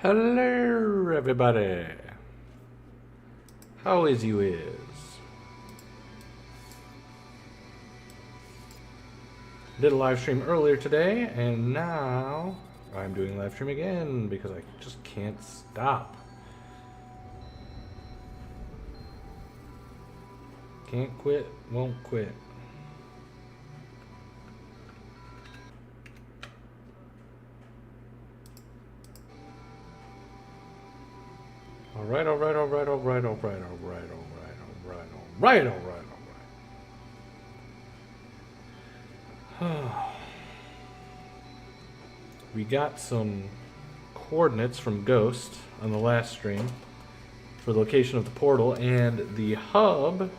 Hello, everybody. How is you is? Did a live stream earlier today, and now I'm doing live stream again because I just can't stop. Can't quit, won't quit. Alright, alright, alright, alright, alright, alright, alright, alright, alright, alright, alright. We got some coordinates from Ghost on the last stream for the location of the portal, and the hub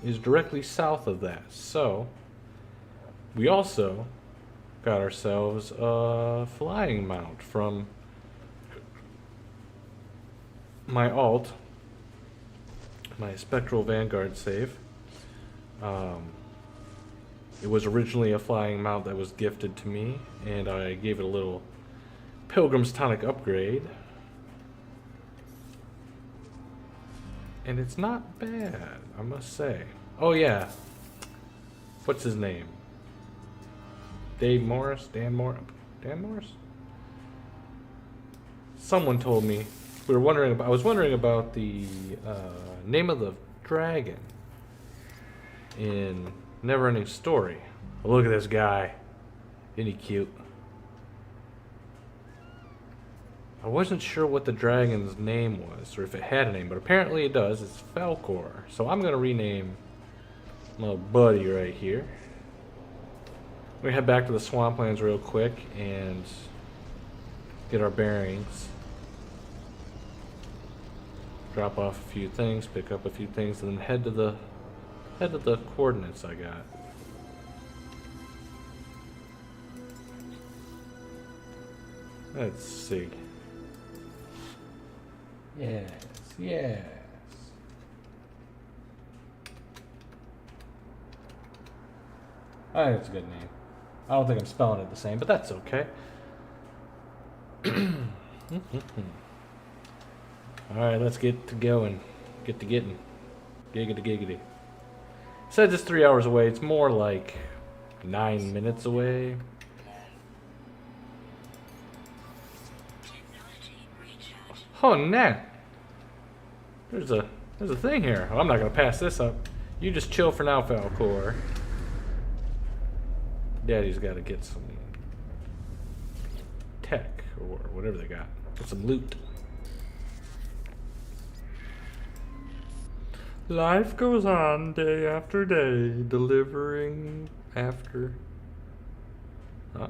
is directly south of that. So, we also got ourselves a flying mount from my alt, my Spectral Vanguard save. It was originally a flying mount that was gifted to me, and I gave it a little Pilgrim's Tonic upgrade. And it's not bad, I must say. Oh yeah, what's his name? Dave Morris? Dan Morris? Someone told me. I was wondering about the name of the dragon in Neverending Story. Oh, look at this guy. Isn't he cute? I wasn't sure what the dragon's name was, or if it had a name, but apparently it does. It's Falkor. So I'm going to rename my buddy right here. We're going to head back to the swamplands real quick and get our bearings. Drop off a few things, pick up a few things, and then head to the coordinates I got. Let's see. Yes, yes. I think it's a good name. I don't think I'm spelling it the same, but that's okay. Alright, let's get to going. Get to getting. Giggity giggity. It says it's 3 hours away. It's more like 9 minutes away. Oh, nah. There's a thing here. Oh, I'm not gonna pass this up. You just chill for now, Falkor. Daddy's got to get some tech or whatever they got. Get some loot. Life goes on day after day, delivering after. Huh?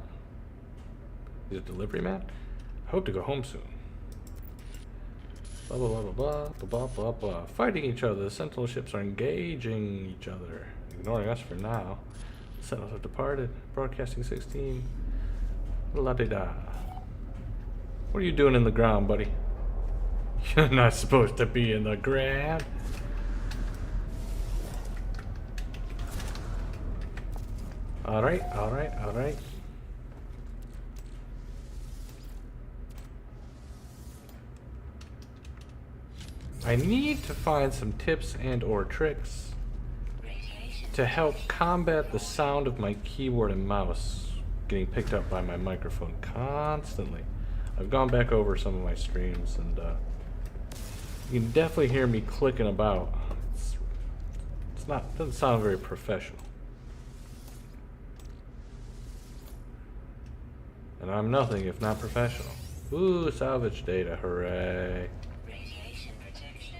He's a delivery man? I hope to go home soon. Blah blah blah blah blah blah blah blah. Fighting each other. The Sentinel ships are engaging each other, ignoring us for now. The Sentinels have departed. Broadcasting 16. La di da. What are you doing in the ground, buddy? You're not supposed to be in the ground. Alright, alright, alright. I need to find some tips and or tricks to help combat the sound of my keyboard and mouse getting picked up by my microphone constantly. I've gone back over some of my streams, and you can definitely hear me clicking about. It doesn't sound very professional. And I'm nothing if not professional. Ooh, salvage data, hooray. Radiation protection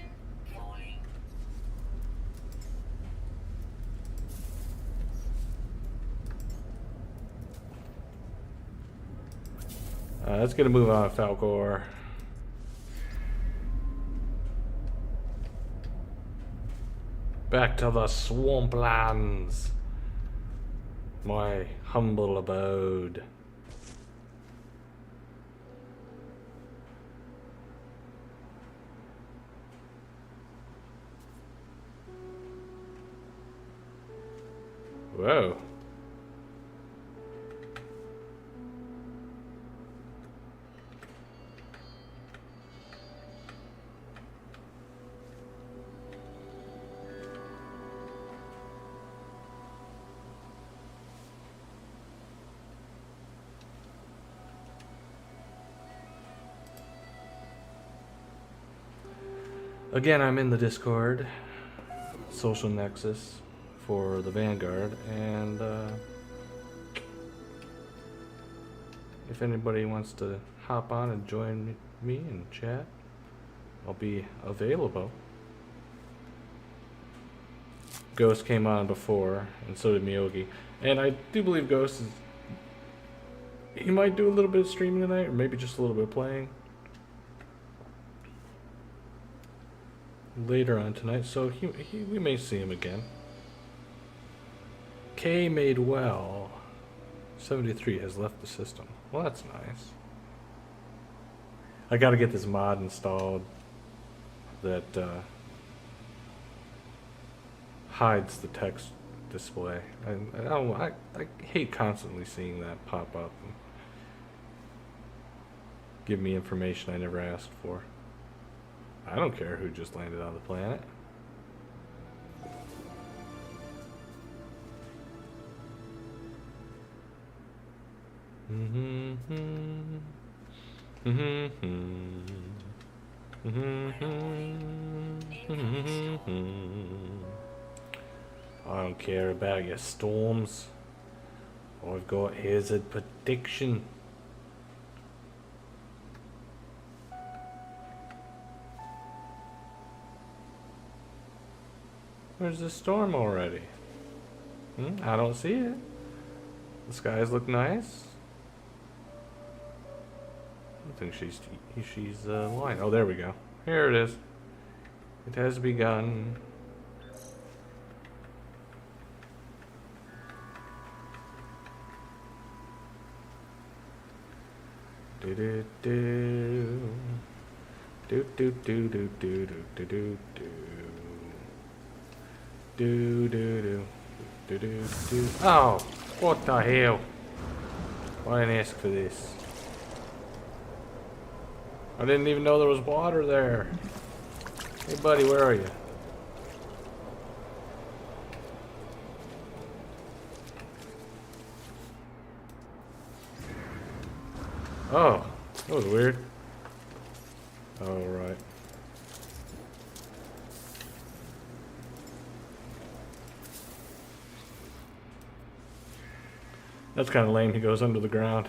falling. Let's get a move on, Falkor. Back to the swamplands. My humble abode. Whoa. Again, I'm in the Discord, Social Nexus for the Vanguard, and if anybody wants to hop on and join me and chat, I'll be available. Ghost came on before, and so did Miyogi. And I do believe Ghost is... He might do a little bit of streaming tonight, or maybe just a little bit of playing. Later on tonight, so we may see him again. K made well. 73 has left the system. Well, that's nice. I gotta get this mod installed that hides the text display. I hate constantly seeing that pop up and give me information I never asked for. I don't care who just landed on the planet. I don't care about your storms. I've got hazard protection. Where's the storm already? I don't see it. The skies look nice. I think she's lying. Oh, there we go. Here it is. It has begun. Do do do do do do do do do do do. Do do do do do do. Oh, what the hell? I didn't ask for this. I didn't even know there was water there. Hey buddy, where are you? Oh, that was weird. Oh, right. That's kind of lame. He goes under the ground.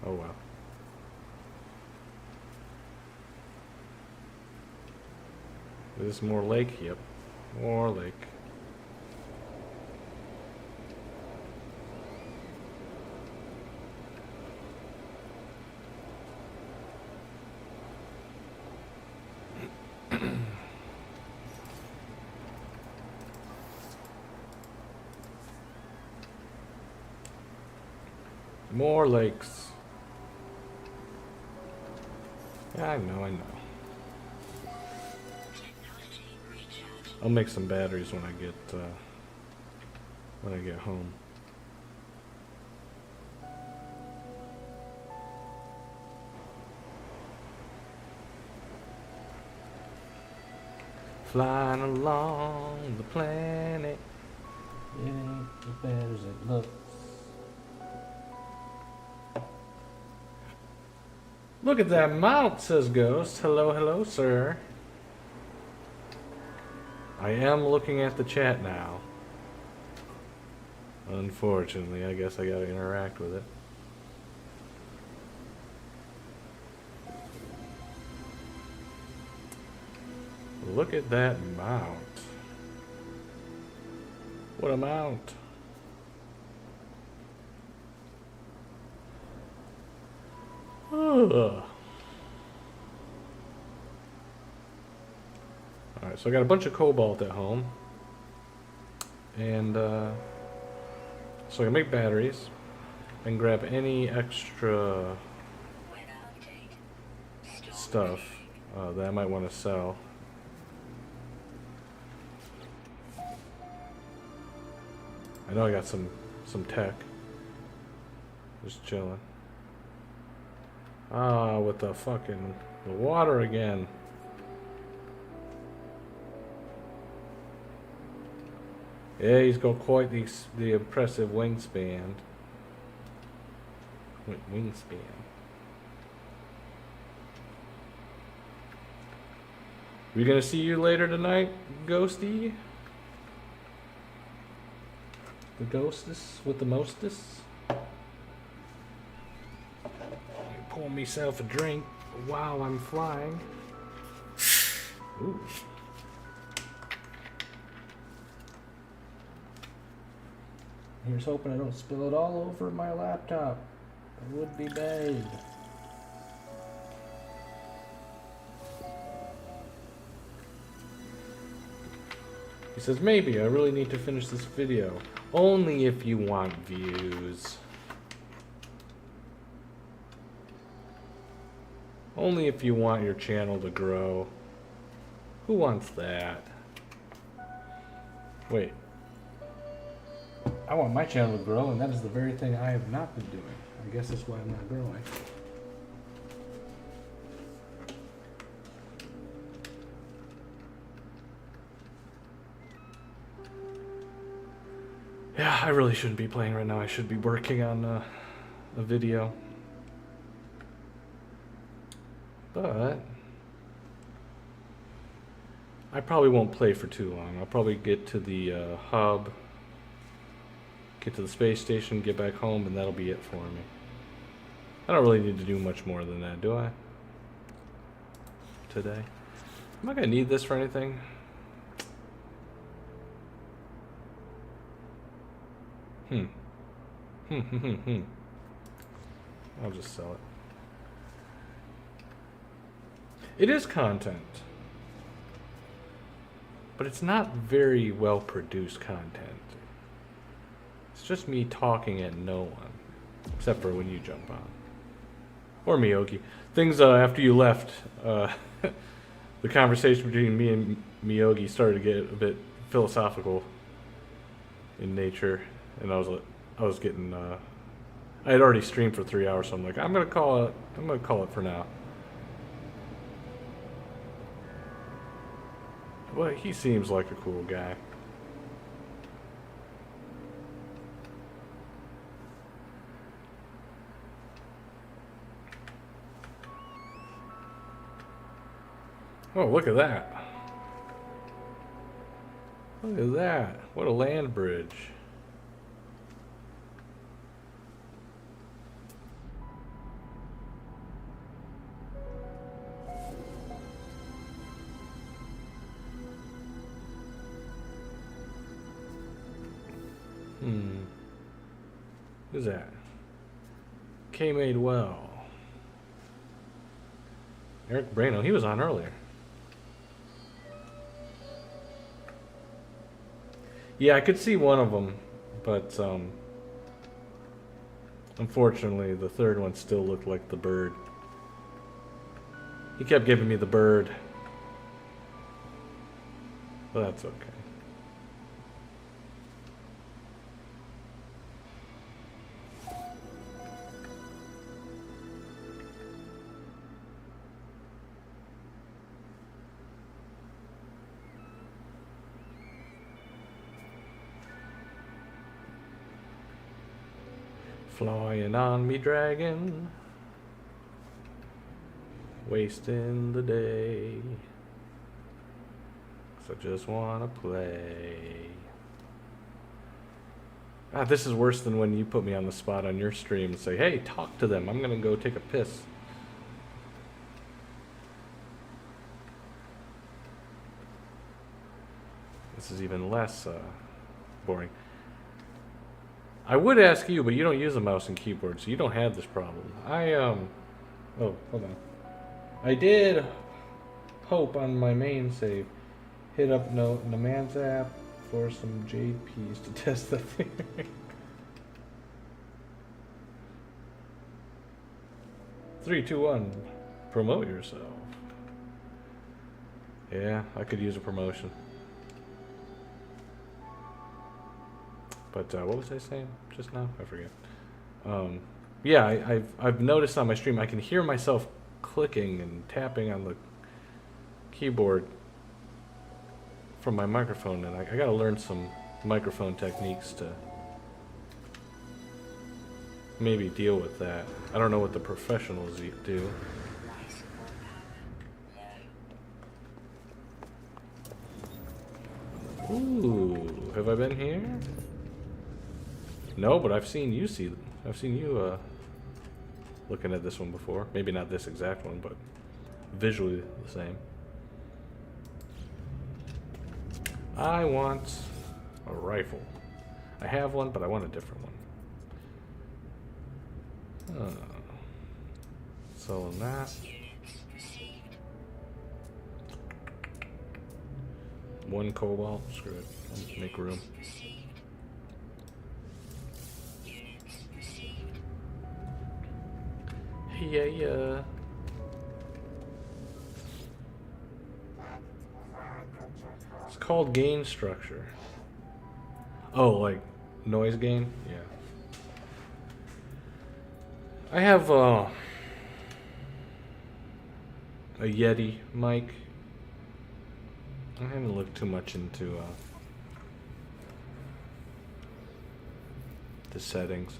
Oh, wow. Is this more lake? Yep. More lake. More lakes. Yeah, I know. I'll make some batteries when I get home. Flying along the planet, it ain't as bad as it looks. Look at that mount, says Ghost. Hello, hello, sir. I am looking at the chat now. Unfortunately, I guess I gotta interact with it. Look at that mount. What a mount. Ugh. Alright, so I got a bunch of cobalt at home. And, so I can make batteries. And grab any extra stuff that I might want to sell. I know I got some tech. Just chilling. Ah, with the fucking the water again. Yeah, he's got quite the impressive wingspan. Wingspan. We gonna see you later tonight, Ghosty? The ghostess with the mostess? Pour myself a drink while I'm flying. Ooh. Here's hoping I don't spill it all over my laptop. It would be bad. He says, maybe I really need to finish this video. Only if you want views. Only if you want your channel to grow. Who wants that? Wait. I want my channel to grow, and that is the very thing I have not been doing. I guess that's why I'm not growing. Yeah, I really shouldn't be playing right now. I should be working on a video. But I probably won't play for too long. I'll probably get to the hub, get to the space station, get back home, and that'll be it for me. I don't really need to do much more than that, do I? Today. Am I gonna need this for anything? I'll just sell it. It is content. But it's not very well produced content. It's just me talking at no one. Except for when you jump on. Or Miyogi. Things after you left, the conversation between me and Miyogi started to get a bit philosophical in nature. And I was getting I had already streamed for 3 hours, so I'm like, I'm gonna call it for now. Well, he seems like a cool guy. Oh, look at that. Look at that. What a land bridge. Who's that? K Made Well. Eric Brano, he was on earlier. Yeah, I could see one of them, but unfortunately the third one still looked like the bird. He kept giving me the bird. But that's okay. Flying on me dragon, wasting the day, 'cause I just wanna play. Ah, this is worse than when you put me on the spot on your stream and say, hey, talk to them, I'm gonna go take a piss. This is even less boring. I would ask you, but you don't use a mouse and keyboard, so you don't have this problem. Oh, hold on. I did hope on my main save, hit up Naman's app for some JPs to test the theory. 3, 2, 1. Promote yourself. Yeah, I could use a promotion. But what was I saying just now? I forget. Yeah, I've noticed on my stream I can hear myself clicking and tapping on the keyboard from my microphone, and I gotta learn some microphone techniques to maybe deal with that. I don't know what the professionals do. Ooh, have I been here? No, but I've seen you looking at this one before. Maybe not this exact one, but visually the same. I want a rifle. I have one, but I want a different one. Selling that. One cobalt. Screw it. I'll make room. Yeah. It's called gain structure. Oh, like noise gain? Yeah. I have a Yeti mic. I haven't looked too much into the settings.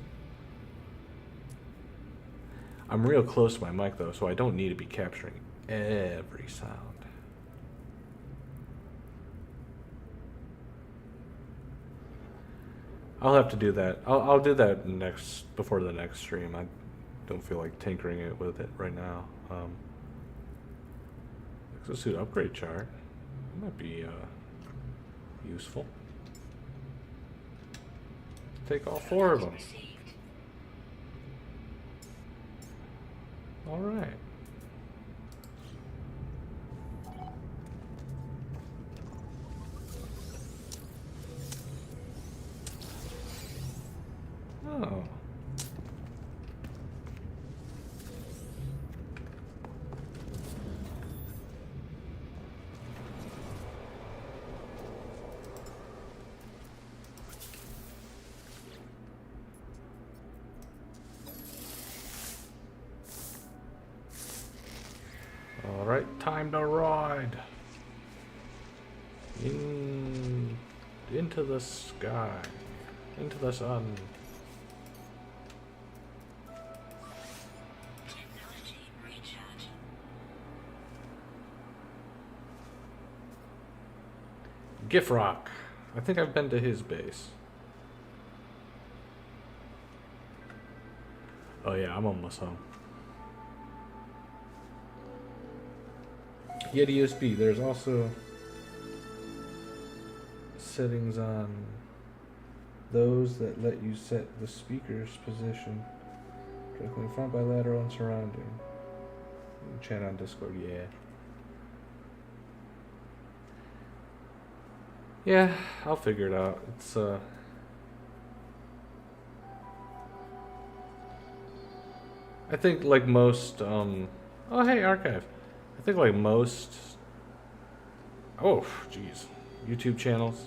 I'm real close to my mic though, so I don't need to be capturing every sound. I'll have to do that. I'll do that before the next stream. I don't feel like tinkering it with it right now. Exosuit upgrade chart. That might be useful. Take all 4 of them. All right. Oh. All right, time to ride into the sky, into the sun. Technology recharge. Gifrock. I think I've been to his base. Oh yeah, I'm almost home. Yeti USB. There's also settings on those that let you set the speaker's position directly in front, bilateral, and surrounding. Chat on Discord, yeah. Yeah, I'll figure it out. It's I think like most oh hey, archive. I think like most jeez, YouTube channels,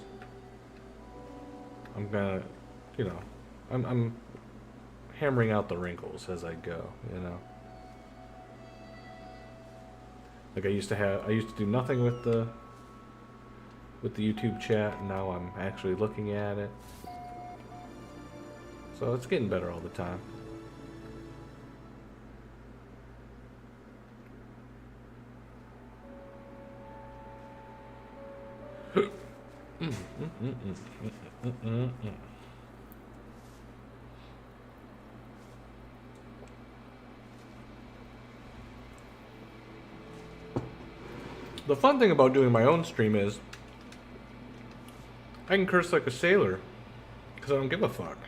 I'm gonna, I'm hammering out the wrinkles as I go, Like I used to do nothing with the YouTube chat, and now I'm actually looking at it. So it's getting better all the time. The fun thing about doing my own stream is I can curse like a sailor because I don't give a fuck.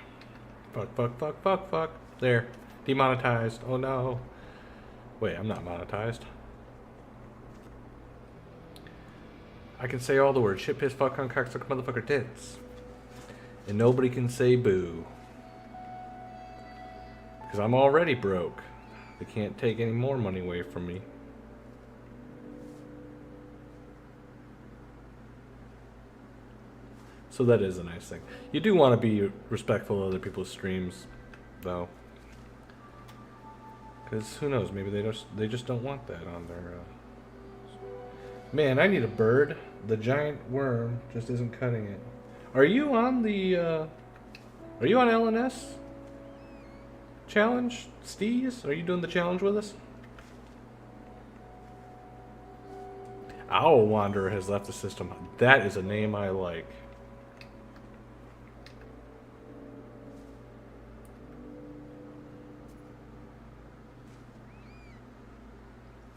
Fuck. There. Demonetized. Oh no. Wait, I'm not monetized. I can say all the words. Shit, piss, fuck, cunt, cocksucker, motherfucker, tits. And nobody can say boo. Because I'm already broke. They can't take any more money away from me. So that is a nice thing. You do want to be respectful of other people's streams, though. Because who knows, maybe they just don't want that on their... Man, I need a bird. The giant worm just isn't cutting it. Are you on the... Are you on LNS? Challenge? Steez? Are you doing the challenge with us? Owl Wanderer has left the system. That is a name I like.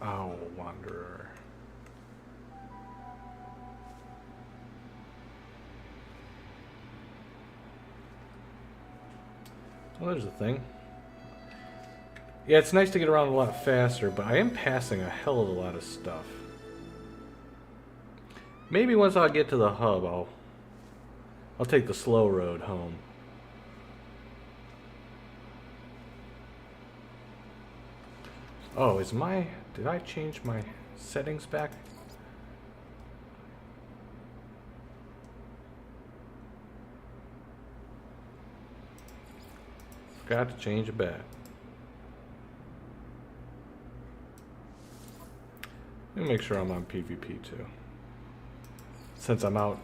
Owl Wanderer. Well, there's a thing. Yeah, it's nice to get around a lot faster, but I am passing a hell of a lot of stuff. Maybe once I get to the hub, I'll take the slow road home. Oh, did I change my settings back? Forgot to change it back. Let me make sure I'm on PvP too. Since I'm out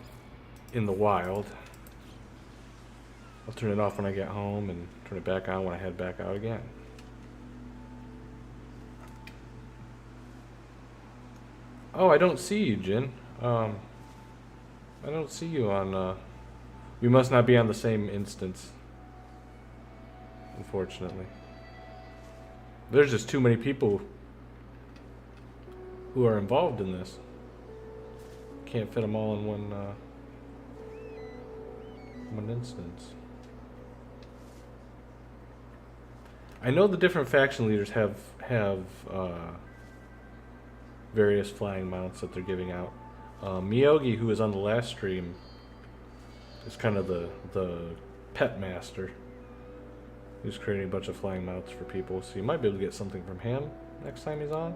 in the wild, I'll turn it off when I get home and turn it back on when I head back out again. Oh, I don't see you, Jin. I don't see you on, we must not be on the same instance. Unfortunately. There's just too many people who are involved in this. Can't fit them all in one instance. I know the different faction leaders have various flying mounts that they're giving out. Miyogi, who was on the last stream, is kind of the pet master. He's creating a bunch of flying mounts for people, so you might be able to get something from him next time he's on.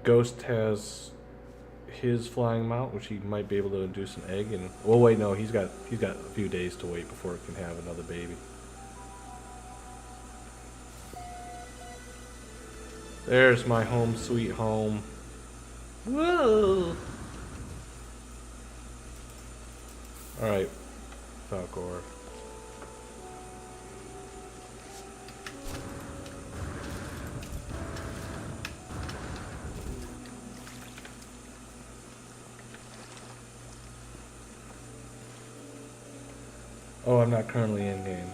Ghost has his flying mount, which he might be able to induce an egg. And well, wait, no, he's got a few days to wait before it can have another baby. There's my home, sweet home. Whoa! All right, Falcor. Oh, I'm not currently in game.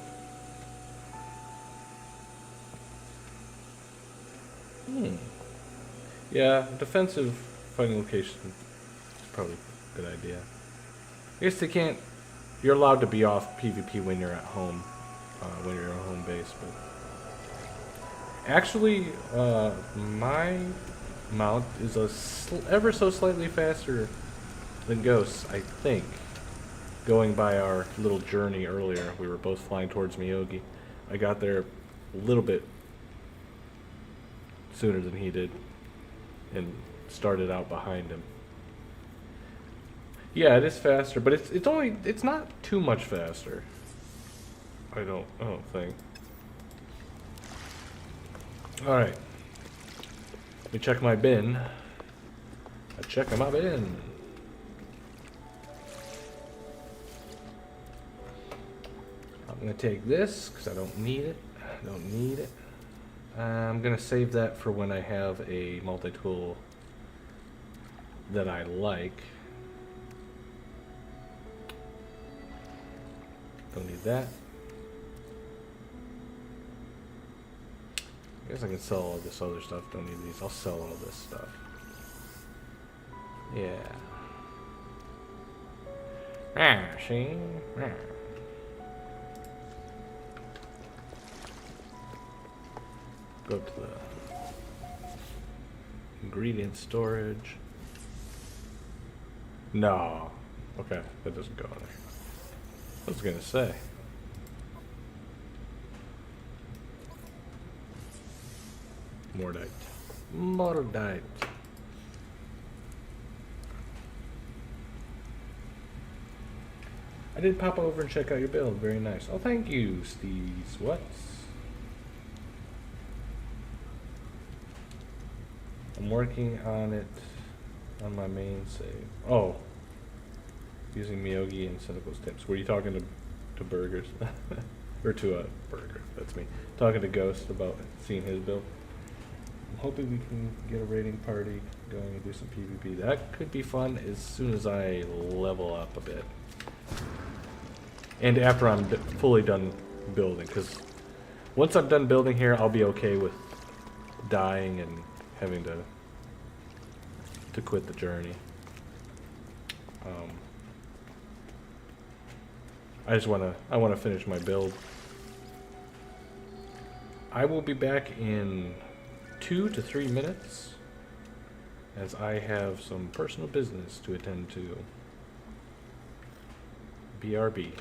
Yeah, defensive fighting location is probably a good idea. I guess they can't. You're allowed to be off PvP when you're at home, when you're on home base. But actually, my mount is ever so slightly faster than Ghost's, I think. Going by our little journey earlier, we were both flying towards Miyogi. I got there a little bit sooner than he did and started out behind him. Yeah, it is faster, but it's not too much faster. I don't think. All right. Let me check my bin. I check my bin. I'm gonna take this because I don't need it. I'm gonna save that for when I have a multi-tool that I like. Don't need that. I guess I can sell all this other stuff. Don't need these. I'll sell all this stuff. Yeah. See? Go to the ingredient storage. No. Okay, that doesn't go in there. I was gonna say. Mordite. I did pop over and check out your build. Very nice. Oh, thank you, Steve's. What? I'm working on it on my main save. Oh. Using Miyogi and Cynical's tips. Were you talking to Burgers? Or to Burger, that's me. Talking to Ghost about seeing his build. I'm hoping we can get a raiding party going and do some PvP. That could be fun as soon as I level up a bit. And after I'm fully done building, because once I'm done building here, I'll be okay with dying and having to quit the journey. I wanna finish my build. I will be back in 2 to 3 minutes, as I have some personal business to attend to. BRB.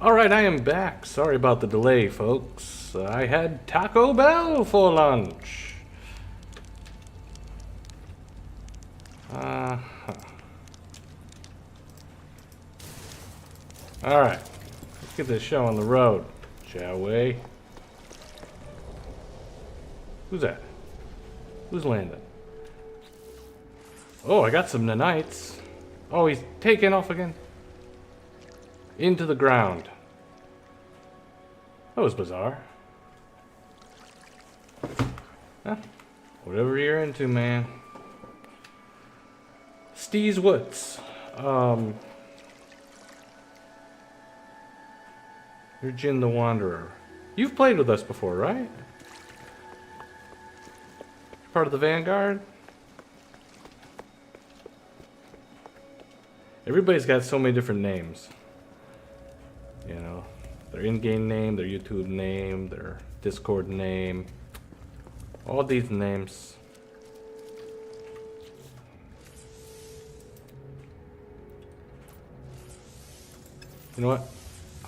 Alright, I am back. Sorry about the delay, folks. I had Taco Bell for lunch. Alright, let's get this show on the road, shall we? Who's that? Who's landing? Oh, I got some nanites. Oh, he's taking off again. Into the ground. That was bizarre. Huh? Whatever you're into, man. Steez Woods. You're Jin the Wanderer. You've played with us before, right? Part of the Vanguard? Everybody's got so many different names. You know, their in-game name, their YouTube name, their Discord name. All these names. You know what?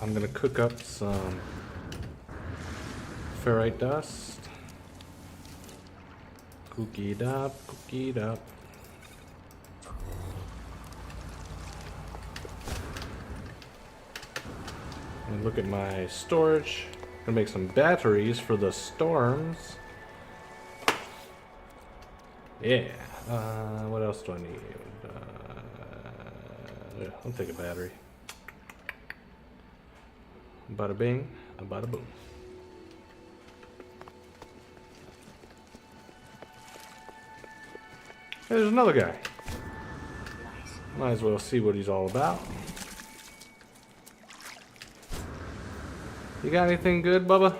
I'm gonna cook up some ferrite dust. Cook it up, cook it up. And look at my storage. Gonna make some batteries for the storms. Yeah. What else do I need? Yeah, I'll take a battery. Bada bing, bada boom. Hey, there's another guy. Might as well see what he's all about. You got anything good, Bubba?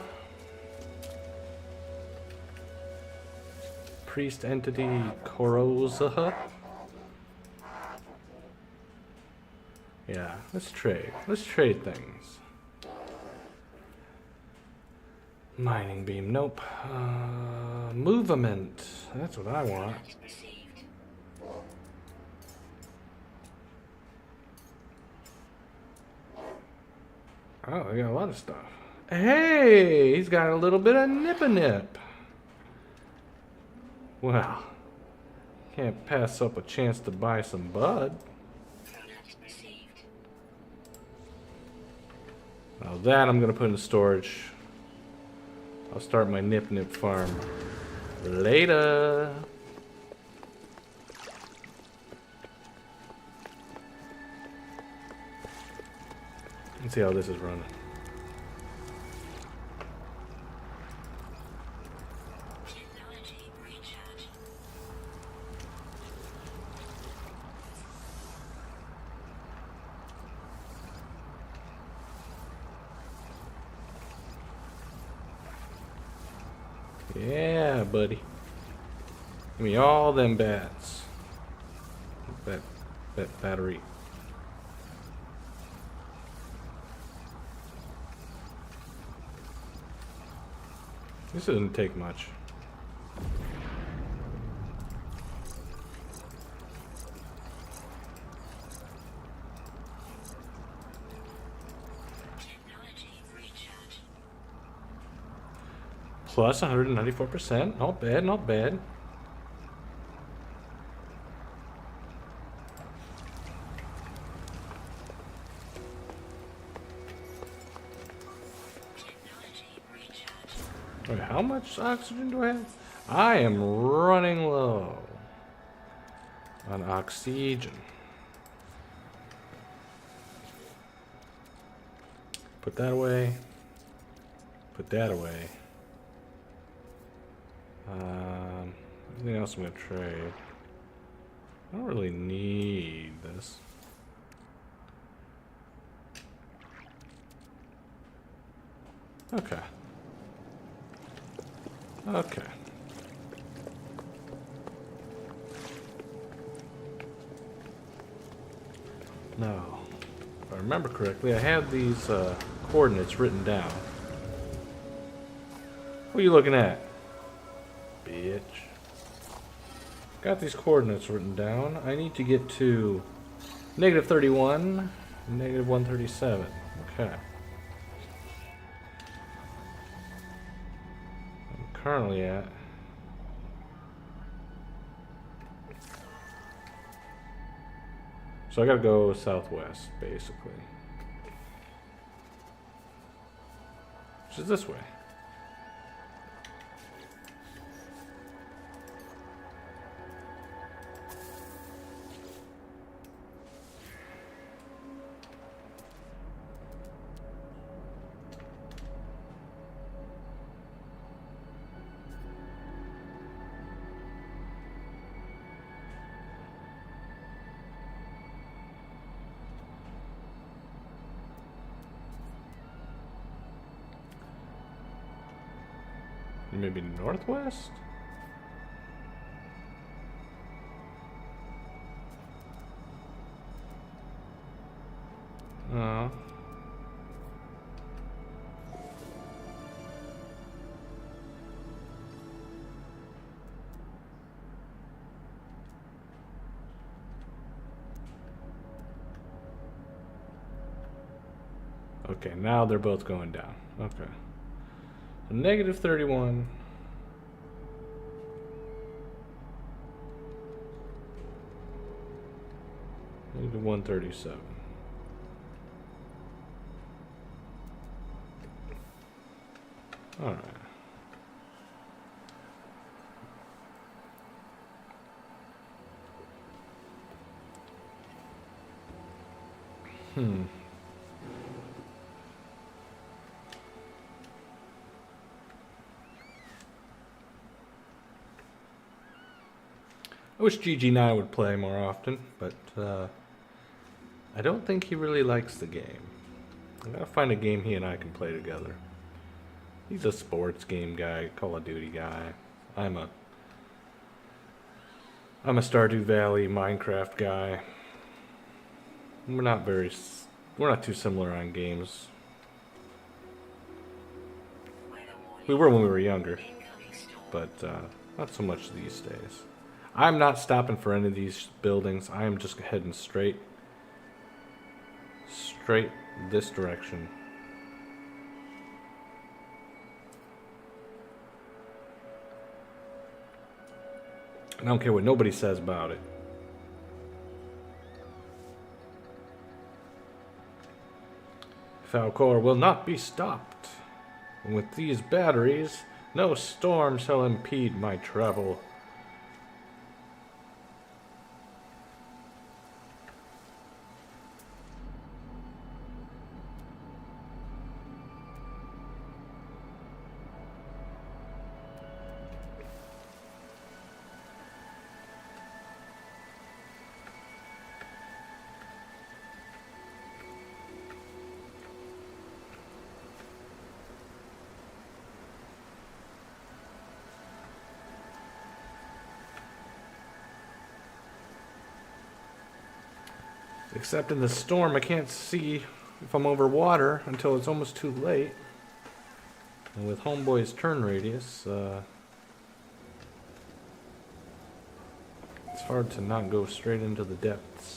Priest entity Koroza. Yeah, let's trade. Let's trade things. Mining beam, nope. Movement. That's what I want. Oh, I got a lot of stuff. Hey, he's got a little bit of nip-a-nip. Well, can't pass up a chance to buy some bud. Now that I'm gonna put in storage. I'll start my nip-nip farm later. Let's see how this is running. Technology recharge. Yeah, buddy. Give me all them bats. That battery. This doesn't take much. Technology recharge. Plus 194%. Not bad, not bad. Technology recharge. Wait, how much oxygen do I have? I am running low on oxygen. Put that away. Put that away. Anything else I'm gonna trade? I don't really need this. Okay. Okay. Now, if I remember correctly, I have these coordinates written down. What are you looking at? Bitch. Got these coordinates written down. I need to get to -31, -137. Okay. currently at. So I gotta go southwest, basically. Which is this way. Maybe northwest? Oh. Okay, now they're both going down. Okay. So negative 31. Negative 137. Alright. I wish GG9 would play more often, but I don't think he really likes the game. I gotta find a game he and I can play together. He's a sports game guy, Call of Duty guy. I'm a Stardew Valley Minecraft guy. We're not too similar on games. We were when we were younger, but not so much these days. I'm not stopping for any of these buildings. I am just heading straight this direction. I don't care what nobody says about it. Falcor will not be stopped. And with these batteries, no storm shall impede my travel. Except in the storm, I can't see if I'm over water until it's almost too late. And with Homeboy's turn radius, it's hard to not go straight into the depths.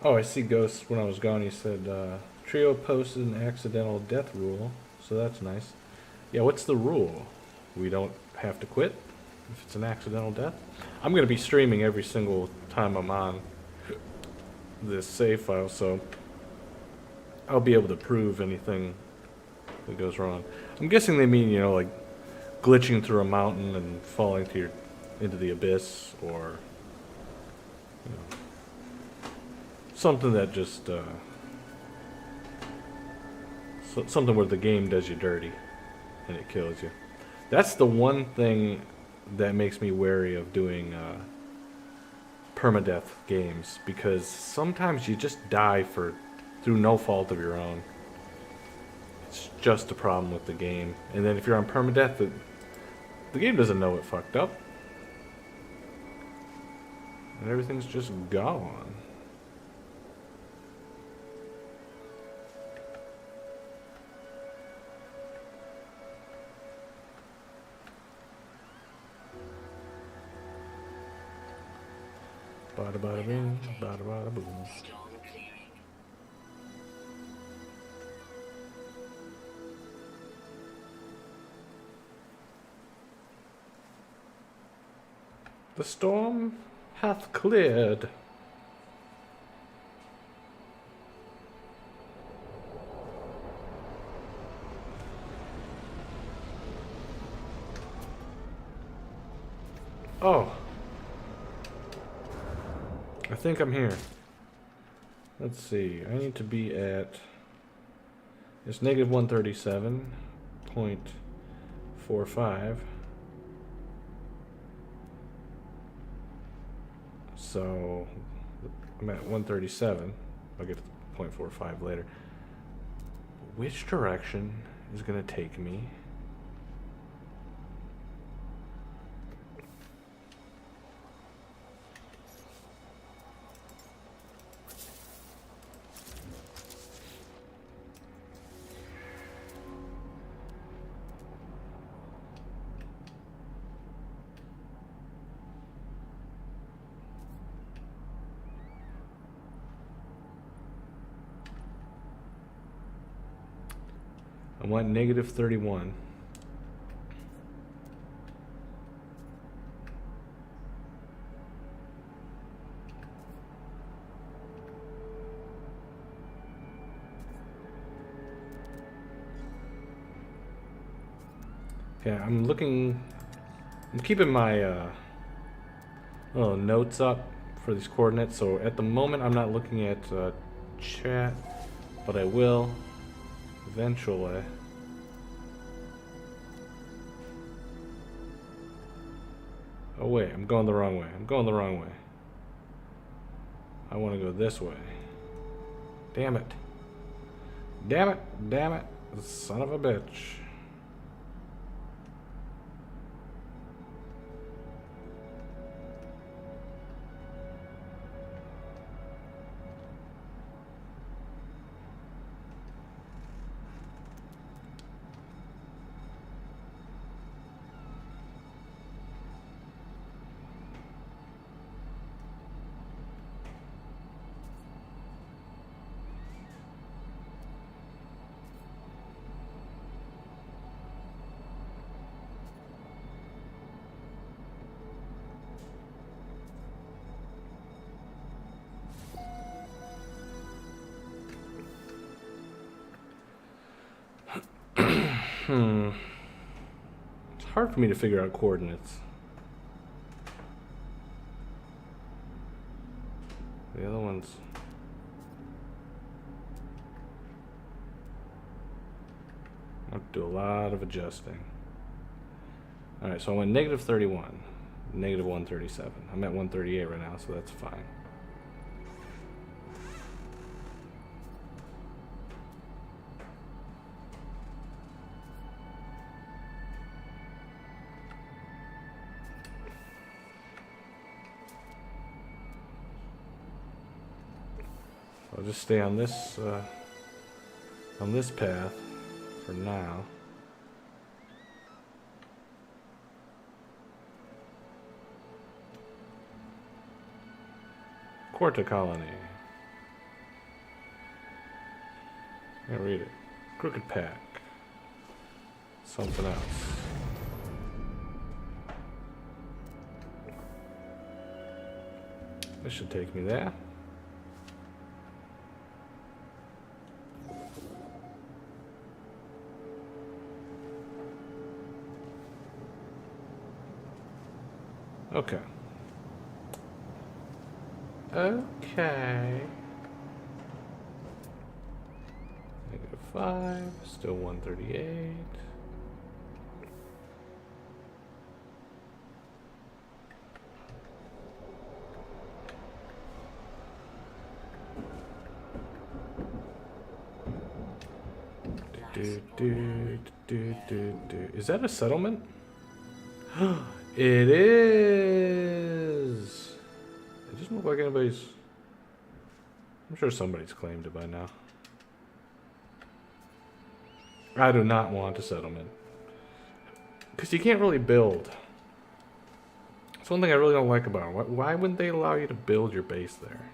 Oh, I see Ghost. When I was gone, he said, Trio posted an accidental death rule, so that's nice. Yeah, what's the rule? We don't have to quit if it's an accidental death? I'm going to be streaming every single time I'm on this save file, so I'll be able to prove anything that goes wrong. I'm guessing they mean, like glitching through a mountain and falling into the abyss, or something that just something where the game does you dirty and it kills you. That's the one thing that makes me wary of doing permadeath games because sometimes you just die through no fault of your own. It's just a problem with the game. And then if you're on permadeath, the game doesn't know it fucked up. And everything's just gone. Bada bada bing, bada bada boom. Storm clearing. The storm hath cleared. Oh. I think I'm here. Let's see. I need to be at... It's negative 137.45. So I'm at 137. I'll get to 0.45 later. Which direction is going to take me? I want negative 31. Okay, I'm keeping my little notes up for these coordinates. So at the moment, I'm not looking at chat, but I will eventually. Oh wait, I'm going the wrong way. I want to go this way. Damn it. Damn it. Son of a bitch. It's hard for me to figure out coordinates. The other ones. I have to do a lot of adjusting. Alright, so I went negative 31, negative 137. I'm at 138 right now, so that's fine. I'll just stay on this path for now. Quarta colony. I can't read it. Crooked pack. Something else. This should take me there. Okay. Okay. -5, still 138. Is that a settlement? It is. It doesn't look like anybody's. I'm sure somebody's claimed it by now. I do not want a settlement. Because you can't really build. That's one thing I really don't like about it. Why wouldn't they allow you to build your base there?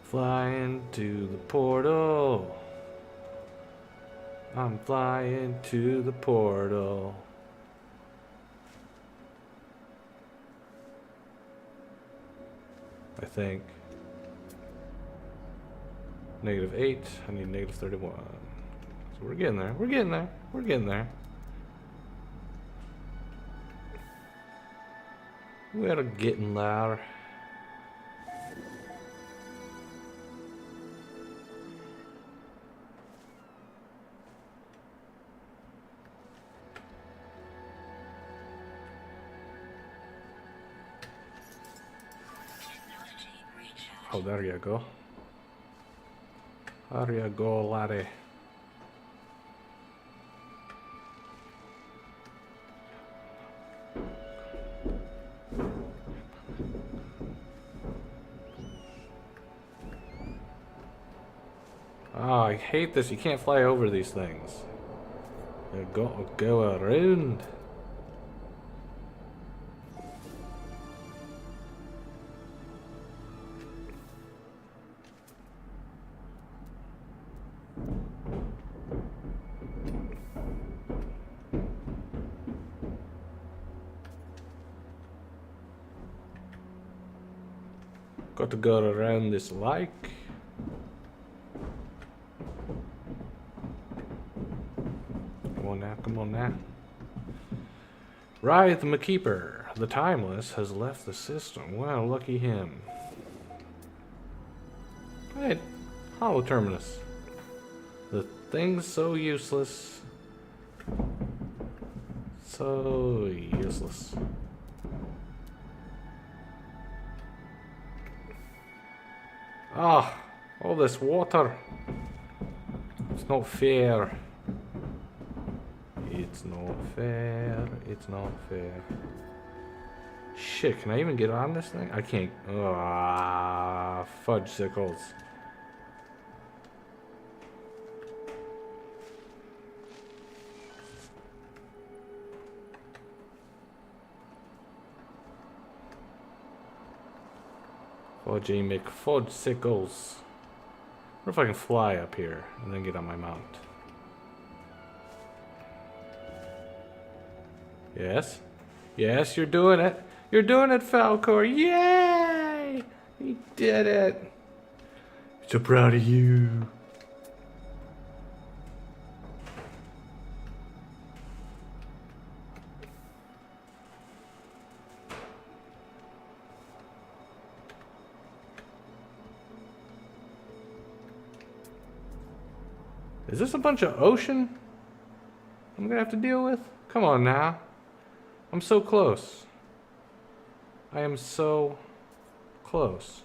Flying to the portal. I'm flying to the portal. I think. -8. I need -31. So we're getting there. We're getting there. We're getting there. We're getting there. Oh, there you go. There you go, laddie. Oh, I hate this. You can't fly over these things. You gotta go around. Got to go around this lake. Come on now, come on now. Wraith McKeeper, the Timeless, has left the system. Wow, lucky him. Hey, Hollow Terminus. The thing's so useless. So useless. Ah, all this water. It's not fair. It's not fair. It's not fair. Shit, can I even get on this thing? I can't. Ah, fudge sickles. Fudgy McFudge-sickles. What if I can fly up here and then get on my mount? Yes? Yes, you're doing it. You're doing it, Falcor. Yay! He did it. So proud of you. Is this a bunch of ocean I'm gonna have to deal with? Come on now. I'm so close. I am so close.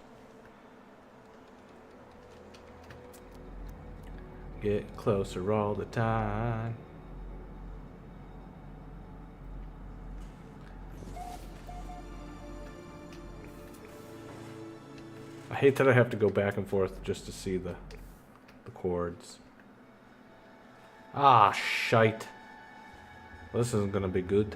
Get closer all the time. I hate that I have to go back and forth just to see the chords. Ah, shite. Well, this isn't gonna be good.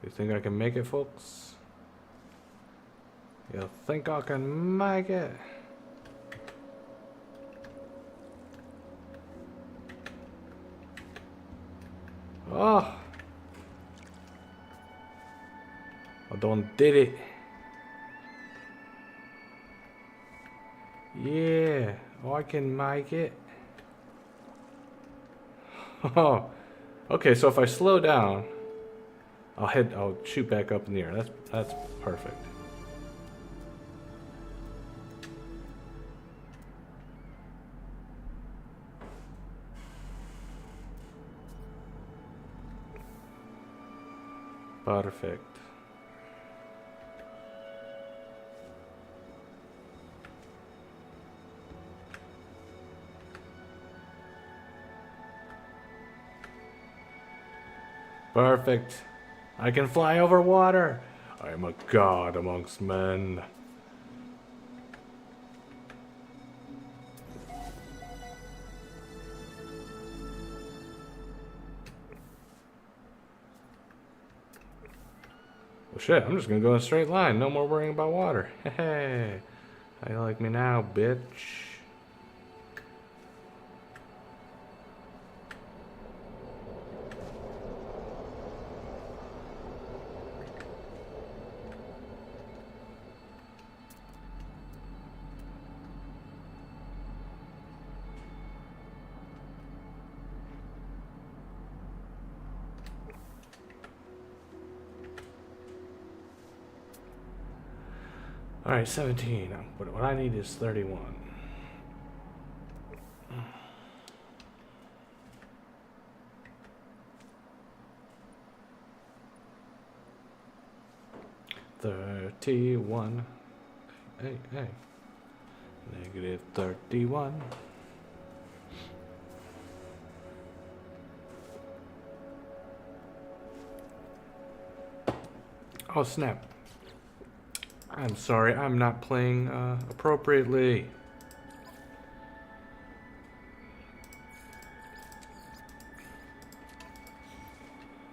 You think I can make it, folks? You think I can make it? Oh! I done did it. Yeah, I can make it. Oh, okay. So if I slow down, I'll shoot back up in the air. That's perfect. Perfect. Perfect. I can fly over water. I am a god amongst men. Well, shit, I'm just gonna go in a straight line. No more worrying about water. Hey, how you like me now, bitch? All right, 17. What I need is 31. $31. Hey. Negative 31. Oh, snap. I'm sorry, I'm not playing appropriately.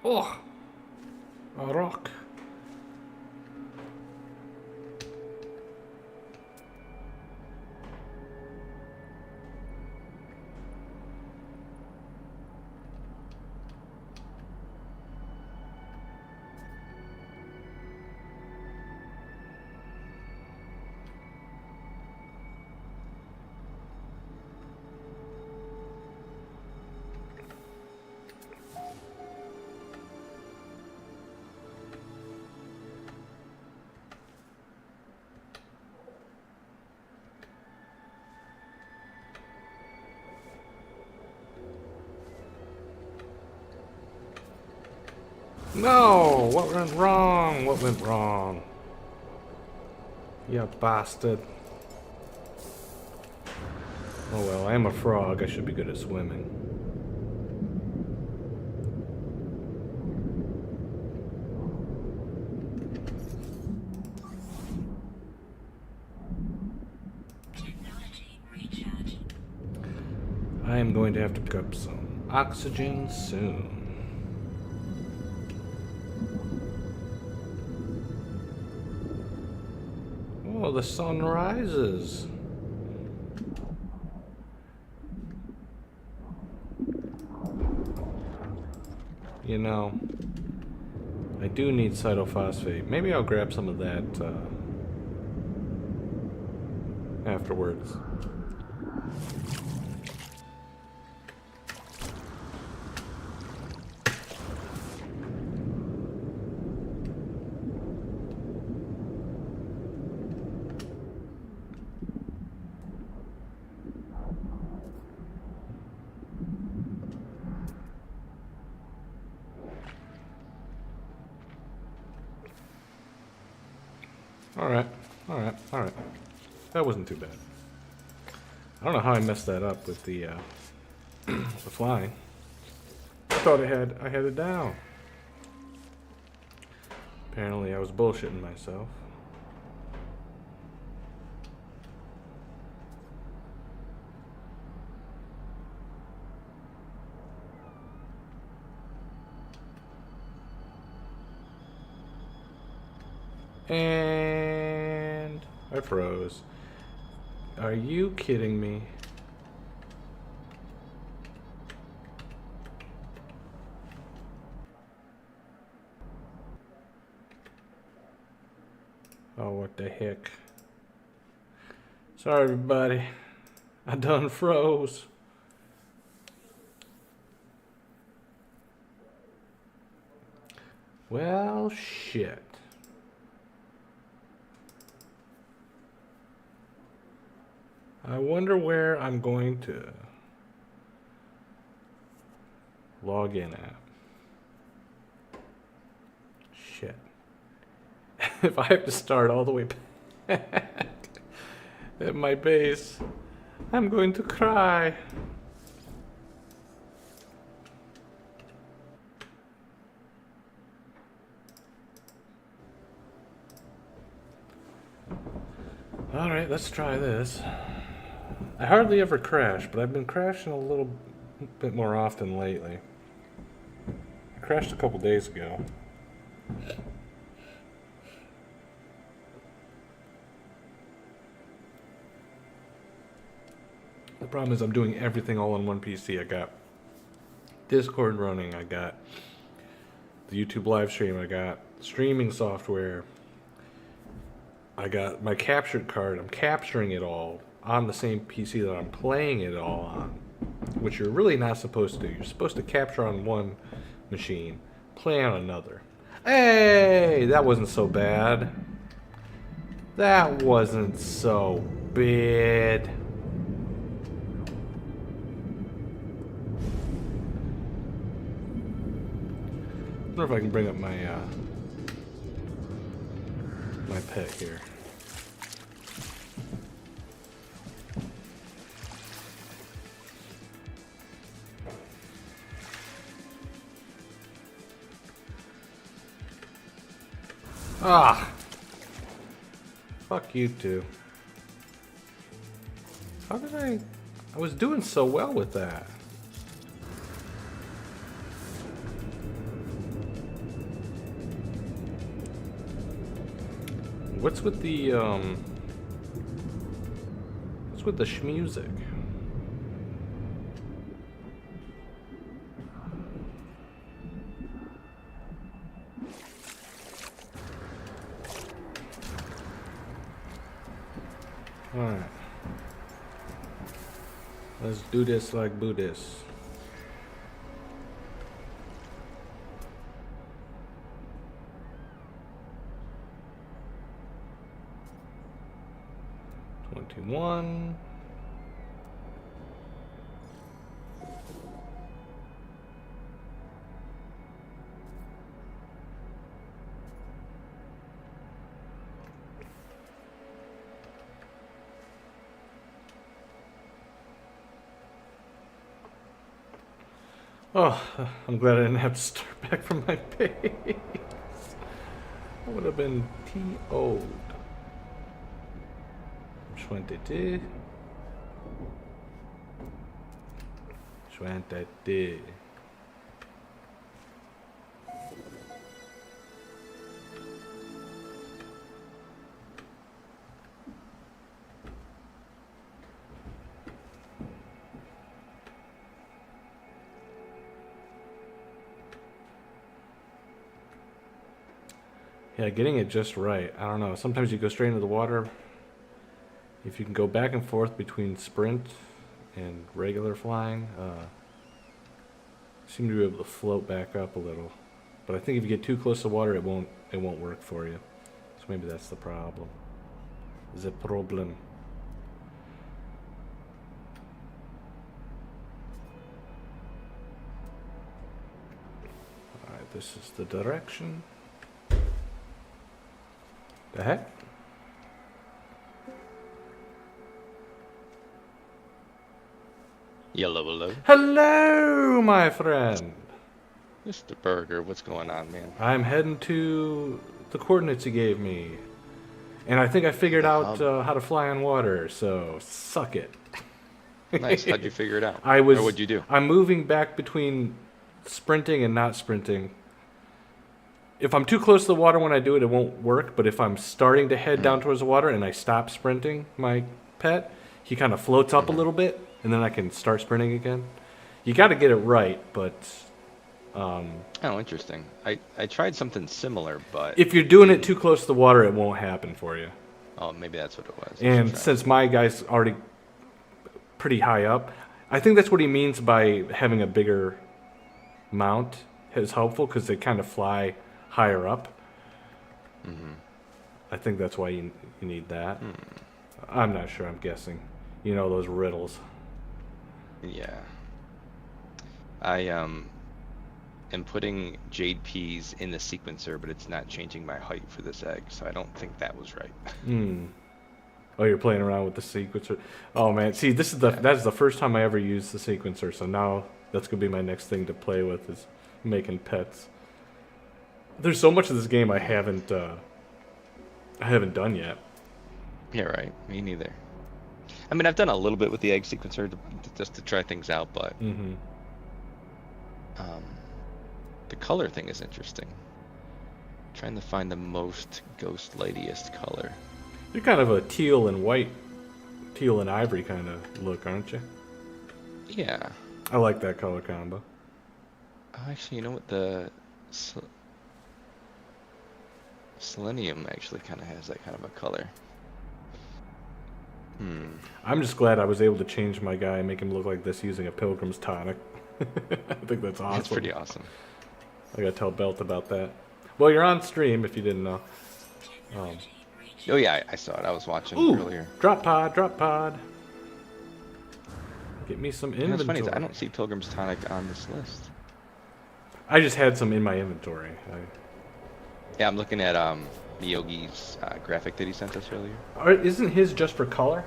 Oh, a rock. No! What went wrong? What went wrong? You bastard. Oh well, I am a frog. I should be good at swimming. Technology recharge. I am going to have to pick up some oxygen soon. Oh, the sun rises. You know, I do need cytophosphate. Maybe I'll grab some of that afterwards. All right. That wasn't too bad. I don't know how I messed that up with the the flying. I thought I had it down. Apparently, I was bullshitting myself. And I froze. Are you kidding me? Oh, what the heck. Sorry, everybody. I done froze. Well, shit. I wonder where I'm going to log in at. Shit. If I have to start all the way back at my base, I'm going to cry. Alright, let's try this. I hardly ever crash, but I've been crashing a little bit more often lately. I crashed a couple days ago. The problem is I'm doing everything all on one PC. I got Discord running, I got the YouTube live stream, I got streaming software, I got my captured card. I'm capturing it all on the same PC that I'm playing it all on, which you're really not supposed to. You're supposed to capture on one machine, play on another. Hey, that wasn't so bad. That wasn't so bad. I wonder if I can bring up my my pet here. Ah! Fuck you two. How did I was doing so well with that. What's with the schmusic? Alright. Let's do this like Buddhists. One. Oh, I'm glad I didn't have to start back from my base. I would have been TO'd. 22. 22. Yeah, getting it just right. I don't know. Sometimes you go straight into the water. If you can go back and forth between sprint and regular flying, you seem to be able to float back up a little. But I think if you get too close to water, it won't work for you. So maybe that's the problem. The problem. Alright, this is the direction. The heck? Hello. Hello, my friend. Mr. Burger, what's going on, man? I'm heading to the coordinates you gave me. And I think I figured out how to fly on water, so suck it. Nice. How'd you figure it out? Or what'd you do? I'm moving back between sprinting and not sprinting. If I'm too close to the water when I do it, it won't work. But if I'm starting to head down towards the water and I stop sprinting, my pet, he kind of floats up a little bit, and then I can start sprinting again. You got to get it right, but... oh, interesting. I tried something similar, but... if you're doing it too close to the water, it won't happen for you. Oh, maybe that's what it was. And since my guy's already pretty high up, I think that's what he means by having a bigger mount is helpful, because they kind of fly higher up. Mm-hmm. I think that's why you need that. Hmm. I'm not sure. I'm guessing. You know those riddles. Yeah. I am putting jade peas in the sequencer, but it's not changing my height for this egg, so I don't think that was right. Hmm. Oh, you're playing around with the sequencer. Oh man, see, that's the first time I ever used the sequencer. So now that's gonna be my next thing to play with is making pets. There's so much of this game I haven't done yet. Yeah, right. Me neither. I mean, I've done a little bit with the egg sequencer just to try things out, but Mm-hmm. the color thing is interesting. Trying to find the most ghost lightiest color. You're kind of a teal and white, teal and ivory kind of look, aren't you? Yeah. I like that color combo. Actually, you know what? The selenium actually kind of has that kind of a color. I'm just glad I was able to change my guy and make him look like this using a Pilgrim's tonic. I think that's awesome. That's pretty awesome. I gotta tell Belt about that. Well, you're on stream if you didn't know. Oh yeah, I saw it. I was watching Ooh, earlier. drop pod, drop pod. Get me some You know, what's inventory. funny is I don't see Pilgrim's Tonic on this list. I just had some in my inventory. Yeah, I'm looking at Miyogi's graphic that he sent us earlier. Isn't his just for color?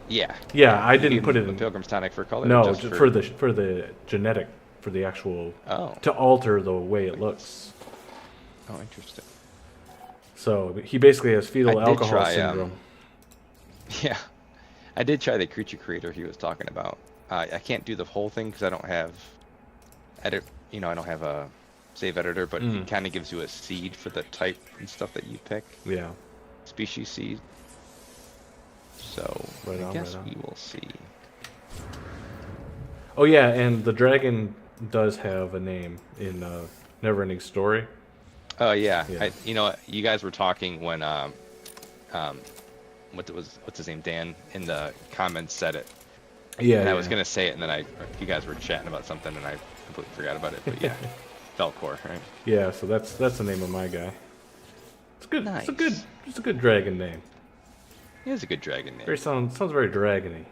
Yeah. Yeah, I You didn't gave put him it the in. Pilgrim's Tonic for color. No, just for the genetic, for the actual Oh. to alter the way it looks. Oh, interesting. So he basically has fetal I did alcohol try, syndrome. Yeah, I did try the creature creator he was talking about. I can't do the whole thing because I don't have I don't have a save editor, but it kind of gives you a seed for the type and stuff that you pick. Yeah. Species seed. So Right I on, guess right on. we will see. Oh yeah, and the dragon does have a name in Neverending Story. Oh yeah, Yeah. You guys were talking when what's his name, Dan, in the comments said it. Yeah. And I yeah. was gonna say it, and then you guys were chatting about something, and I completely forgot about it. But yeah, Velcor, right? Yeah, so that's the name of my guy. It's good. Nice. It's a good dragon name. He has a good dragon name. Sounds very dragony.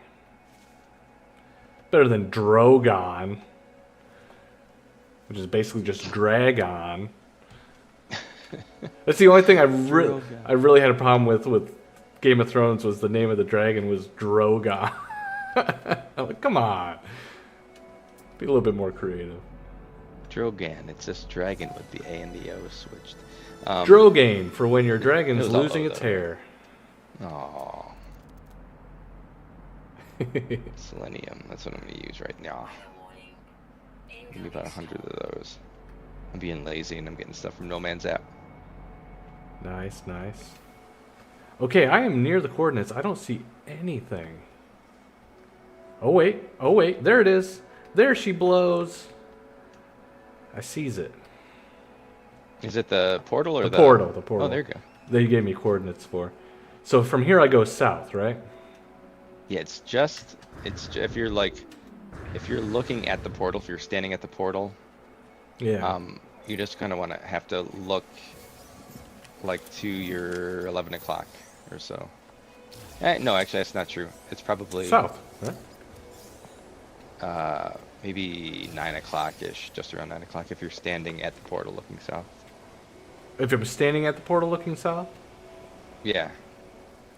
Better than Drogon, which is basically just Dragon. That's the only thing I really had a problem with Game of Thrones was the name of the dragon was Drogon. I'm like, come on, be a little bit more creative. Drogan. It's just dragon with the A and the O switched. Drogain for when your dragon's it was all losing its though. hair. Aww. Selenium. That's what I'm gonna use right now. Give me about 100 of those. I'm being lazy and I'm getting stuff from No Man's App. Nice, nice. Okay, I am near the coordinates. I don't see anything. Oh wait, there it is. There she blows. I sees it. Is it the portal or The portal. Oh, there you go. That you gave me coordinates for. So from here I go south, right? Yeah, if you're looking at the portal, if you're standing at the portal, Yeah. you just kind of have to look like to your 11 o'clock or so. No, actually that's not true. It's probably South, right? maybe 9 o'clock-ish, just around 9 o'clock if you're standing at the portal looking south. If I'm standing at the portal looking south, Yeah.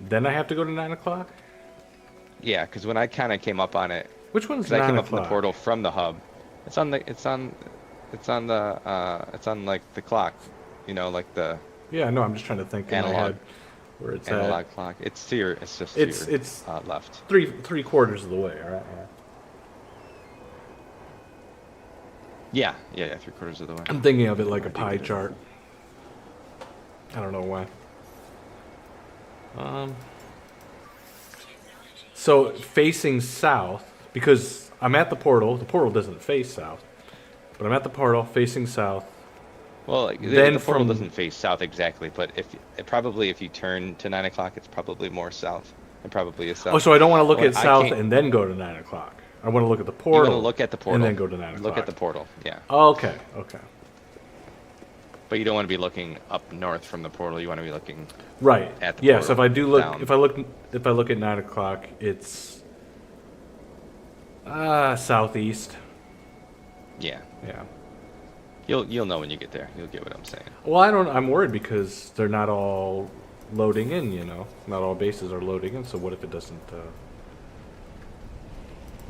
then I have to go to 9 o'clock? Yeah, because when I kind of came up on it, Which one's 'cause I 9 came up from o'clock? the portal from the hub. It's on like the clock, like the Yeah, no, I'm just trying to think in my Analog. head where it's analog at. clock. It's just It's- to your it's- left. Three quarters of the way, right? Yeah, 3/4 of the way. I'm thinking of it like a pie chart. I don't know why. So facing south, because I'm at the portal doesn't face south, but I'm at the portal facing south. Well, Then the portal from- doesn't face south exactly, but if you turn to 9 o'clock, it's probably more south. It probably is south. Oh, so I don't want to look Well, at I south can't- and then go to 9 o'clock. I want to look at the You portal. want to look at the portal And then go to 9 o'clock. Look at the portal, yeah. Okay. But But you don't want to be looking up north from the portal. You want to be looking. Right. At the Yeah. So if I do look, down. if I look at 9 o'clock, it's southeast. Yeah. Yeah. You'll know when you get there. You'll get what I'm saying. Well, I'm worried because they're not all loading in. You know, not all bases are loading in. So what if it doesn't?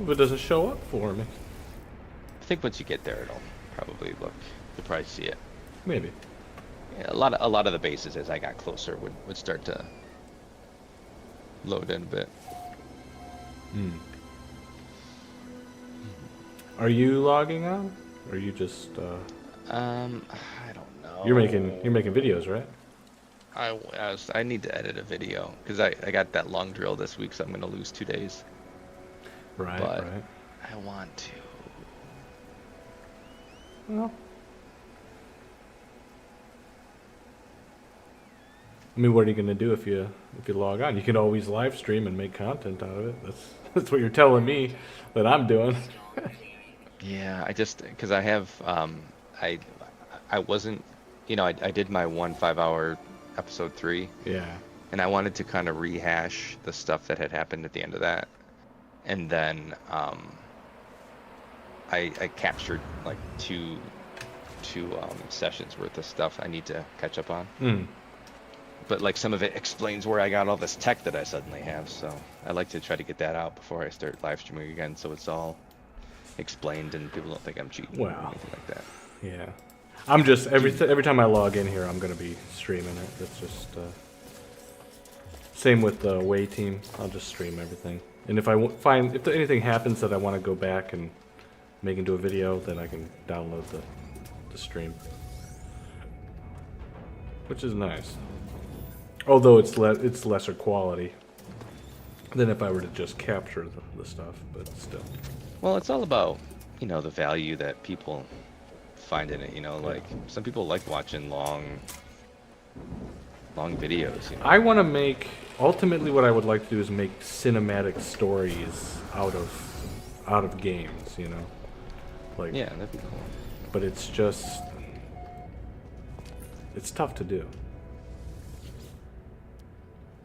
If it doesn't show up for me? I think once you get there, it'll probably look. You'll probably see it. Maybe. Yeah, a lot of the bases as I got closer would start to load in a bit. Hmm. Are you logging on? Or are you just? I don't know. You're making videos, right? I need to edit a video because I got that long drill this week, so I'm gonna lose 2 days. Right. But Right. I want to. Well. I mean, what are you gonna do if you log on? You can always live stream and make content out of it. That's what you're telling me that I'm doing. Yeah, I just because I have I wasn't, I did my 5-hour episode 3, Yeah. and I wanted to kind of rehash the stuff that had happened at the end of that, and then I captured like two sessions worth of stuff I need to catch up on. Mm. But like some of it explains where I got all this tech that I suddenly have, so I like to try to get that out before I start live streaming again, so it's all explained and people don't think I'm cheating or Wow. anything like that. Yeah. I'm just every time I log in here, I'm gonna be streaming it. That's just same with the Way team. I'll just stream everything. And if I find if anything happens that I want to go back and make into a video, then I can download the stream, which is nice. Although it's lesser quality than if I were to just capture the stuff, but still. Well, it's all about, the value that people find in it, like some people like watching long videos, I want to make, ultimately what I would like to do is make cinematic stories out of games, like, Yeah, that'd be cool. but it's tough to do.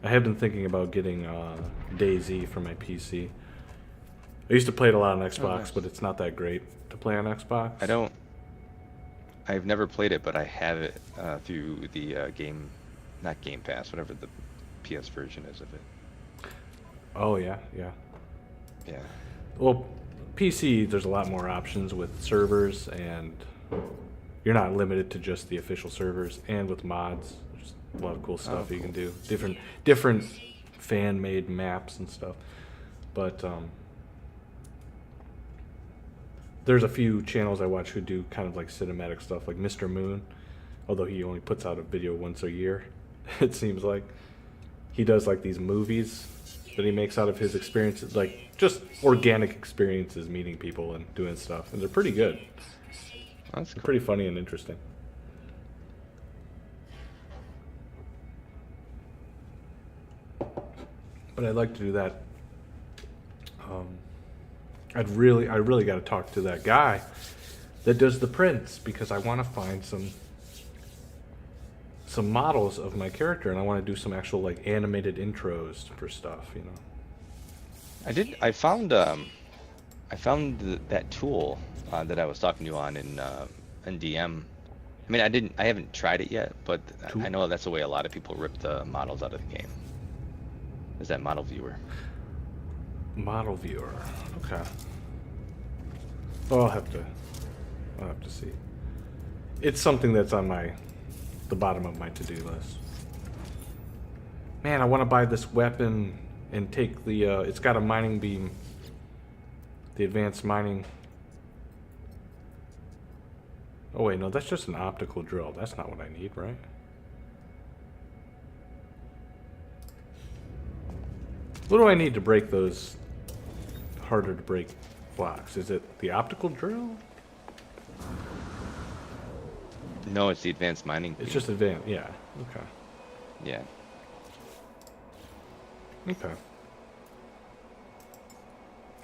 I have been thinking about getting DayZ for my PC. I used to play it a lot on Xbox, nice. but it's not that great to play on Xbox. I've never played it, but I have it through the not Game Pass, whatever the PS version is of it. Oh yeah, yeah. Yeah. Well, PC, there's a lot more options with servers, and you're not limited to just the official servers, and with mods, there's a lot of cool stuff you can do. Different fan-made maps and stuff. But there's a few channels I watch who do kind of like cinematic stuff, like Mr. Moon, although he only puts out a video once a year, it seems like. He does like these movies that he makes out of his experiences, like just organic experiences meeting people and doing stuff, and they're pretty good. That's They're cool. pretty funny and interesting. But I'd like to do that. I really got to talk to that guy that does the prints, because I want to find some models of my character, and I want to do some actual like animated intros for stuff, I found that tool that I was talking to you on in DM. I mean, I haven't tried it yet, but Tool? I know that's the way a lot of people rip the models out of the game. Is that model viewer? Model viewer. Okay. Well, I'll have to see. It's something that's on the bottom of my to-do list. Man, I want to buy this weapon and take the it's got a mining beam. The advanced mining. Oh wait, no, that's just an optical drill. That's not what I need, right? What do I need to break those harder to break blocks? Is it the optical drill? No, it's the advanced mining. It's beam. just advanced, yeah. Okay. Yeah. Okay.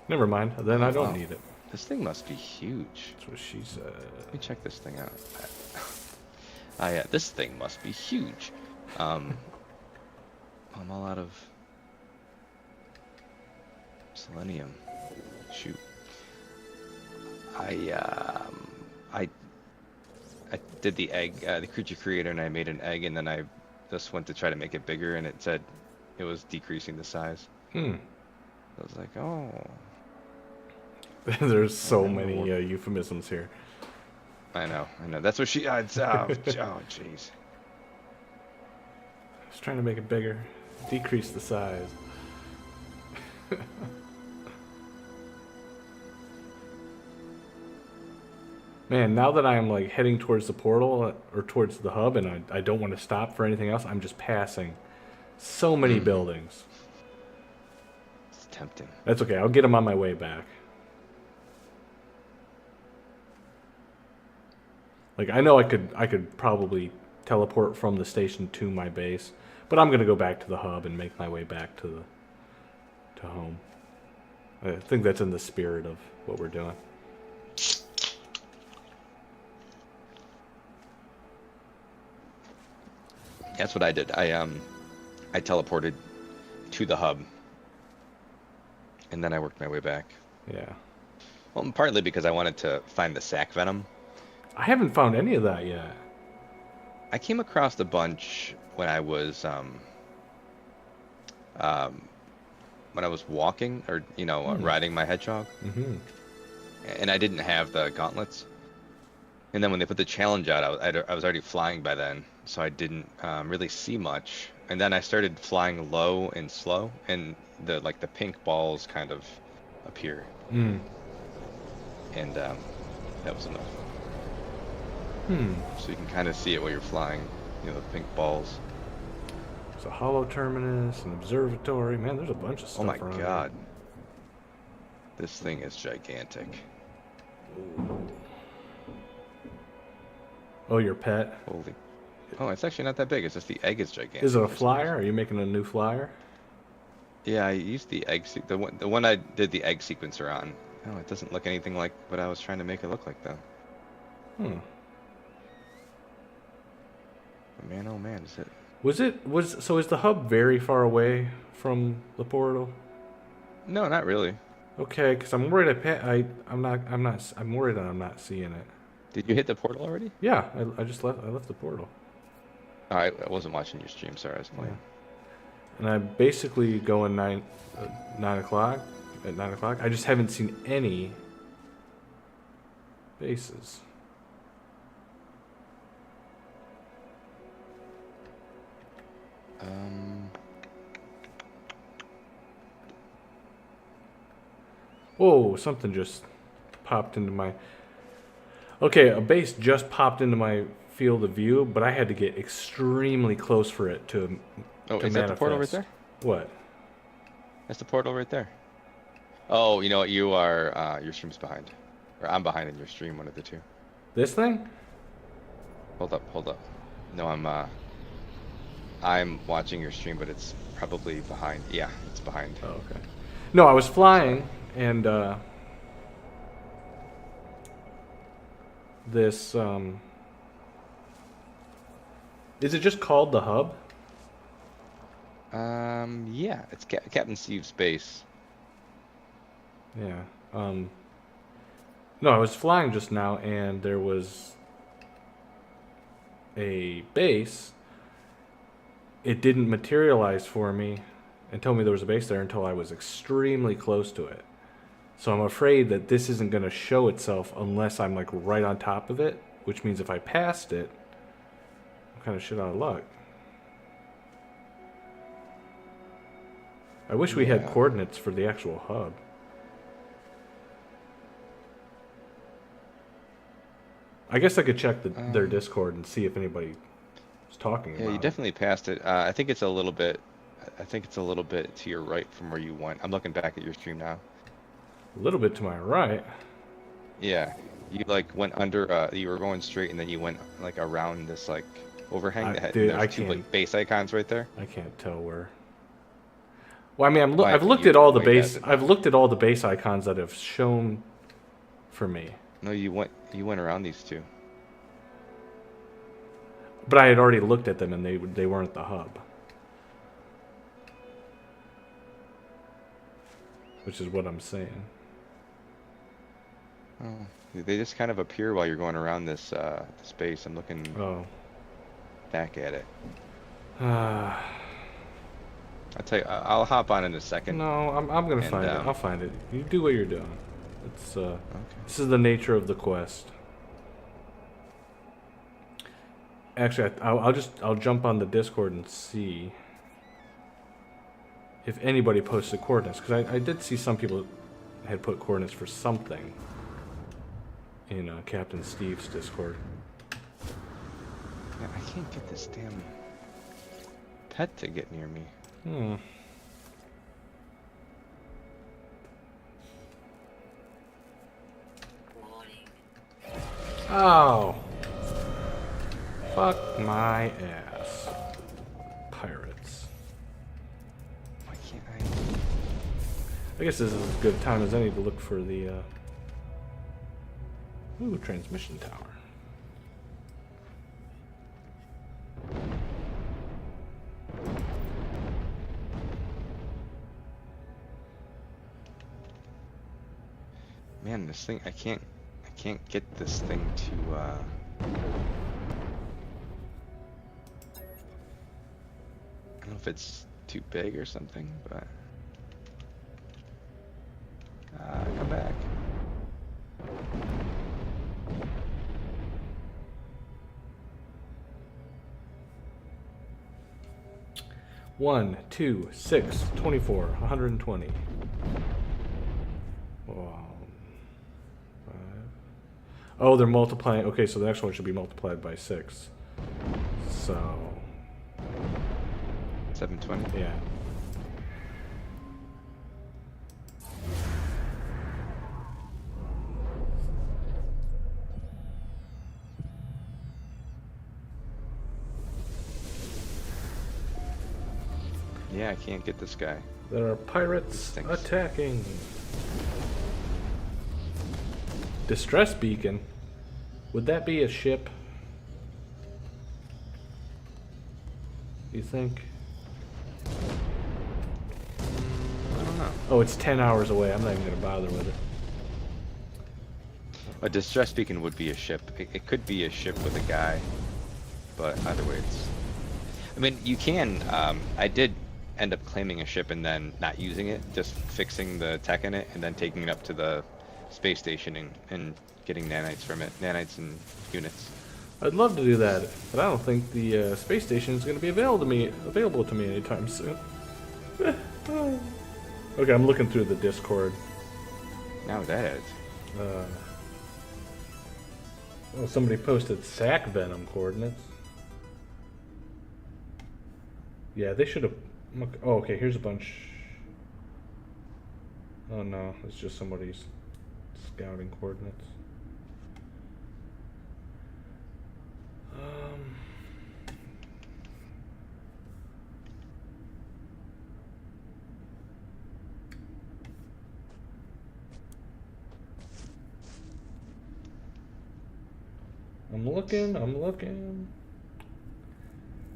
Never mind. Then I don't Wow. need it. This thing must be huge. That's what she said. Let me check this thing out. This thing must be huge. I'm all out of selenium. Shoot. I did the egg, the creature creator, and I made an egg, and then I just went to try to make it bigger, and it said it was decreasing the size. Hmm. I was like, oh. There's so many euphemisms here. I know. That's what she. Oh, jeez. I was trying to make it bigger, decrease the size. Man, now that I'm like heading towards the portal or towards the hub, and I don't want to stop for anything else, I'm just passing so many buildings. It's tempting. That's okay. I'll get them on my way back. Like I know I could probably teleport from the station to my base, but I'm gonna go back to the hub and make my way back to home. I think that's in the spirit of what we're doing. That's what I did. I teleported to the hub, and then I worked my way back. Yeah. Well, partly because I wanted to find the sac venom. I haven't found any of that yet. I came across a bunch when I was walking, or riding my hedgehog, and I didn't have the gauntlets. And then when they put the challenge out, I was already flying by then, so I didn't really see much. And then I started flying low and slow, and the pink balls kind of appear. And that was enough. So you can kind of see it while you're flying, the pink balls. There's a hollow terminus, an observatory. Man, there's a bunch of stuff. Oh my around god. here. This thing is gigantic. Oh, your pet? Holy. Oh, it's actually not that big. It's just the egg is gigantic. Is it a for some flyer? reason. Are you making a new flyer? Yeah, I used the egg the one I did the egg sequencer on. Oh, it doesn't look anything like what I was trying to make it look like though. Man, oh man, is it? So is the hub very far away from the portal? No, not really. Okay, because I'm worried I'm worried that I'm not seeing it. Did you hit the portal already? Yeah, I left the portal. Oh, I wasn't watching your stream. Sorry, I was playing. And I'm basically going 9 o'clock. At 9 o'clock, I just haven't seen any bases. Whoa, something just popped into my... Okay, a base just popped into my field of view, but I had to get extremely close for it to Oh, to is that the portal right manifest. there? What? That's the portal right there. Oh, you know what? You are, your stream's behind. Or I'm behind in your stream, one of the two. This thing? Hold up. No, I'm watching your stream, but it's probably behind. Yeah, it's behind. Oh, okay. No, I was flying, and this is it just called the hub? Yeah, it's Captain Steve's base. Yeah. No, I was flying just now, and there was a base. It didn't materialize for me and tell me there was a base there until I was extremely close to it. So I'm afraid that this isn't going to show itself unless I'm like right on top of it, which means if I passed it, I'm kind of shit out of luck. I wish we had Yeah. coordinates for the actual hub. I guess I could check their Discord and see if anybody was talking about Yeah, you it. definitely passed it. I think it's a little bit. I think it's a little bit to your right from where you went. I'm looking back at your stream now. A little bit to my right. Yeah, you like went under. You were going straight, and then you went like around this like overhang. That had, Dude, there's I two can't. like base icons right there. I can't tell where. Well, I mean, Why, I've looked you at all the pointed at base. it. I've looked at all the base icons that have shown for me. No, you went around these two. But I had already looked at them, and they weren't the hub. Which is what I'm saying. Oh, they just kind of appear while you're going around this space. I'm looking Oh. back at it. Uh, I'll tell you, I'll hop on in a second. no, I'm gonna And, find it. I'll find it. You do what you're doing. It's Okay. This is the nature of the quest. Actually, I'll jump on the Discord and see if anybody posted coordinates, because I did see some people had put coordinates for something in Captain Steve's Discord. Yeah, I can't get this damn pet to get near me. Warning. Oh. Fuck my ass. Pirates. Why can't I guess this is as good a time as any to look for the transmission tower. Man, this thing, I can't get this thing to, I don't know if it's too big or something, but, come back. One, 2, 6, 24, 120. Wow. 5. Oh, they're multiplying. Okay, so the next one should be multiplied by 6. So, 720? yeah. Yeah, I can't get this guy. There are pirates Stinks. attacking. Distress beacon. Would that be a ship? You think? I don't know. Oh, it's 10 hours away. I'm not even gonna bother with it. A distress beacon would be a ship. It could be a ship with a guy, but either way, it's. I mean, you can. I did end up claiming a ship and then not using it, just fixing the tech in it, and then taking it up to the space station and getting nanites from it, nanites and units. I'd love to do that, but I don't think the space station is going to be available to me anytime soon. Okay, I'm looking through the Discord. Now that. Oh, somebody posted sack venom coordinates. Yeah, they should have. Oh, okay. Here's a bunch. Oh no, it's just somebody's scouting coordinates. I'm looking.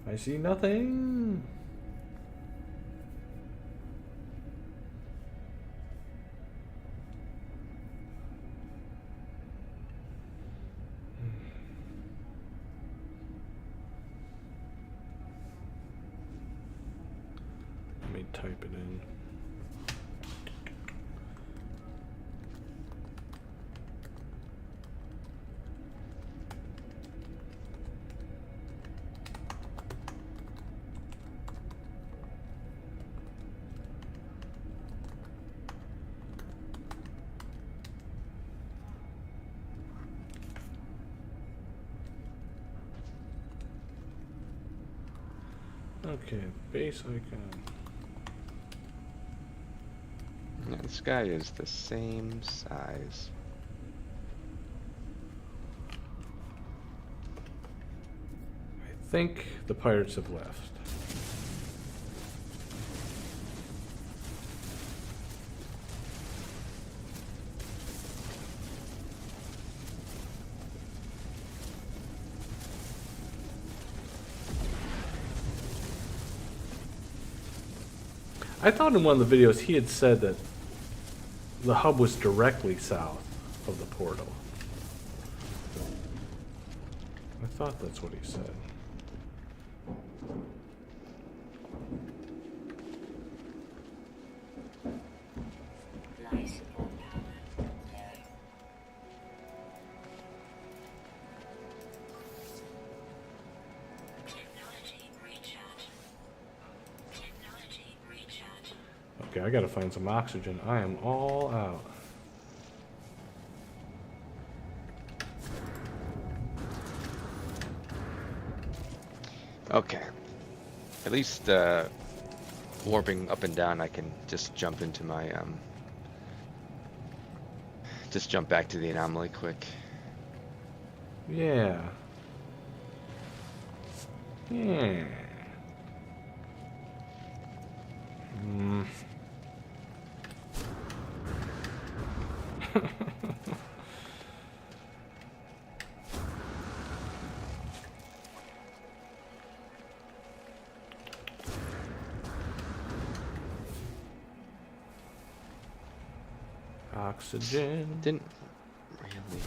I see nothing. Let me type it in. Okay, base icon. Yeah, this guy is the same size. I think the pirates have left. I thought in one of the videos he had said that the hub was directly south of the portal. I thought that's what he said. Light or power? No. Technology recharge. Technology recharge. Okay, I gotta find some oxygen. I am all out. Okay. At least warping up and down, I can just jump into my just jump back to the anomaly quick. Yeah. Yeah. Hmm. Oxygen. Didn't really.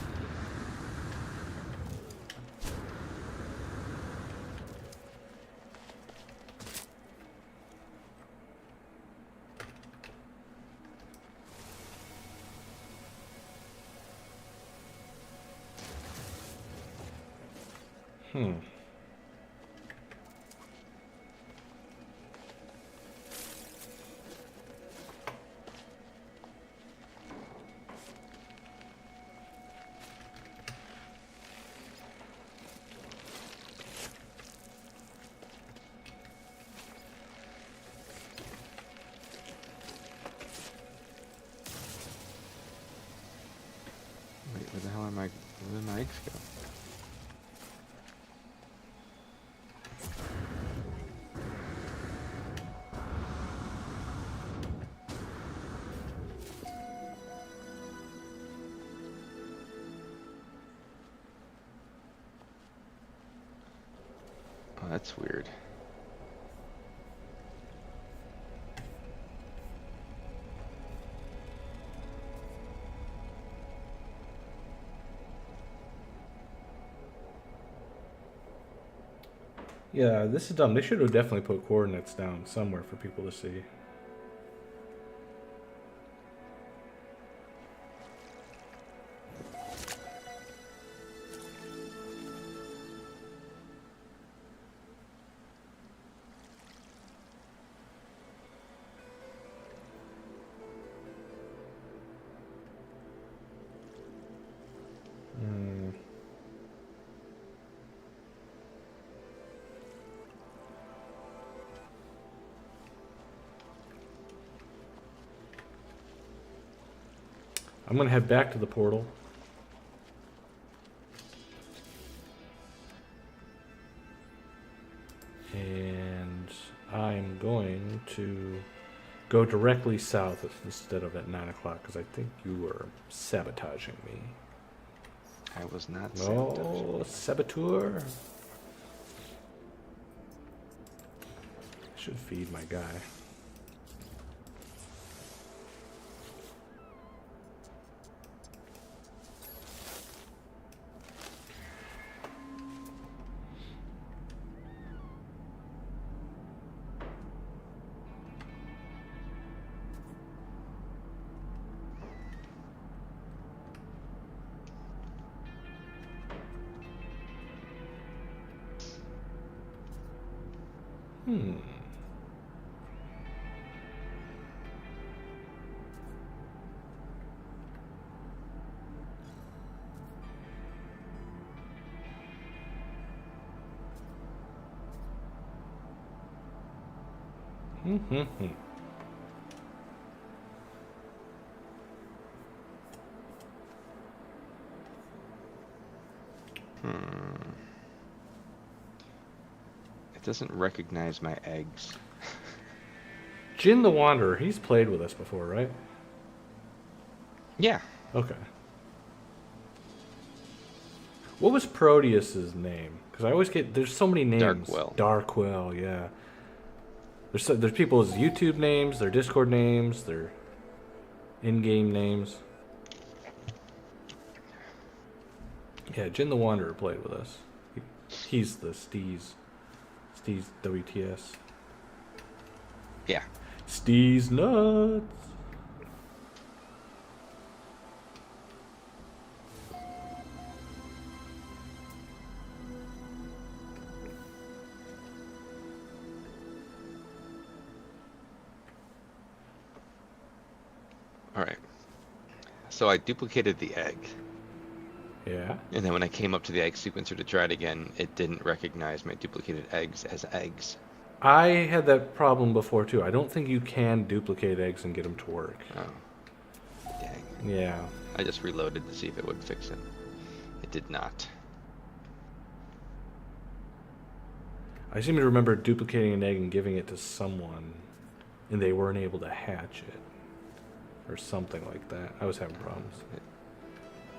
Hmm. Wait, where the hell am I? Where did my eggs go? Oh, that's weird. Yeah, this is dumb. They should have definitely put coordinates down somewhere for people to see. Hmm. I'm gonna head back to the portal. And I'm going to go directly south instead of at 9 o'clock because I think you were sabotaging me. I was not sabotaging. No, saboteur. I should feed my guy. Hmm. Hmm. It doesn't recognize my eggs. Jin the Wanderer, he's played with us before, right? Yeah. Okay. What was Proteus's name? Because I always get, there's so many names. Darkwell. Darkwell, yeah. There's people's YouTube names, their Discord names, their in-game names. Yeah, Jin the Wanderer played with us. He's the Steez WTS. Yeah. Steez nuts. All right. So I duplicated the egg. Yeah. And then when I came up to the egg sequencer to try it again, it didn't recognize my duplicated eggs as eggs. I had that problem before too. I don't think you can duplicate eggs and get them to work. Oh. Dang. Yeah. I just reloaded to see if it would fix it. It did not. I seem to remember duplicating an egg and giving it to someone, and they weren't able to hatch it. Or something like that. I was having problems.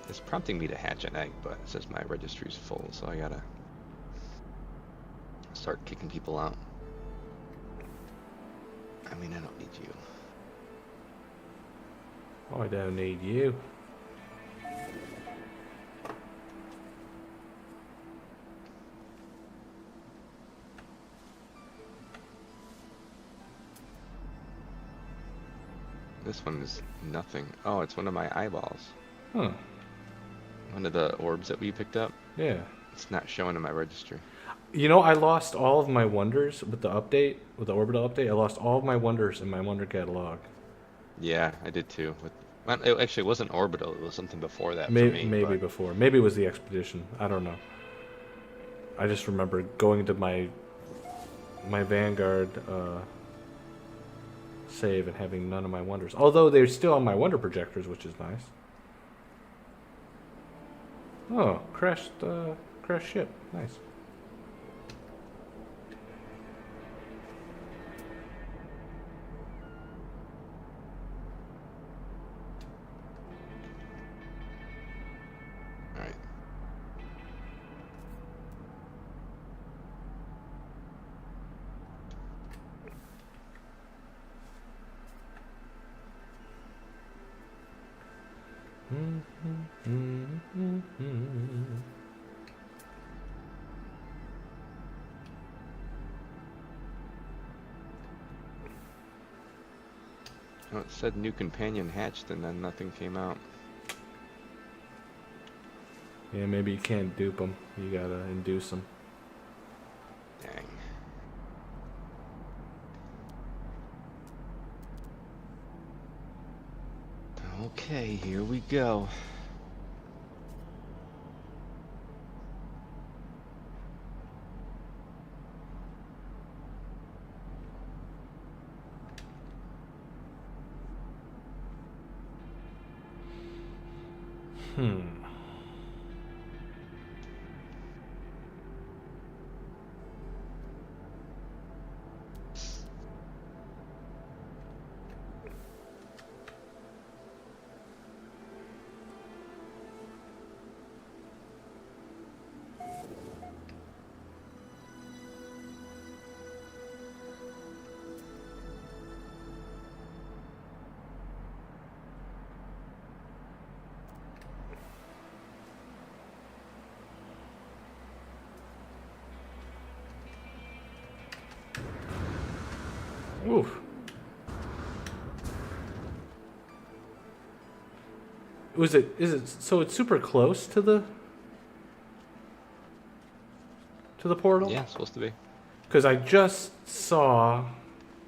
It's prompting me to hatch an egg, but it says my registry's full, so I gotta start kicking people out. I mean, I don't need you. I don't need you. This one is nothing. Oh, it's one of my eyeballs. Huh. One of the orbs that we picked up. Yeah. It's not showing in my registry. You know, I lost all of my wonders with the update, with the orbital update. I lost all of my wonders in my wonder catalog. Yeah, I did too. Well, it actually wasn't orbital. It was something before that Maybe, for me. maybe but before. Maybe it was the expedition. I don't know. I just remember going to my Vanguard save and having none of my wonders. Although they're still on my wonder projectors, which is nice. Oh, crashed ship. Nice. All right. Oh, it said new companion hatched, and then nothing came out. Yeah, maybe you can't dupe them. You gotta induce them. Dang. Okay, here we go. Oof. Is it so it's super close to the portal? Yeah, it's supposed to be. Because I just saw out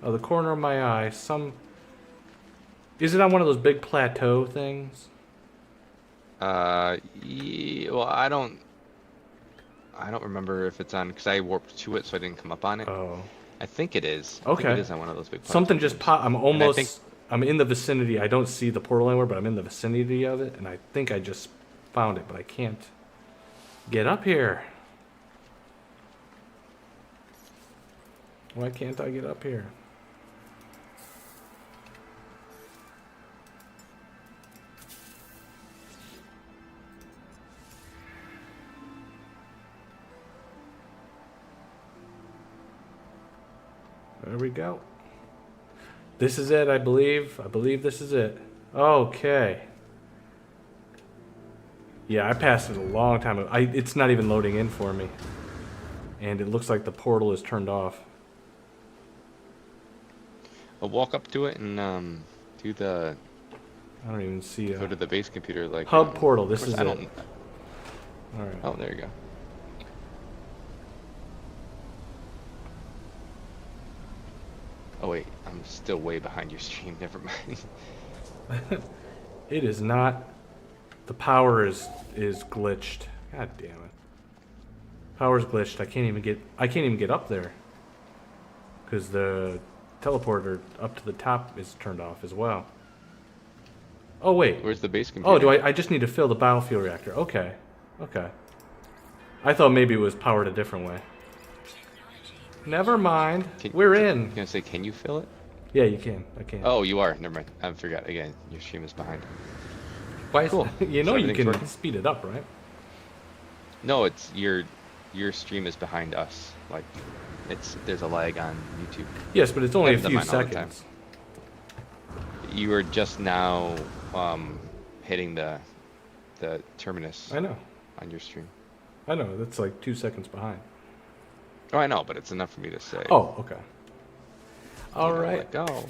of the corner of my eye is it on one of those big plateau things? Well, I don't remember if it's on, because I warped to it, so I didn't come up on it. Oh. I think it is. I Okay. think it is on one of those big. Something just platforms. popped. I'm in the vicinity. I don't see the portal anywhere, but I'm in the vicinity of it, and I think I just found it, but I can't get up here. Why can't I get up here? There we go. This is it, I believe. I believe this is it. Okay. Yeah, I passed it a long time ago. It's not even loading in for me. And it looks like the portal is turned off. I'll walk up to it and do the I don't even see go a to the base computer like hub portal. of This course is I it. don't. All right. Oh, there you go. Oh wait, I'm still way behind your stream. Never mind. It is not. The power is glitched. God damn it. Power's glitched. I can't even get up there. Cuz the teleporter up to the top is turned off as well. Oh wait. Where's the base computer? Oh, do I just need to fill the biofuel reactor. Okay. Okay. I thought maybe it was powered a different way. Never mind. We're in. I was gonna say, can you fill it? Yeah, you can. I can. Oh, you are. Never mind. I forgot again. Your stream is behind. Why? Cool. You know So you everything's can working? speed it up, right? No, it's your stream is behind us. Like, there's a lag on YouTube. Yes, but it's only a Happens on few mine all the time. seconds. You were just now hitting the terminus I know. on your stream. I know. That's like 2 seconds behind. Oh, I know, but it's enough for me to say. Oh, okay. you All know, right. like, oh,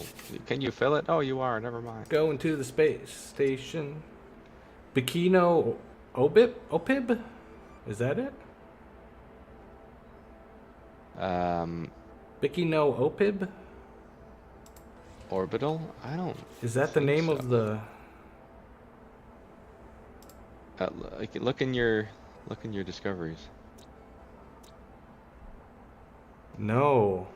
can you fill it? Oh, you are. Never mind. Going to the space station. Bikino Opib? Is that it? Bikino Opib? Orbital? I don't. Is that the think name so. of the... Look in your discoveries. No.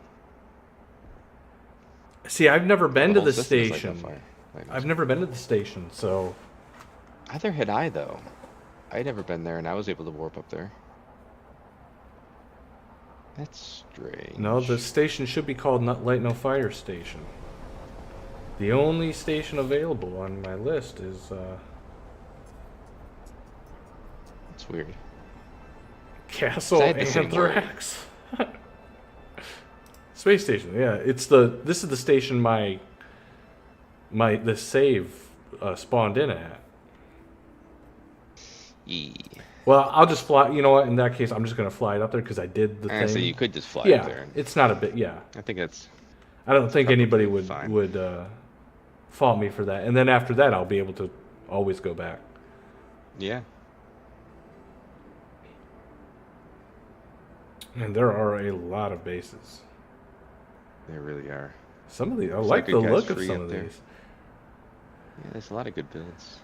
See, I've never been to whole the system is station. like on fire. Like, I've never been to the station, so... Either had I though. I'd never been there, and I was able to warp up there. That's strange. No, the station should be called Light No Fire Station. The only station available on my list is It's weird. Castle I had the same word. Anthrax. Space station, yeah. This is the station the save spawned in at. Well, I'll just fly. You know what? In that case, I'm just gonna fly it up there because I did the thing. So you could just fly yeah, up there. it's not a bit. Yeah, I think that's. I don't think anybody would fine. fault me for that. And then after that, I'll be able to always go back. Yeah. And there are a lot of bases. They really are. Some of these, I There's like the good guys look of free some up of there. these. Yeah, there's a lot of good builds.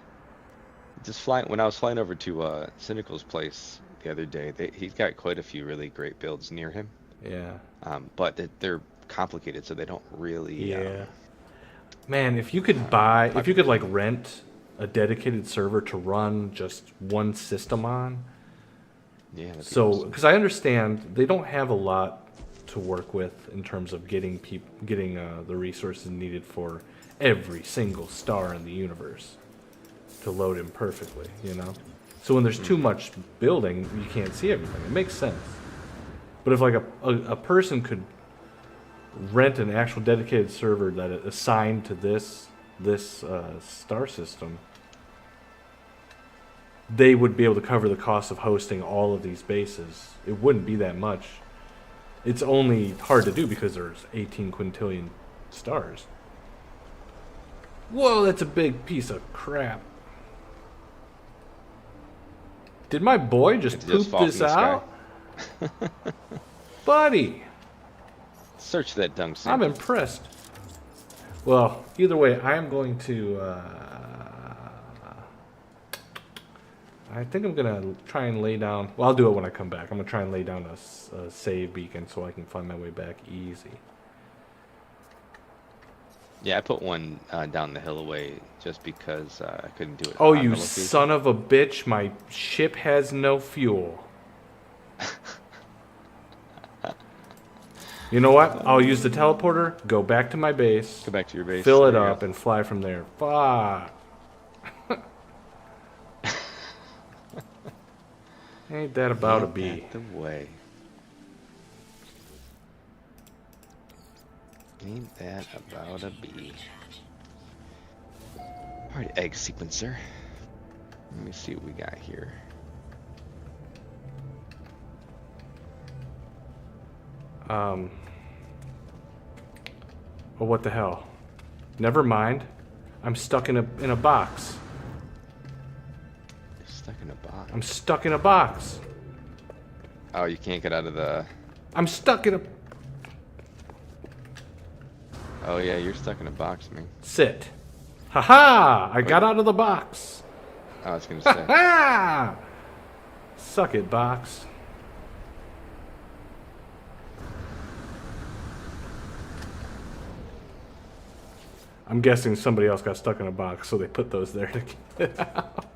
Just flying when I was flying over to Cynical's place the other day, he's got quite a few really great builds near him. Yeah. But they're complicated, so they don't really. Yeah. Man, if you could like rent a dedicated server to run just one system on. Yeah. that'd be So, awesome. because I understand they don't have a lot to work with in terms of getting the resources needed for every single star in the universe to load in perfectly, you know? So when there's too much building, you can't see everything. It makes sense. But if like a person could rent an actual dedicated server that is assigned to this star system, they would be able to cover the cost of hosting all of these bases. It wouldn't be that much. It's only hard to do because there's 18 quintillion stars. Whoa, that's a big piece of crap. Did my boy just It just poop fall this from the sky. out? Buddy, Search that dung suit. I'm impressed. Well, either way, I am going to... I think I'm going to try and lay down... Well, I'll do it when I come back. I'm going to try and lay down a save beacon so I can find my way back easy. Yeah, I put one down the hill away just because I couldn't do it. Oh, on you the location. son of a bitch. My ship has no fuel. You know what? I'll use the teleporter, go back to my base, Go back to your base. fill it there you up, go. and fly from there. Fuck. Ain't that about a Ain't bee? that the way. Ain't that about a bee? Recharge. Alright, egg sequencer. Let me see what we got here. Oh, what the hell? Never mind. I'm stuck in a box. You're stuck in a box. I'm stuck in a box. Oh, you can't get out of the... I'm stuck in a... Oh yeah, you're stuck in a box, man. Sit. Ha-ha! I got out of the box. I was gonna say. Ha! Suck it, box. I'm guessing somebody else got stuck in a box, so they put those there to get it out.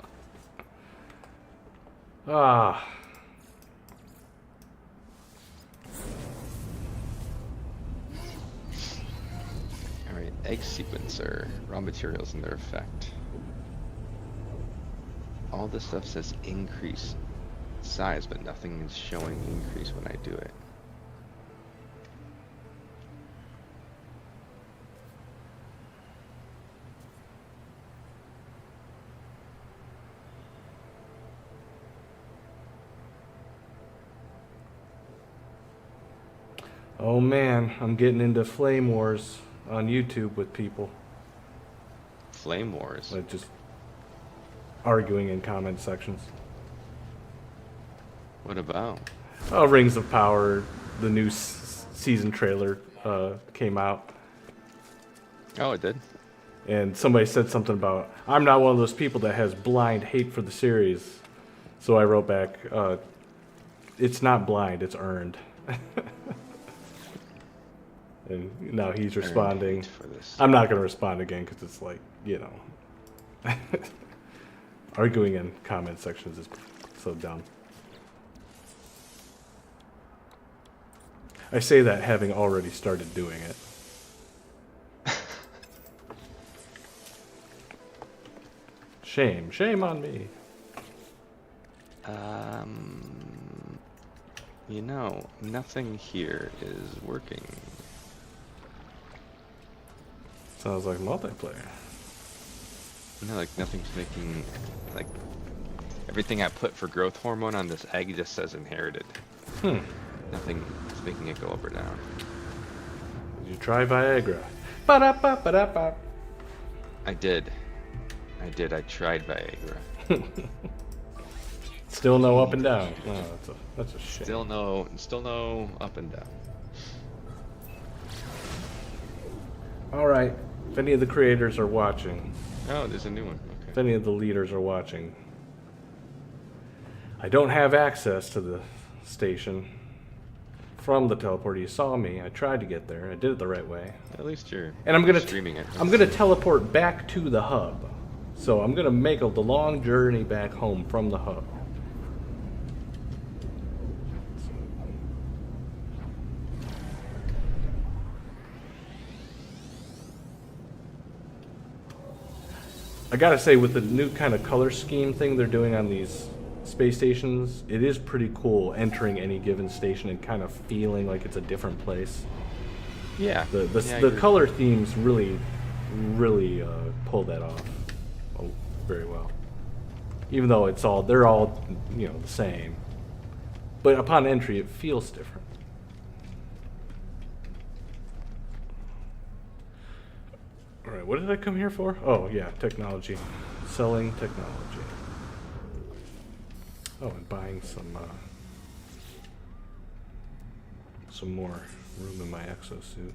Ah. Alright, egg sequencer. Raw materials and their effect. All this stuff says increase size, but nothing is showing increase when I do it. Oh man, I'm getting into flame wars on YouTube with people. Flame Wars. Like just arguing in comment sections. What about? Oh, Rings of Power, the new season trailer came out. Oh, it did? And somebody said something about, I'm not one of those people that has blind hate for the series. So I wrote back, it's not blind, it's earned. And now he's responding. For this. I'm not going to respond again because it's like, you know. Arguing in comment sections is so dumb. I say that having already started doing it. Shame on me. You know, nothing here is working. Sounds like multiplayer. No, like nothing's making, like, everything I put for growth hormone on this egg just says inherited. Nothing is making it go up or down. Did you try Viagra? Ba-da-ba-ba-da-ba. I did. I tried Viagra. Still no up and down. Oh, that's a shame. Still no up and down. All right. If any of the creators are watching, Oh, there's a new one. if Okay. any of the leaders are watching, I don't have access to the station from the teleporter. You saw me. I tried to get there. I did it the right way. At least you're. And I'm gonna streaming it. I'm gonna teleport back to the hub. So I'm gonna make the long journey back home from the hub. I gotta say, with the new kind of color scheme thing they're doing on these space stations, it is pretty cool entering any given station and kind of feeling like it's a different place. Yeah. The Yeah, I the agree. color themes really pull that off very well. Even though they're all the same, but upon entry it feels different. All right, what did I come here for? Oh yeah, technology, selling technology. Oh, and buying some more room in my exosuit.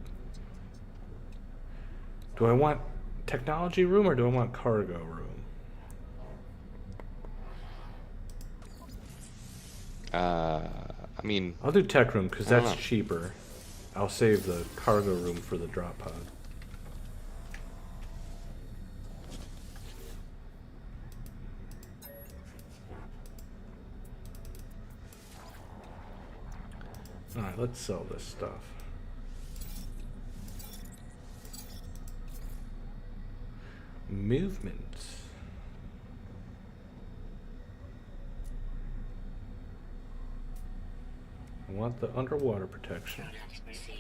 Do I want technology room or do I want cargo room? I mean, I'll do tech room because I don't that's know. cheaper. I'll save the cargo room for the drop pod. Alright, let's sell this stuff. Movement. I want the underwater protection. Product received.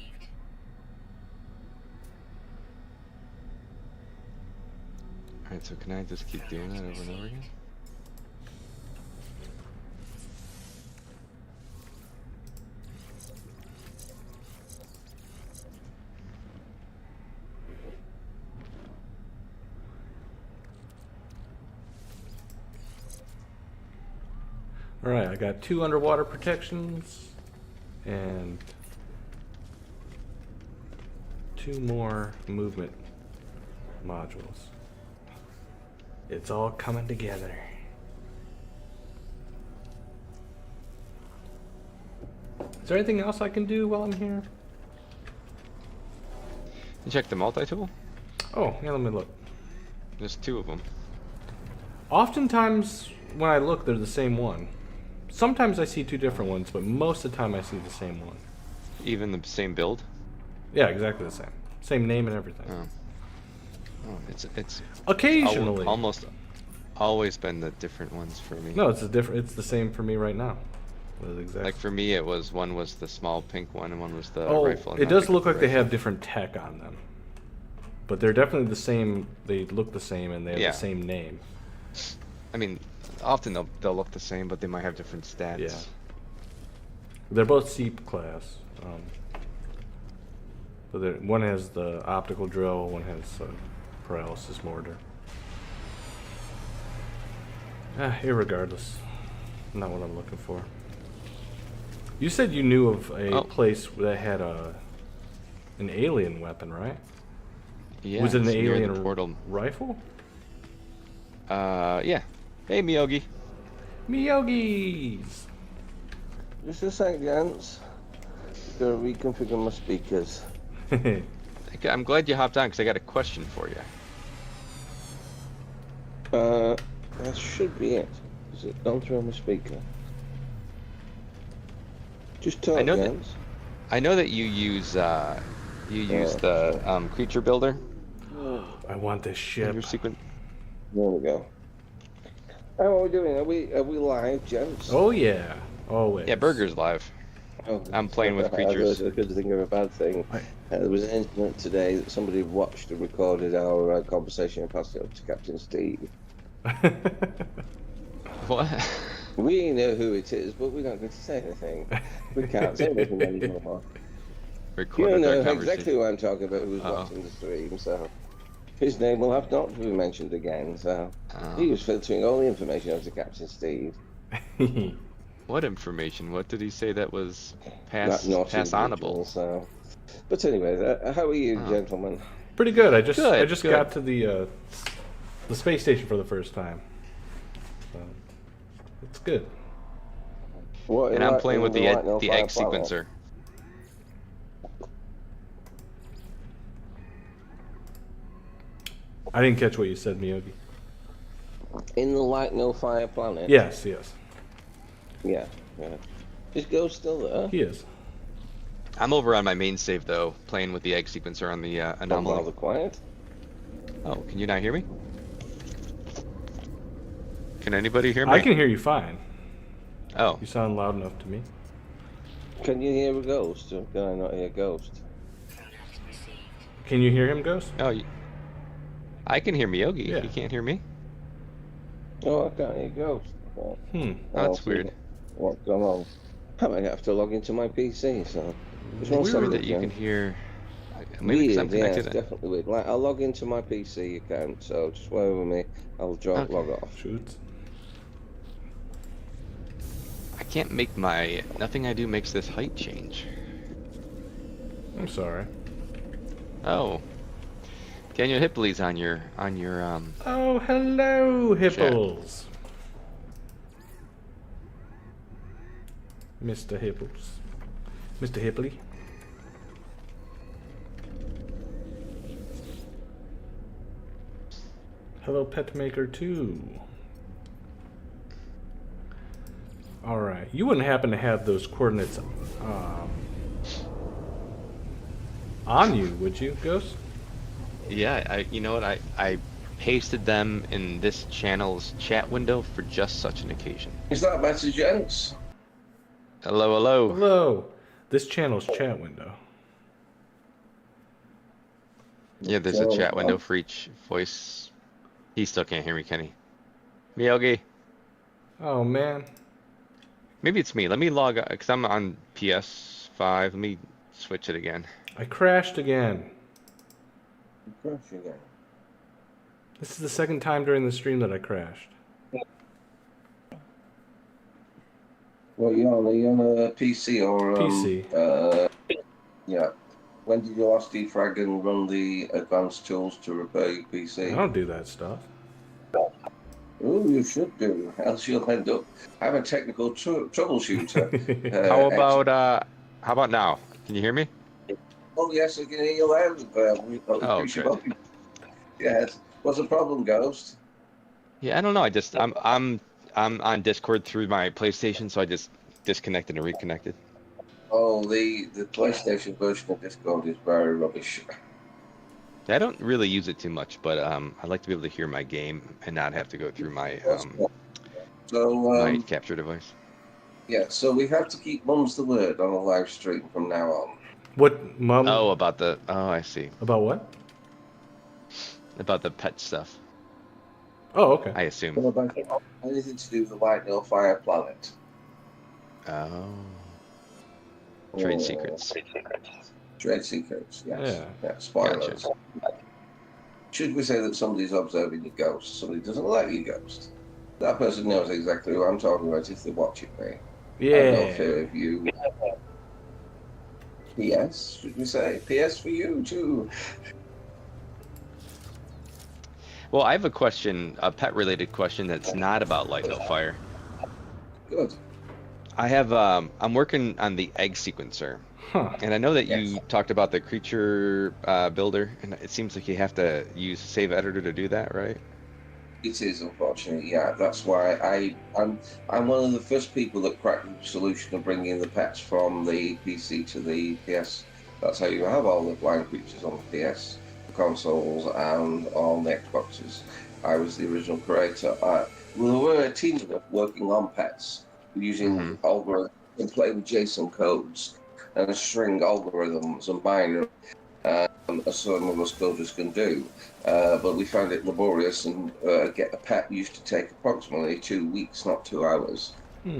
so can I just keep doing that over and over again? All right, I got 2 underwater protections and 2 more movement modules. It's all coming together. Is there anything else I can do while I'm here? You check the multi-tool? Oh, yeah, let me look. There's 2 of them. Oftentimes, when I look, they're the same one. Sometimes I see 2 different ones, but most of the time I see the same one. Even the same build? Yeah, exactly the same. Same name and everything. Oh, it's Occasionally. almost always been the different ones for me. No, it's the same for me right now. Exactly. Like for me, it was one was the small pink one and one was the Oh, rifle. and it I does picked look the like they rifle. have different tech on them. But they're definitely the same. They look the same and they have Yeah. the same name. I mean, often they'll look the same, but they might have different stats. Yeah. They're both Seep class. But one has the optical drill, one has paralysis mortar. Irregardless, not what I'm looking for. You said you knew of a place that had an alien weapon, right? Yeah. Was it an it's near the alien portal? rifle? Yeah. Hey, Miyogi. Miyogis! Just a sec, gents. Gotta reconfigure my speakers. Okay, I'm glad you hopped on because I got a question for you. That should be it. Is it gone through on my speaker? Just talk, I know that- gents. I know that you use the creature builder I want this in ship. your sequence. There we go. How are we doing? Are we live, gents? Oh yeah, always. Yeah, Burger's live. Oh, I'm playing with creatures. I could think of a bad thing. There was an incident today that somebody watched and recorded our conversation and passed it up to Captain Steve. What? We know who it is, but we're not going to say anything. We can't say anything anymore. You Recorded know our conversation. exactly who I'm talking about, who's Uh-oh. watching the stream, so his name will have not to be mentioned again, so Oh. he was filtering all the information over to Captain Steve. What information? What did he say that was That naughty pass onable? individual, so. But anyway, how are you, Oh. gentlemen? Pretty good. I just Good. got to the space station for the first time. So it's good. What, And I'm like, playing with the like no egg fire planet? sequencer. I didn't catch what you said, Miyogi. In the Light No Fire planet? Yes. Yeah. Is Ghost still there? He is. I'm over on my main save though, playing with the egg sequencer on the I'm anomaly. rather quiet. Oh, can you not hear me? Can anybody hear me? I can hear you fine. Oh, You sound loud enough to me. Can you hear a ghost? Or can I not hear a ghost? Product received. Can you hear him, Ghost? oh, I can hear Miyogi. Yeah. You can't hear me? Oh, I can't hear ghost. Well, That's see weird. What's going on? I might have to log into my PC, so. Just one It's second, weird that you Jen. can hear. Maybe because I'm Weird, yeah, it's connected. definitely weird. Like, I'll log into my PC account, so just bear with me. I'll Okay. log off. Shoots. I can't make my. Nothing I do makes this height change. I'm sorry. Oh. Daniel Hipley's on your Oh, hello, Hipples. Mr. Hipples. Mr. Hipley. Hello, Petmaker 2. Alright, you wouldn't happen to have those coordinates on you, would you, Ghost? Yeah, you know what? I pasted them in this channel's chat window for just such an occasion. Is that better, gents? Hello, hello. Hello. This channel's chat window. Yeah, there's a chat window for each voice He still can't hear me, Kenny. Miyogi. Oh man. Maybe it's me. Let me log out because I'm on PS5. Let me switch it again. I crashed again. Crash again. This is the second time during the stream that I crashed. Well, are you on a PC or PC. Yeah. When did you last defrag and run the advanced tools to repair your I PC? don't do that stuff. Oh, you should do, else you'll end up. I'm a technical troubleshooter. How Actually. about now? Can you hear me? Oh yes, I can hear you loud. Oh, good. Yes. What's the problem, Ghost? Yeah, I don't know. I'm on Discord through my PlayStation, so I just disconnected and reconnected. Oh, the PlayStation version of Discord is very rubbish. I don't really use it too much, but I like to be able to hear my game and not have to go through my So capture device. yeah, so we have to keep mum's the word on a live stream from now on. What, Mum? Oh, I see. About what? About the pet stuff, Oh, okay. I assume. What about anything to do with the Light No Fire planet? Oh. Trade Or- secrets. Trade secrets, yes. Yeah. Yeah, spoilers. Gotcha. Should we say that somebody's observing your ghost, somebody doesn't like your ghost? That person knows exactly who I'm talking about if they're watching me. I have no Yeah. fear of you. PS, should we say? PS for you too. Well, I have a question, a pet-related question that's not about Light No Fire. Good. I have I'm working on the egg sequencer, Huh. and I know that you Yes. talked about the creature builder, and it seems like you have to use save editor to do that, right? It is unfortunate, yeah. That's why I'm one of the first people that cracked the solution of bringing the pets from the PC to the PS. That's how you have all the blind creatures on the PS, the consoles, and on the Xboxes. I was the original creator. Well, there were a team of us working on pets using algorithms and playing with JSON codes and string algorithms and binary. As some of us coders can do, but we found it laborious, and get a pet used to take approximately 2 weeks, not 2 hours.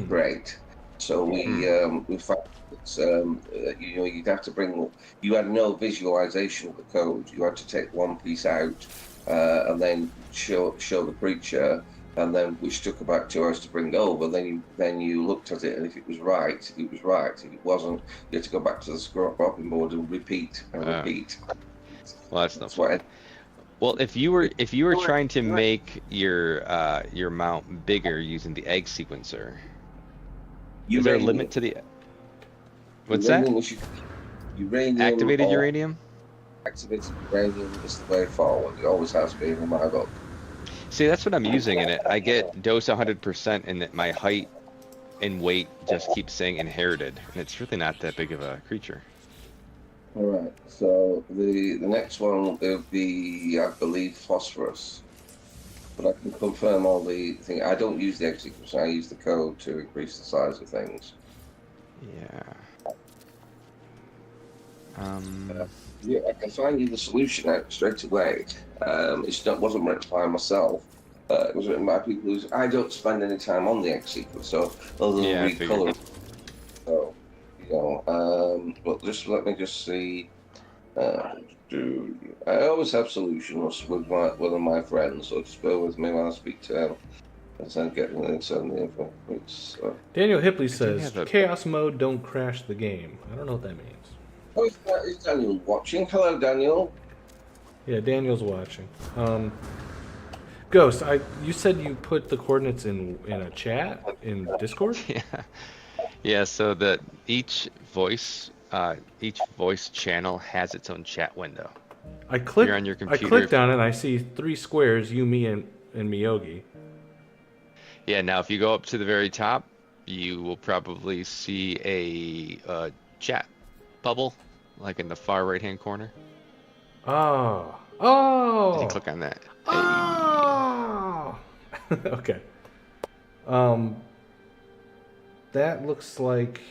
Great. So we found that you'd have to bring. You had no visualization of the code. You had to take one piece out and then show the creature, and then which took about 2 hours to bring over. Then you looked at it, and if it was right, it was right. If it wasn't, you had to go back to the scrapbooking board and repeat and repeat. Well, that's no That's fun. why. Well, if you were trying to make your mount bigger using the egg sequencer, is there a limit to the? What's that? Uranium. Activated uranium? Activated uranium is the way forward. It always has been in my book. See, that's what I'm using in it. I get dose 100%, and my height and weight just keeps saying inherited, and it's really not that big of a creature. All right. So the next one will be, I believe, phosphorus. But I can confirm all the thing. I don't use the execution. I use the code to increase the size of things. Yeah. Yeah, I can find you the solution out straight away. Wasn't written by myself. It was written by people who. I don't spend any time on the X sequence, so other than I read figured. color. So, but just let me just see. I always have solutions with one of my friends, so just bear with me when I speak to him. And then getting into the info. Daniel Hipley says, have a- chaos mode don't crash the game. I don't know what that means. Oh, is Daniel watching? Hello, Daniel. Yeah, Daniel's watching. Ghost, you said you put the coordinates in a chat in Discord? Yeah. Yeah, so that each voice channel has its own chat window. I clicked You're on your I computer. clicked on it and I see 3 squares, you, me, and Miyogi. Yeah, now if you go up to the very top, you will probably see a chat bubble, like in the far right-hand corner. Oh. You Oh. can click on that. Oh. Okay. That looks like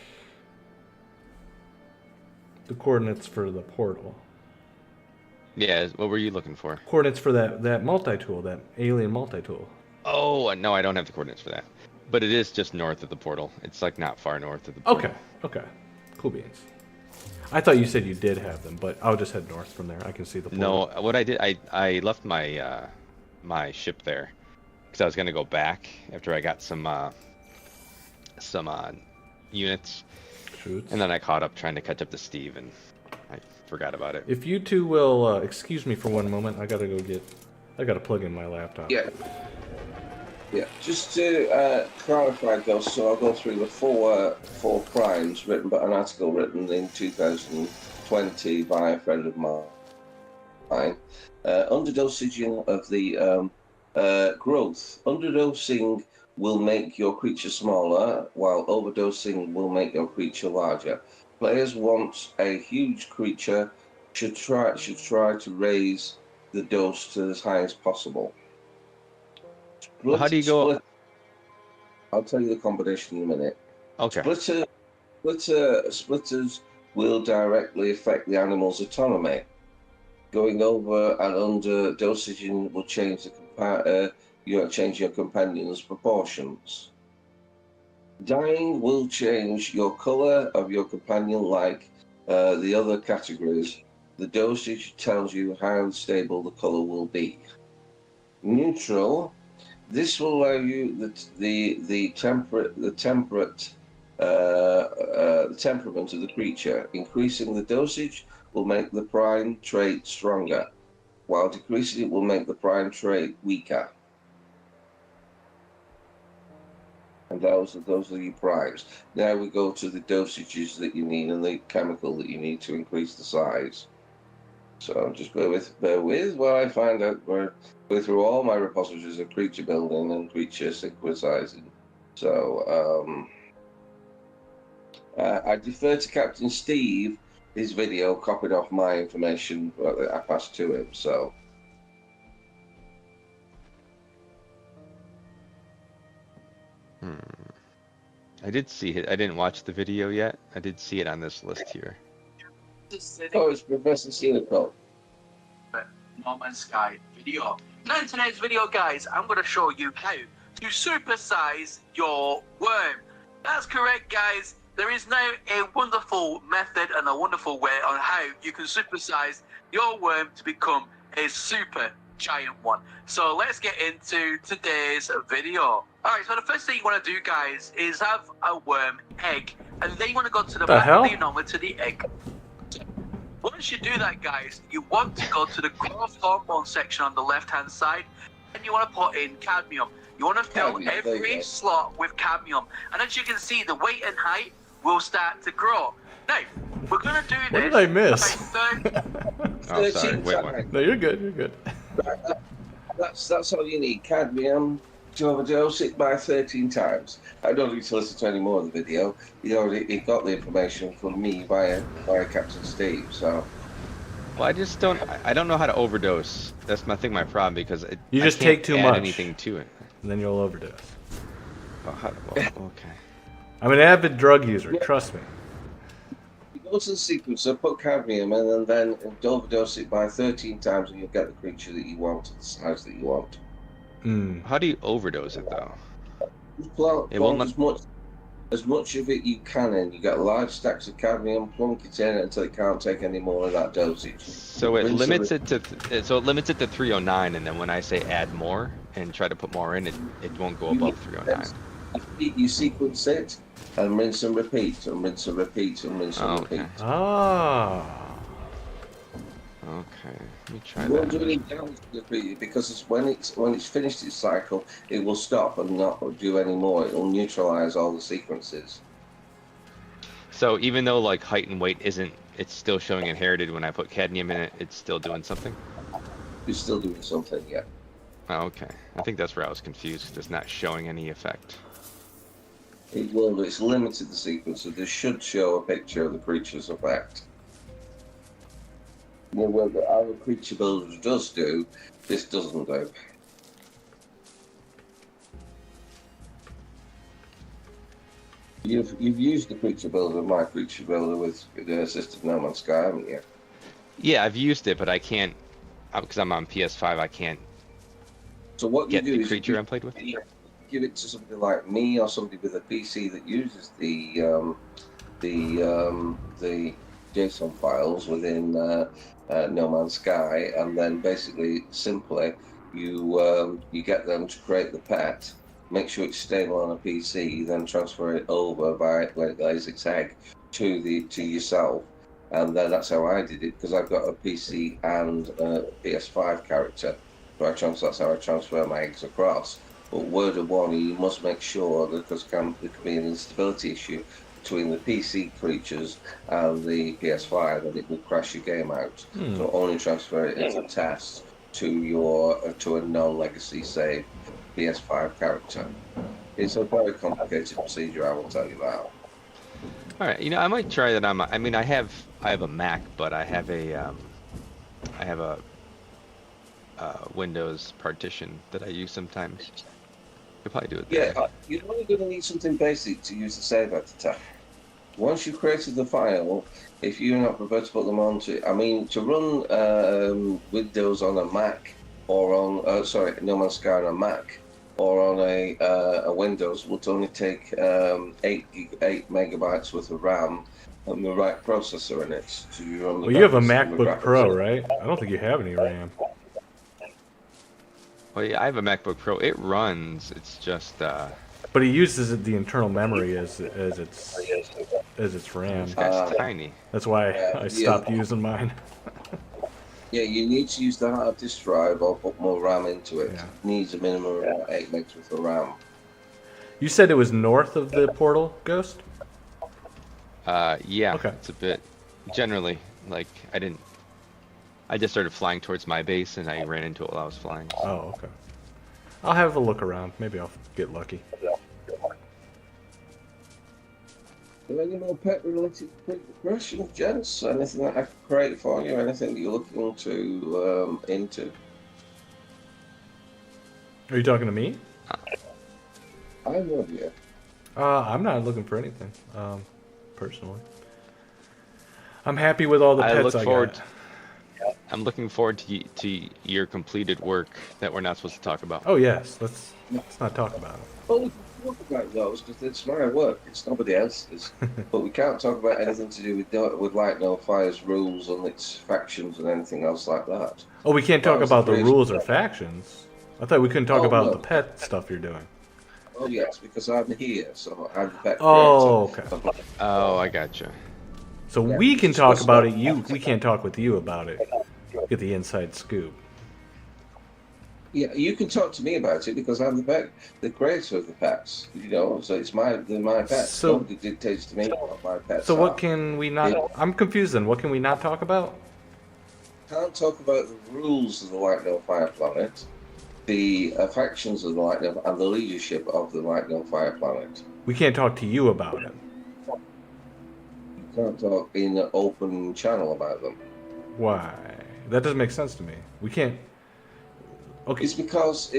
the coordinates for the portal. Yeah, what were you looking for? Coordinates for that multi-tool, that alien multi-tool. Oh, no, I don't have the coordinates for that. But it is just north of the portal. It's like not far north of the portal. Okay. Cool beans. I thought you said you did have them, but I'll just head north from there. I can see the portal. No, what I did, I left my my ship there because I was gonna go back after I got some units, Shoots. and then I caught up trying to catch up to Steve, and I forgot about it. If you two will excuse me for one moment, I gotta plug in my laptop. Yeah. Yeah, just to clarify, Gus, so I'll go through the four primes written by an article written in 2020 by a friend of mine. Underdosing of the growth. Underdosing will make your creature smaller, while overdosing will make your creature larger. Players want a huge creature should try to raise the dose to as high as possible. Well, how do you go? I'll tell you the combination in a minute. Okay. Splitters will directly affect the animal's autonomy. Going over and under dosaging will change change your companion's proportions. Dying will change your color of your companion like the other categories. The dosage tells you how stable the color will be. Neutral. This will allow you the temperament of the creature. Increasing the dosage will make the prime trait stronger, while decreasing it will make the prime trait weaker. And those are your primes. Now we go to the dosages that you need and the chemical that you need to increase the size. So just bear with while I find out where go through all my repositories of creature building and creature synchronizing. So I defer to Captain Steve. His video copied off my information that I passed to him. So I did see it. I didn't watch the video yet. I did see it on this list here. oh, it's Professor Cynical. No Man's Sky video. Now in today's video, guys, I'm going to show you how to supersize your worm. That's correct, guys. There is now a wonderful method and a wonderful way on how you can supersize your worm to become a super giant one. So let's get into today's video. Alright, so the first thing you want to do, guys, is have a worm egg, and then you want to go to the back of the anomaly to the egg. Once you do that, guys, you want to go to the growth hormone section on the left-hand side, and you want to put in cadmium. You want to fill every slot with cadmium, and as you can see, the weight and height will start to grow. Now, we're going to do this. What did I miss? Oh, sorry. Wait. No, you're good. You're good. That's all you need. Cadmium to overdose it by 13 times. I don't need to listen to any more of the video. He got the information from me via Captain Steve. So. Well, I don't know how to overdose. That's my problem because you just I can't take too add much. anything to it. And then you'll overdose. Okay. I'm an avid drug user. Trust me. You go to the sequencer, put cadmium, and then overdose it by 13 times, and you'll get the creature that you want, the size that you want. How do you overdose it though? Just plunk as much of it you can in. You get large stacks of cadmium, plunk it in until it can't take any more of that dosage. So it limits it to 309, and then when I say add more and try to put more in, it won't go above 309. You sequence it and rinse and repeat, and rinse and repeat, and rinse and repeat. Ah. Okay, let me try You won't do that. any damage to the creature because when it's finished its cycle, it will stop and not do any more. It will neutralize all the sequences. So even though like height and weight it's still showing inherited when I put cadmium in it, it's still doing something? You're still doing something, yeah. Oh, okay. I think that's where I was confused, 'cause it's not showing any effect. It will, but it's limited the sequence, so this should show a picture of the creature's effect. What our creature builder does do, this doesn't do. You've used the creature builder, my creature builder, with the assisted No Man's Sky, haven't you? Yeah, I've used it, but I can't because I'm on PS5, I can't So what you get do the is creature I'm played with. you give it to somebody like me or somebody with a PC that uses the JSON files within No Man's Sky, and then basically simply you get them to create the pet, make sure it's stable on a PC, then transfer it over when it lays its egg to yourself, and then that's how I did it because I've got a PC and a PS5 character, so that's how I transfer my eggs across. But word of warning, you must make sure that there can be an instability issue between the PC creatures and the PS5, and it will crash your game out. So only transfer it as a test to a non-legacy save PS5 character. It's a very complicated procedure, I will tell you that. All right, I might try that on my. I mean, I have a Mac, but I have a Windows partition that I use sometimes. Could probably do it there. Yeah, you're only going to need something basic to use the save editor. Once you've created the file, if you're not prepared to put them onto, I mean, to run Windows on a Mac or on, No Man's Sky on a Mac or on a Windows would only take 8 megabytes worth of RAM and the right processor in it to run the. Well, you have a MacBook Pro, right? I don't think you have any RAM. Well, yeah, I have a MacBook Pro. It runs. It's just. But he uses the internal memory as its RAM. This guy's tiny. That's why I stopped using mine. Yeah, you need to use the hard disk drive or put more RAM into it. Yeah. It needs a minimum of 8 megs worth of RAM. You said it was north of the portal, Ghost? Yeah. Okay. It's a bit. Generally, like I just started flying towards my base and I ran into it while I was flying. Oh, okay. I'll have a look around. Maybe I'll get lucky. Are there any more pet-related questions, gents? Anything that I can create for you? Anything that you're looking to into? Are you talking to me? I love you. I'm not looking for anything, personally. I'm happy with all the I pets look I forward. got. I'm looking forward to your completed work that we're not supposed to talk about. Oh yes, let's not talk about it. Well, we can talk about those because it's my work. It's nobody else's. But we can't talk about anything to do with Light No Fire's rules and its factions and anything else like that. Oh, we can't talk That was about the crazy. rules or factions. I thought we couldn't talk Oh, about no. the pet stuff you're doing. Oh yes, because I'm here, so I'm the pet Oh, creator. okay. Oh, I gotcha. So Yeah, we can it's talk supposed about to- it. We can't talk with you about it. Get the inside scoop. Yeah, you can talk to me about it because I'm the creator of the pets. So it's they're my pets. So- Nobody dictates to me what my pets So are. what can we not? I'm confused. Then what can we not talk about? Can't talk about the rules of the Light No Fire planet, the factions of the Light No, and the leadership of the Light No Fire planet. We can't talk to you about it. You can't talk in an open channel about them. Why? That doesn't make sense to me. We can't. Okay. It's because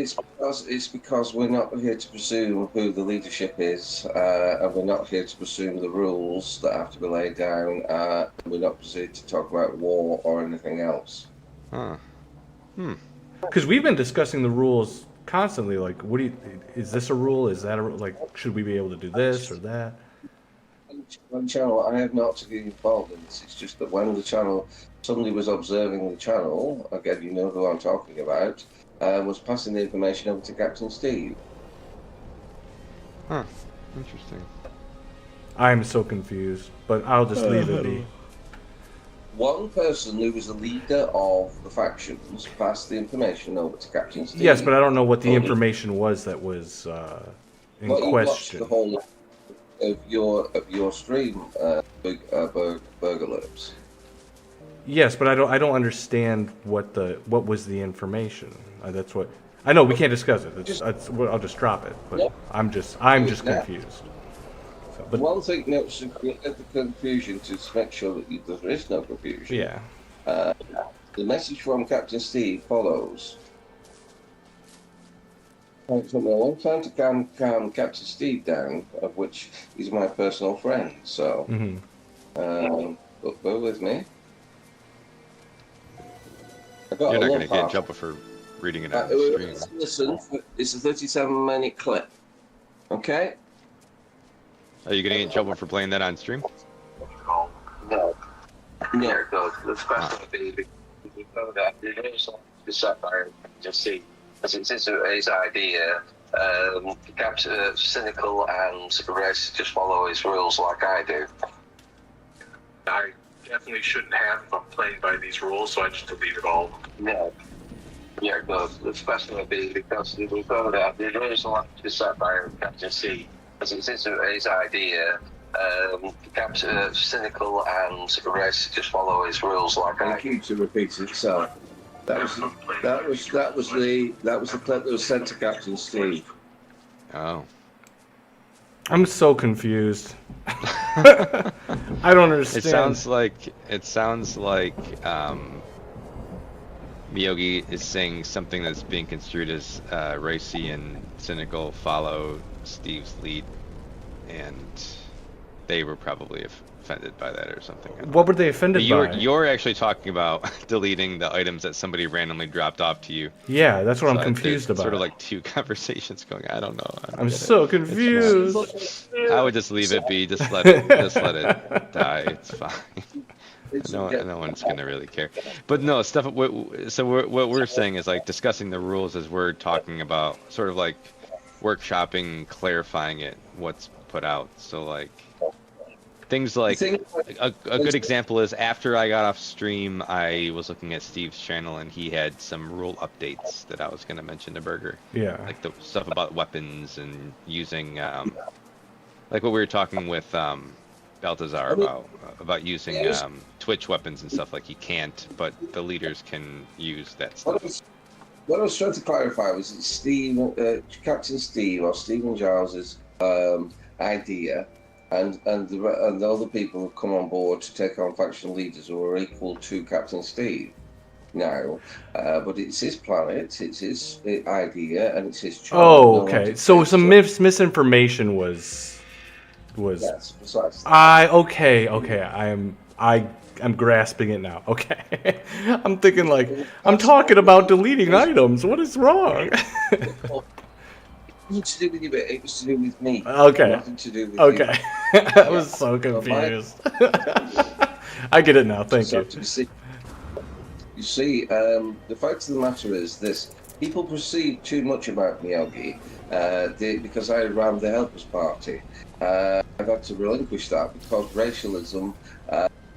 we're not here to presume who the leadership is, and we're not here to presume the rules that have to be laid down. We're not here to talk about war or anything else. Huh. Because we've been discussing the rules constantly. Like, what do you? Is this a rule? Is that a rule? Like, should we be able to do this or that? On channel, I have not to be involved in this. It's just that when somebody was observing the channel. Again, you know who I'm talking about. Was passing the information over to Captain Steve. Huh. Interesting. I'm so confused, but I'll just leave it be. One person who was the leader of the factions passed the information over to Captain Steve. Yes, but I don't know what the Totally. information was that was in Well, you watched question. the whole of your stream, Burger Lips. Yes, but I don't understand what was the information. That's what I know. We can't discuss it. I'll just drop it. But Yep. I'm just Yeah. confused. So, but One thing to create the confusion to make sure that there is no confusion. yeah, The message from Captain Steve follows. It took me a long time to calm Captain Steve down, of which he's my personal friend. So, hmm but bear with me. I got You're a not love going to get in heart. trouble for reading it on the stream. Listen, it's a 37-minute clip. Okay? Are you going to get in trouble for playing that on stream? No. No. Here it goes. The special baby. We know that the sapphire just see as it's his idea. Captain cynical and racist, just follow his rules like I do. I definitely shouldn't have if I'm playing by these rules, so I just delete it all. No. Here it goes. The special baby because we know that the original sapphire Captain C as it's his idea. Captain cynical and racist, just follow his rules like I Thank do. you to repeat itself. That was the clip that was sent to Captain Steve. Oh. I'm so confused. I don't understand. It sounds like Miyogi is saying something that's being construed as racy and cynical follow Steve's lead, and they were probably offended by that or something. What were they offended by? You're actually talking about deleting the items that somebody randomly dropped off to you. Yeah, that's what So I'm confused there's about. Sort of like two conversations going. I don't know. I'm so confused. I would just leave it be. Just let it die. It's fine. No one's gonna really care. But no, stuff. So what we're saying is like discussing the rules as we're talking about, sort of like workshopping, clarifying it, what's put out. So like things like a good example is after I got off stream, I was looking at Steve's channel and he had some rule updates that I was gonna mention to Burger. Yeah. Like the stuff about weapons and using, like what we were talking with Baltazar about using Twitch weapons and stuff. Like he can't, but the leaders can use that stuff. What I was trying to clarify was that Captain Steve or Stephen Giles's idea, and the other people who've come on board to take on faction leaders who are equal to Captain Steve now, but it's his planet, it's his idea, and it's his choice. Oh, okay. So some misinformation was. Yes, precisely. Okay. I'm grasping it now. Okay. I'm thinking like I'm talking about deleting items. What is wrong? Nothing to do with you, but it was to do with me. Okay. Nothing to do with Okay. I was so confused. I get it now. Thank you. You see, the fact of the matter is this: people perceive too much about Miyogi because I ran the Helpers Party. I've had to relinquish that because racialism,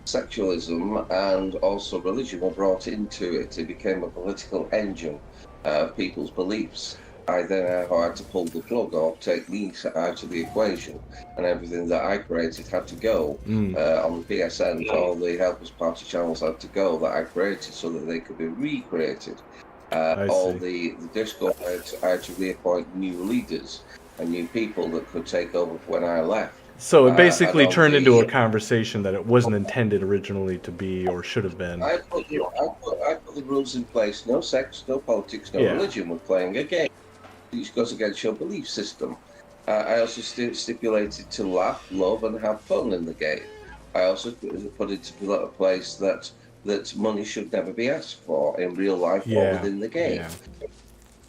sexualism, and also religion were brought into it. It became a political engine of people's beliefs. I then had to pull the plug or take me out of the equation, and everything that I created had to go on the PSN. All the Helpers Party channels had to go that I created so that they could be recreated. All the Discord, I had to reappoint new leaders and new people that could take over when I left. So it basically turned into a conversation that it wasn't intended originally to be or should have been. I put the rules in place. No sex, no politics, no religion. We're playing a game. Which goes against your belief system. I also stipulated to laugh, love, and have fun in the game. I also put it to a place that money should never be asked for in real life or within the game.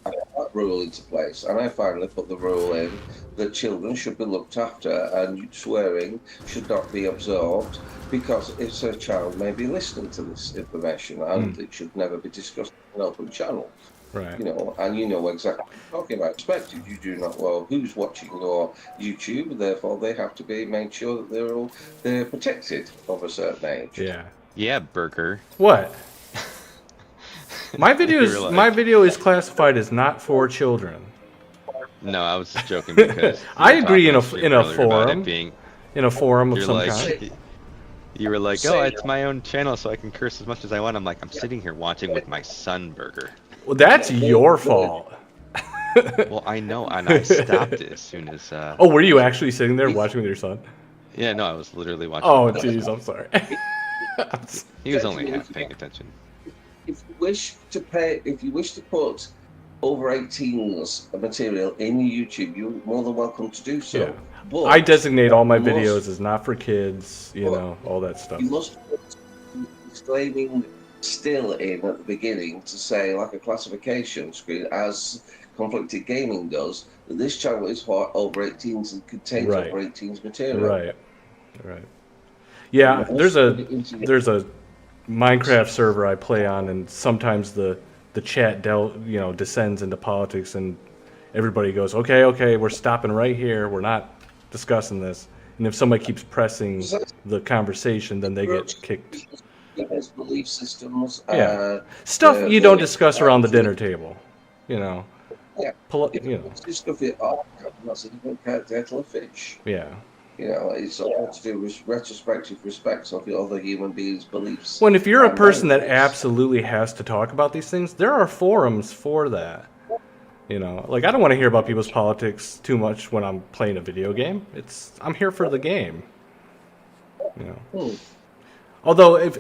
I put that rule into place, and I finally put the rule in that children should be looked after and swearing should not be absorbed because if a child may be listening to this information and it should never be discussed in an open channel. Right. You know, and you know exactly what I'm talking about. Expected you do not know who's watching your YouTube, therefore they have to be made sure that they're protected of a certain age. Yeah. Yeah, Burger. What? My video is classified as not for children. No, I was joking because I agree in a forum. In a forum of some kind. You were like, oh, it's my own channel, so I can curse as much as I want. I'm like, I'm sitting here watching with my son, Burger. Well, that's your fault. Well, I know, and I stopped it as soon as. Oh, were you actually sitting there watching with your son? Yeah, no, I was literally watching. Oh, jeez, I'm sorry. He was only half paying attention. If you wish to put over 18s material in YouTube, you're more than welcome to do so. Yeah. But I designate all my videos as not for kids, all that stuff. You must put disclaiming still in at the beginning to say, like a classification screen, as Conflicted Gaming does, that this channel is for over 18s and contains Right. over 18s material. Right. Yeah, there's a Minecraft server I play on, and sometimes the chat descends into politics, and everybody goes, okay, we're stopping right here. We're not discussing this. And if somebody keeps pressing the conversation, then they get kicked. There's belief systems. Yeah. Stuff you don't discuss around the dinner table, you know. Yeah. It's just stuff that's a different kettle of fish. Yeah. You know, it's all to do with retrospective respect of the other human beings' beliefs. Well, if you're a person that absolutely has to talk about these things, there are forums for that. You know, like I don't want to hear about people's politics too much when I'm playing a video game. I'm here for the game. You know. Although if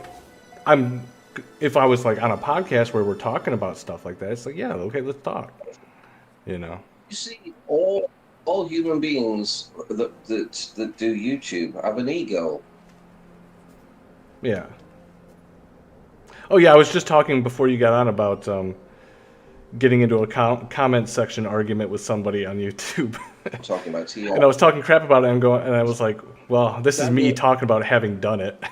I was like on a podcast where we're talking about stuff like that, it's like, yeah, okay, let's talk. You know. You see, all human beings that do YouTube have an ego. Yeah. Oh yeah, I was just talking before you got on about getting into a comment section argument with somebody on YouTube. I'm talking about TR. And I was talking crap about it, and I was like, well, this is me talking about having done it.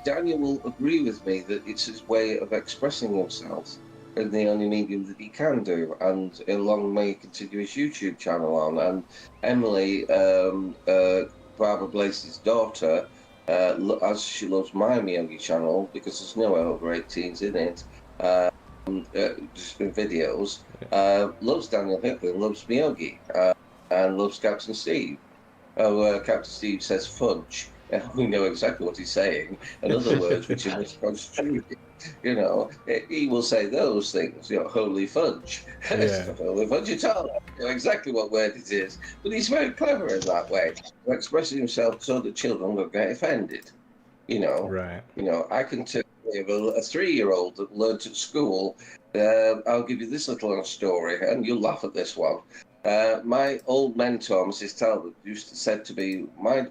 Daniel will agree with me that it's his way of expressing himself in the only medium that he can do, and along may continue his YouTube channel on. And Emily, Barbara Blaze's daughter, as she loves my Miyagi channel, because there's no over 18s in it, just in videos, loves Daniel Hicklin, loves Miyagi, and loves Captain Steve. Captain Steve says fudge. We know exactly what he's saying. In other words, which is misconstrued. You know, he will say those things. You know, holy fudge. Yeah. Holy fudge at all. You know exactly what word it is. But he's very clever in that way, expressing himself so that children don't get offended. You know. Right. You know, I can tell you of a 3-year-old that learnt at school. I'll give you this little story, and you'll laugh at this one. My old mentor, Mrs. Talbot, used to say to me, my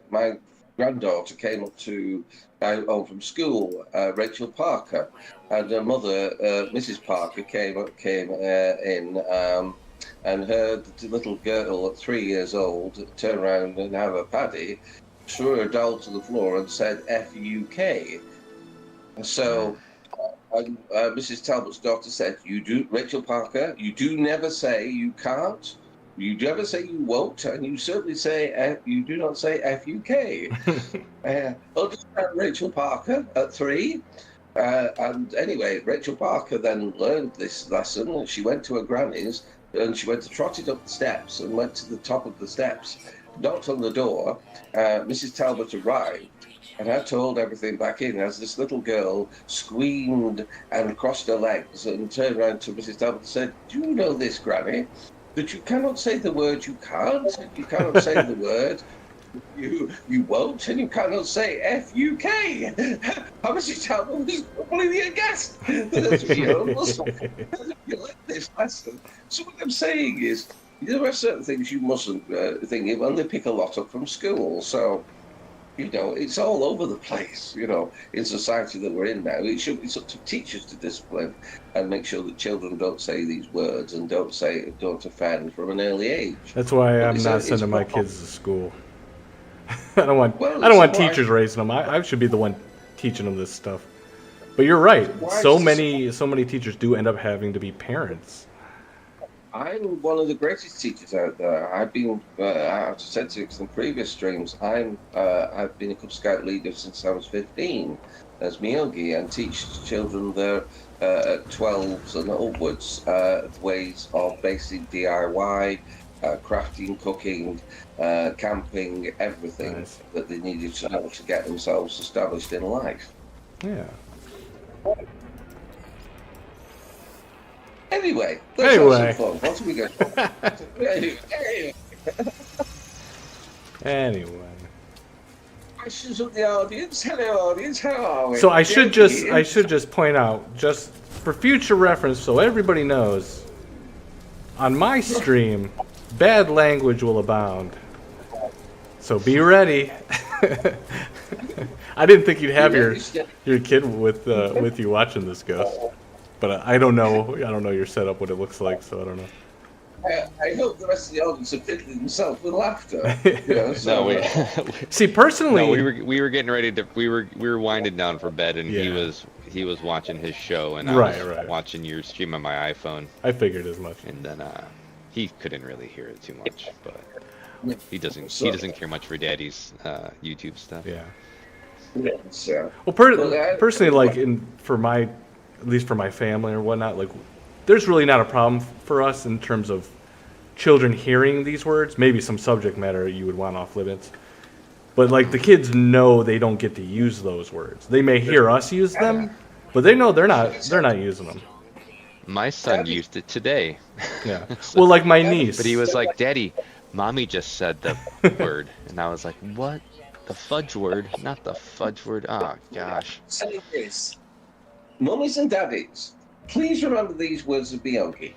granddaughter came up to home from school, Rachel Parker, and her mother, Mrs. Parker, came in, and her little girl at 3 years old turned around and have a paddy, threw her doll to the floor and said F-U-K. So Mrs. Talbot's daughter said, Rachel Parker, you do never say you can't. You never say you won't, and you certainly say you do not say F-U-K. Understand Rachel Parker at 3. And anyway, Rachel Parker then learned this lesson, and she went to her granny's, and she went to trotted up the steps and went to the top of the steps, knocked on the door. Mrs. Talbot arrived, and I told everything back in as this little girl screamed and crossed her legs and turned around to Mrs. Talbot and said, "Do you know this, Granny? That you cannot say the word you can't, you cannot say the word you won't, and you cannot say F-U-K. Mrs. Talbot was completely aghast. That's you like this lesson. So what I'm saying is, there are certain things you mustn't think of, and they pick a lot up from school. So, you know, it's all over the place, you know, in society that we're in now. It's up to teachers to discipline and make sure that children don't say these words and don't offend from an early age. That's why I'm not sending my kids to school. I don't want teachers raising them. I should be the one teaching them this stuff. But you're right. So many teachers do end up having to be parents. I'm one of the greatest teachers out there. I've been, I've said to some previous streams, I've been a Cub Scout leader since I was 15 as Miyagi, and teach children their 12s and upwards ways of basic DIY, crafting, cooking, camping, everything that they needed to know to get themselves established in life. Yeah. Anyway, let's have some fun. What are we going to Anyway. Questions of the audience. Hello, audience. How are we? So I should just point out, just for future reference, so everybody knows, on my stream, bad language will abound. So be ready. I didn't think you'd have Yeah, your it's just- kid with you watching this, Ghost. But I don't know. I don't know your setup, what it looks like, so I don't know. I hope the rest of the audience have fitted themselves with laughter. You know, so, No, we See, personally, no, we were getting ready to we were winding down for bed, and Yeah. he was watching his show, and I Right, was right. watching your stream on my iPhone, I figured as much. and then he couldn't really hear it too much, but he doesn't care much for Daddy's YouTube stuff. Yeah. yes, yeah. Well, Well, personally, like at least for my family or whatnot, like there's really not a problem for us in terms of children hearing these words. Maybe some subject matter you would want off limits, but like the kids know they don't get to use those words. They may hear us use them, but they know they're not using them. My son used it today. Yeah. Well, like my niece. But he was like, "Daddy, Mommy just said the word," and I was like, "What? The fudge word? Not the fudge word? Oh gosh." Say this. Mummies and daddies, please remember these words of Biogi.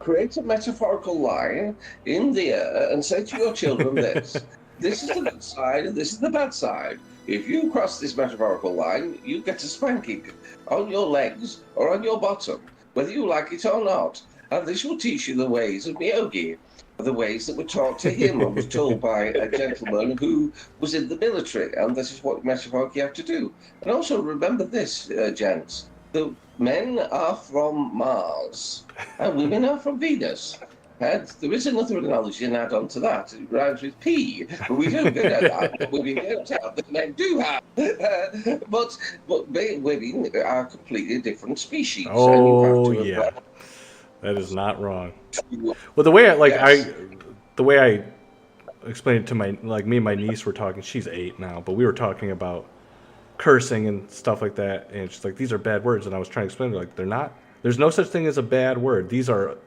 Create a metaphorical line in the air and say to your children this. This is the good side and this is the bad side. If you cross this metaphorical line, you get a spanking on your legs or on your bottom, whether you like it or not. And this will teach you the ways of Biogi, the ways that were taught to him and was told by a gentleman who was in the military. And this is what metaphorically you have to do. And also remember this, gents. The men are from Mars and women are from Venus. And there is another analogy and add on to that. It rhymes with P, but we don't get that. But women don't have, but men do have. But women are completely different species. and Oh you have to yeah, that is not wrong. to- Well, the way Yes. I explained it to me and my niece were talking. She's 8 now, but we were talking about cursing and stuff like that, and she's like, "These are bad words," and I was trying to explain to her, like, they're not. There's no such thing as a bad word.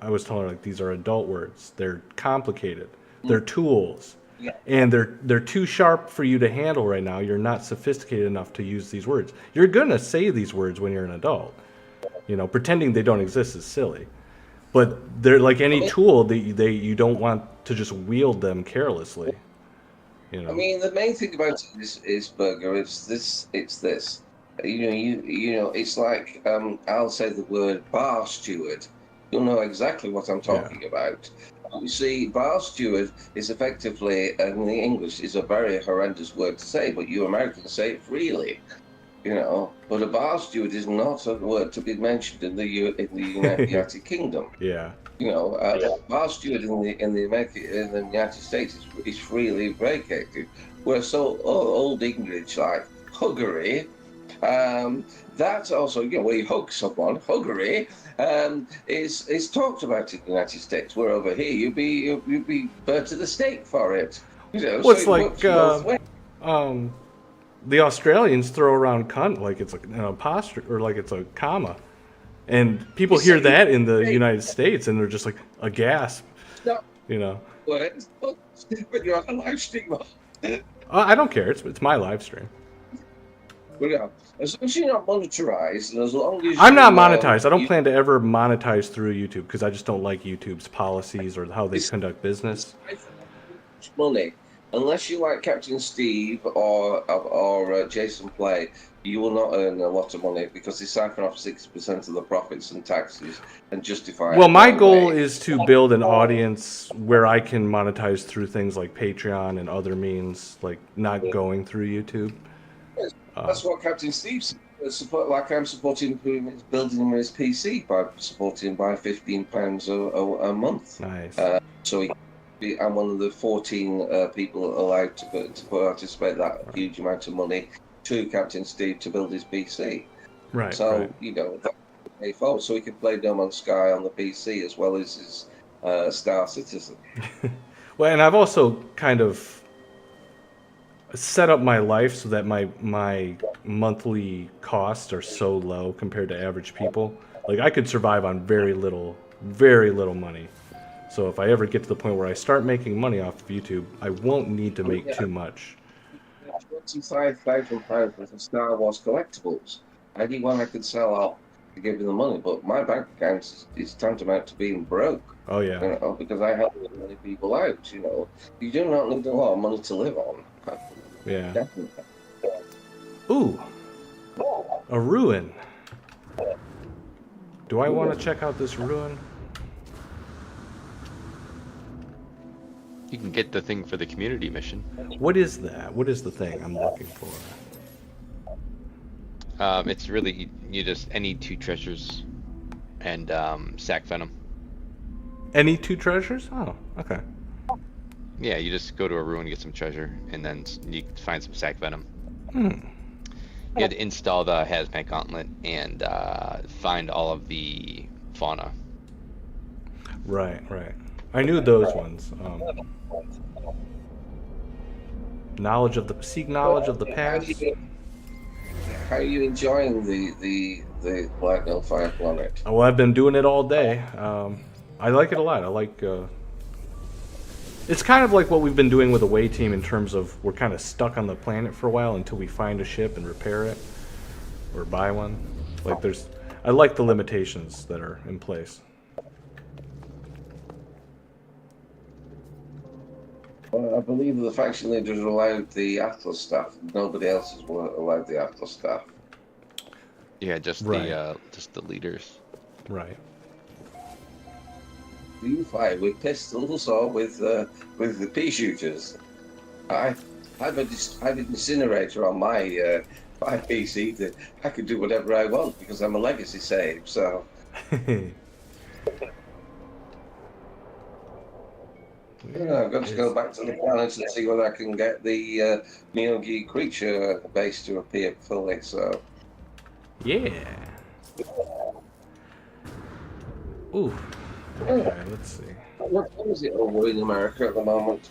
I was telling her, like, these are adult words. They're complicated. They're tools. Yeah. And they're too sharp for you to handle right now. You're not sophisticated enough to use these words. You're gonna say these words when you're an adult. You know, pretending they don't exist is silly. But they're like any tool that you don't want to just wield them carelessly. You know. I mean, the main thing about it is Burger. It's this. You know. It's like I'll say the word bar steward. You'll know exactly what I'm talking about. You see, bar steward is effectively, in the English, is a very horrendous word to say, but you Americans say it freely. You know, but a bar steward is not a word to be mentioned in the United Kingdom. Yeah. You know, bar steward in the United States is freely vacated. Whereas old English like huggery, that's also, you know, where you hug someone, huggery, is talked about in the United States. Where over here you'd be burnt to the stake for it. You know, Well, it's so it works both ways. The Australians throw around cunt like it's an apostrophe or like it's a comma, and people hear that in the United States and they're just like aghast. No. You know. Words, but you're on a live stream. I don't care. It's my live stream. Well, yeah, as long as you're not monetized, and as long as I'm not you, monetized. I don't you- plan to ever monetize through YouTube because I just don't like YouTube's policies or how they conduct business. money. Unless you like Captain Steve or Jason Play, you will not earn a lot of money because they siphon off 60% of the profits and taxes and justify. Well, it my that goal way. is to build an audience where I can monetize through things like Patreon and other means, like not going through YouTube. That's what Captain Steve support. Like I'm supporting him, building him his PC by supporting him by £15 a month. Nice. So I'm one of the 14 people allowed to participate that huge amount of money to Captain Steve to build his PC. Right. So, right. you know, that way forward. So he can play No Man's Sky on the PC as well as his Star Citizen. Well, and I've also kind of set up my life so that my monthly costs are so low compared to average people. Like I could survive on very little money. So if I ever get to the point where I start making money off of YouTube, I won't need to make too much. £25,000 worth of Star Wars collectibles. Anyone I could sell out to give you the money, but my bank account is tantamount to being broke. Oh yeah. You know, because I help many people out. You know, you do not need a lot of money to live on. Yeah. Definitely. Ooh, a ruin. Do I want to check out this ruin? You can get the thing for the community mission. What is that? What is the thing I'm looking for? It's really you just any 2 treasures and sack venom. Any 2 treasures? Oh, okay. Yeah, you just go to a ruin, get some treasure, and then you find some sack venom. You had to install the hazmat gauntlet and find all of the fauna. Right. I knew those ones. Seek knowledge of the past. How are you enjoying the Black Hill Fire Planet? Well, I've been doing it all day. I like it a lot. I like. It's kind of like what we've been doing with Away Team in terms of we're kind of stuck on the planet for a while until we find a ship and repair it or buy one. Like I like the limitations that are in place. Well, I believe the faction leaders allowed the Atlas staff. Nobody else has allowed the Atlas staff. Yeah, just Right. the leaders. Right. Do you fire with pistols or with the pea shooters? I have an incinerator on my PC that I can do whatever I want because I'm a legacy save. So yeah, I've got to go back to the planet and see whether I can get the Neogi creature base to appear fully. So Yeah. Ooh. Okay, let's see. what time is it over in America at the moment?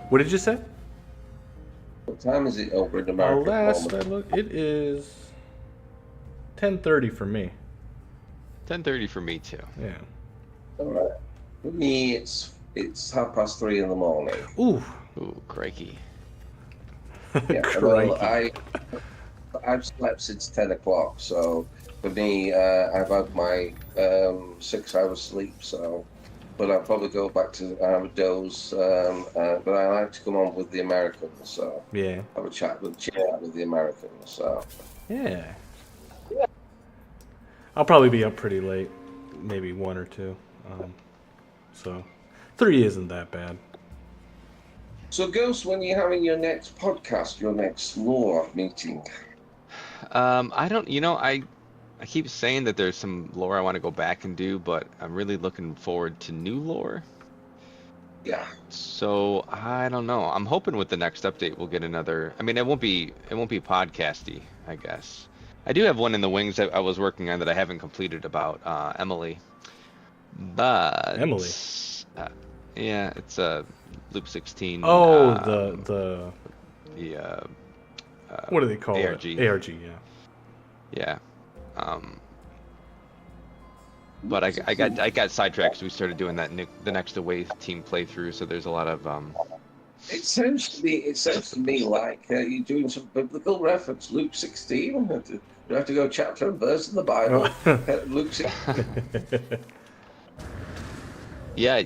What did you say? What time is it over in America at the Last I moment? looked, it is 10:30 for me. 10:30 for me too. Yeah. All right. For me, it's 3:30 in the morning. Ooh. Ooh, crikey. Yeah, Crikey. well, I've slept since 10 o'clock, so for me, I've had my 6 hours sleep, so, but I'll probably go back to have a doze, but I like to come on with the Americans, so Yeah. have a chat with the Americans, so. Yeah. I'll probably be up pretty late, maybe 1 or 2. So 3 isn't that bad. So, Ghost, when you're having your next podcast, your next lore meeting? I don't, I keep saying that there's some lore I want to go back and do, but I'm really looking forward to new lore. Yeah. So I don't know. I'm hoping with the next update we'll get another. I mean, it won't be podcasty, I guess. I do have one in the wings that I was working on that I haven't completed about Emily. But Emily? Yeah, it's a Loop 16. Oh, the what do they call ARG. it? ARG, yeah. Yeah. But I got sidetracked, so we started doing the next Away Team playthrough. So there's a lot of It sounds to me like you're doing some biblical reference. Luke 16. You have to go chapter and verse in the Bible. Luke 16. Yeah,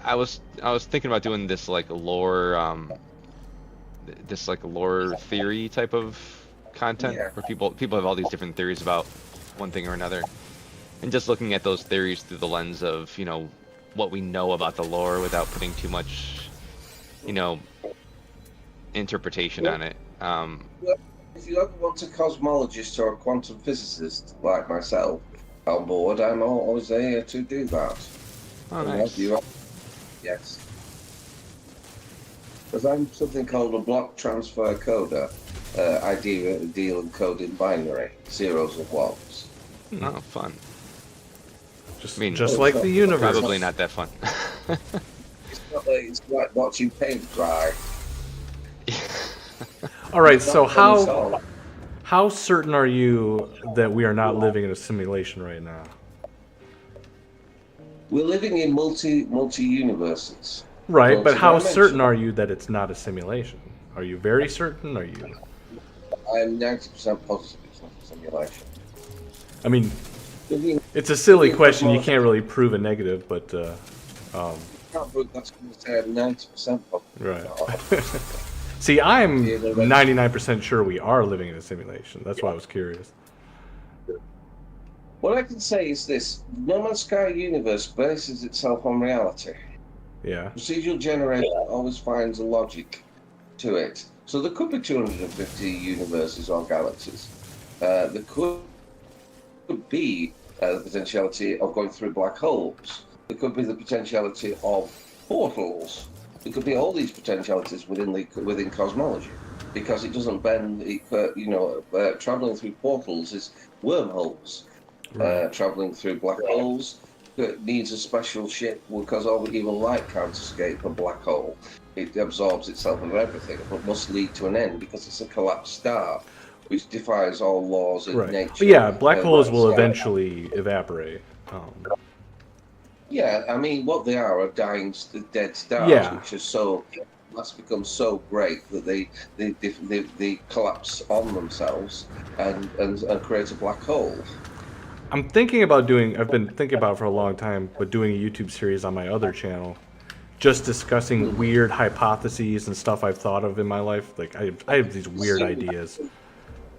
I was thinking about doing this like lore lore theory type of content where people have all these different theories about one thing or another, and just looking at those theories through the lens of what we know about the lore without putting too much interpretation on it. If you ever want a cosmologist or a quantum physicist like myself on board, I'm always there to do that. Oh, nice. Yes. Because I'm something called a block transfer coder. I deal and code in binary, zeros and ones. Oh, fun. Just like the universe. Probably not that fun. It's like watching paint dry. All right, so how certain are you that we are not living in a simulation right now? We're living in multi universes. Right, but how certain are you that it's not a simulation? Are you very certain? Are you? I'm 90% positive it's not a simulation. I mean, it's a silly question. You can't really prove a negative, but That's going to say 90% of Right. See, I'm 99% sure we are living in a simulation. That's why I was curious. What I can say is this: No Man's Sky universe bases itself on reality. Yeah. Procedural generator always finds a logic to it. So there could be 250 universes or galaxies. There could be the potentiality of going through black holes. There could be the potentiality of portals. There could be all these potentialities within cosmology, because it doesn't bend. Traveling through portals is wormholes. Right. Traveling through black holes needs a special ship, because even light can't escape a black hole. It absorbs itself into everything, but must lead to an end because it's a collapsed star, which defies all laws of Right. nature. But yeah, black holes will eventually evaporate. Yeah, I mean, what they are dying, dead stars, Yeah. which must become so great that they collapse on themselves and create a black hole. I've been thinking about it for a long time, but doing a YouTube series on my other channel, just discussing weird hypotheses and stuff I've thought of in my life. Like, I have these weird ideas.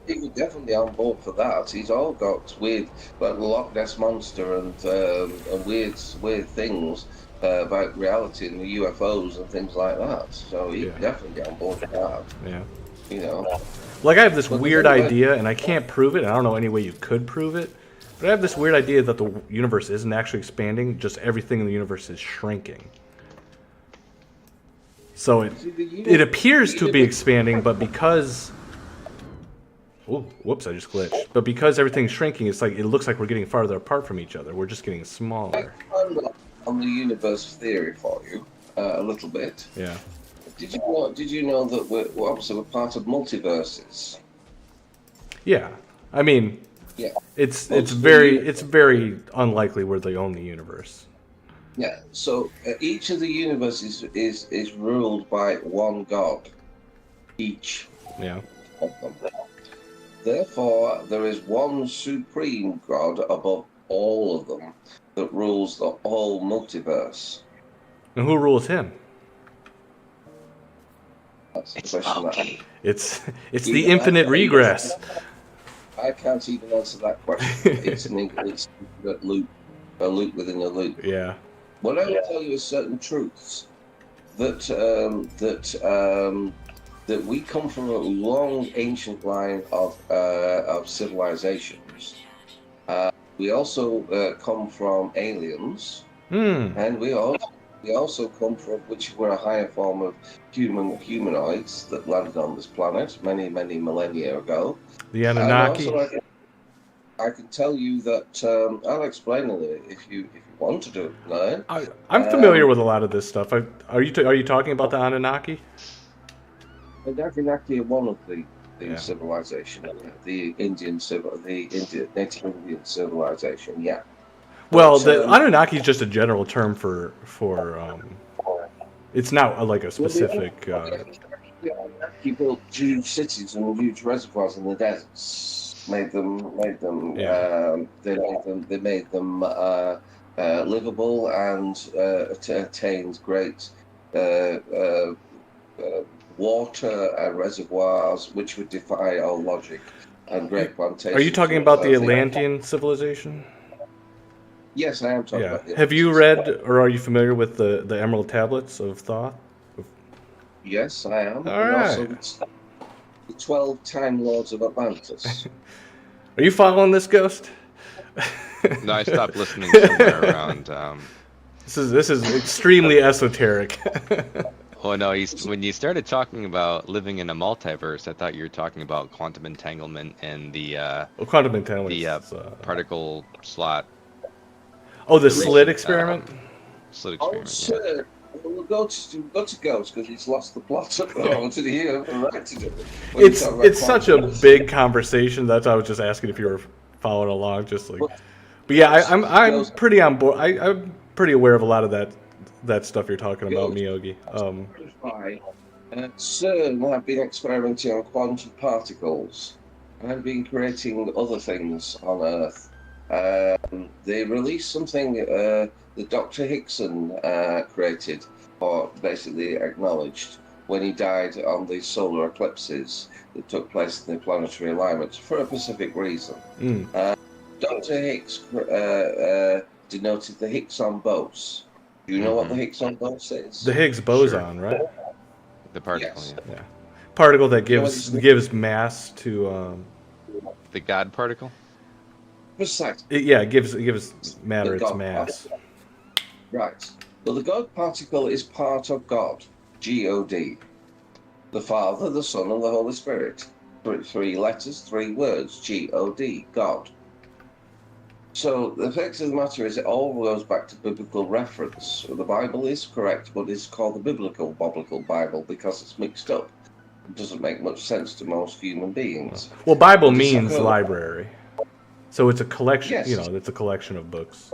He was definitely on board for that. He's all got weird, like the Loch Ness Monster and weird things about reality and the UFOs and things like that. So he's definitely on board for that. Yeah. You know. Like, I have this weird idea, and I can't prove it, and I don't know any way you could prove it, but I have this weird idea that the universe isn't actually expanding, just everything in the universe is shrinking. So it appears to be expanding, but because... Oh, whoops, I just glitched. But because everything's shrinking, it looks like we're getting farther apart from each other. We're just getting smaller. On the universe theory for you, a little bit. Yeah. Did you know that we're obviously part of multiverses? Yeah. I mean, yeah. It's very unlikely we're the only universe. Yeah. So each of the universes is ruled by one god. Each. Yeah. Of them. Therefore, there is one supreme god above all of them that rules the whole multiverse. And who rules him? That's the question. It's the infinite regress. I can't even answer that question. It's an infinite loop, a loop within a loop. Yeah. What I will tell you is certain truths that we come from a long, ancient line of civilizations. We also come from aliens, and we also come from which were a higher form of humanoids that landed on this planet many millennia ago. The Anunnaki. I can tell you that I'll explain it if you want to learn. I'm familiar with a lot of this stuff. Are you talking about the Anunnaki? The Anunnaki are one of the civilization, the Native Indian civilization. Yeah. Well, the Anunnaki is just a general term for it's not like a specific. The Anunnaki built huge cities and huge reservoirs in the deserts. Made them. Yeah. They made them livable and attained great water and reservoirs which would defy all logic, and great plantations. Are you talking about the Atlantean civilization? Yes, I am talking about the Have you read or are you familiar with the Emerald Tablets of Thoth? Yes, I am. All right. Also the 12 Time Lords of Atlantis. Are you following this, Ghost? No, I stopped listening somewhere around. This is extremely esoteric. Oh no, when you started talking about living in a multiverse, I thought you were talking about quantum entanglement and the quantum entanglement. The particle slot. Oh, the slit experiment. Slit experiment. Oh, sir. We'll go to Ghost because he's lost the plot at the moment to the right to do. It's such a big conversation. That's why I was just asking if you were following along, just like. But yeah, I'm pretty on board. I'm pretty aware of a lot of that stuff you're talking about, Miyogi. CERN have been experimenting on quantum particles and have been creating other things on Earth. They released something. that Dr. Hickson created, or basically acknowledged, when he died on the solar eclipses that took place in the planetary alignments for a specific reason. Dr. Hicks denoted the Higgs on Bose. Do you know what the Higgs on Bose is? The Higgs boson, right? The particle, Yes. Yeah. Particle that You know what gives mass to. the God particle. Precisely. It gives matter The its God mass. Right. Well, the God particle is part of God, G-O-D. The Father, the Son, and the Holy Spirit. Three letters, three words, G-O-D, God. So the fact of the matter is it all goes back to biblical reference. The Bible is correct, but it's called the biblical Bible because it's mixed up. It doesn't make much sense to most human beings. Well, Bible But it's means a- library, so it's a collection. Yes. You know, it's a collection of books.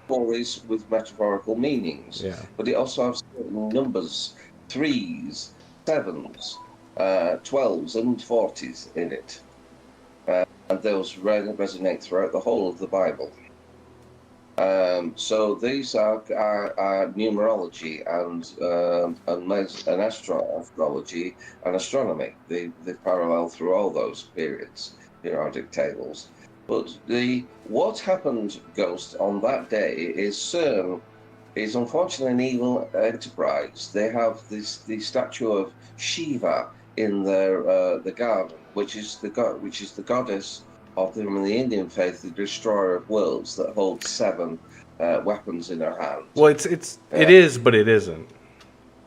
Stories with metaphorical meanings. Yeah. But it also has certain numbers, 3s, 7s, 12s, and 40s in it. And those resonate throughout the whole of the Bible. So these are numerology and astrology and astronomy. They parallel through all those periods, periodic tables. But what happened, Ghost, on that day is CERN is unfortunately an evil enterprise. They have the statue of Shiva in their the garden, which is the goddess of them in the Indian faith, the destroyer of worlds, that holds 7 weapons in her hand. Well, it is, but it isn't.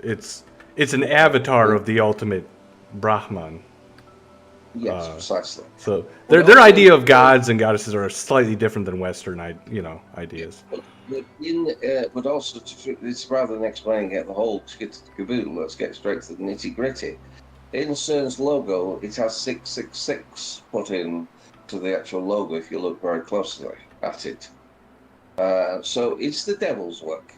It's an avatar of the ultimate Brahman. Yes, precisely. So their idea of gods and goddesses are slightly different than Western, ideas. But also, it's rather than explaining it the whole caboodle, let's get straight to the nitty gritty. In CERN's logo, it has 666 put in to the actual logo if you look very closely at it. So it's the devil's work.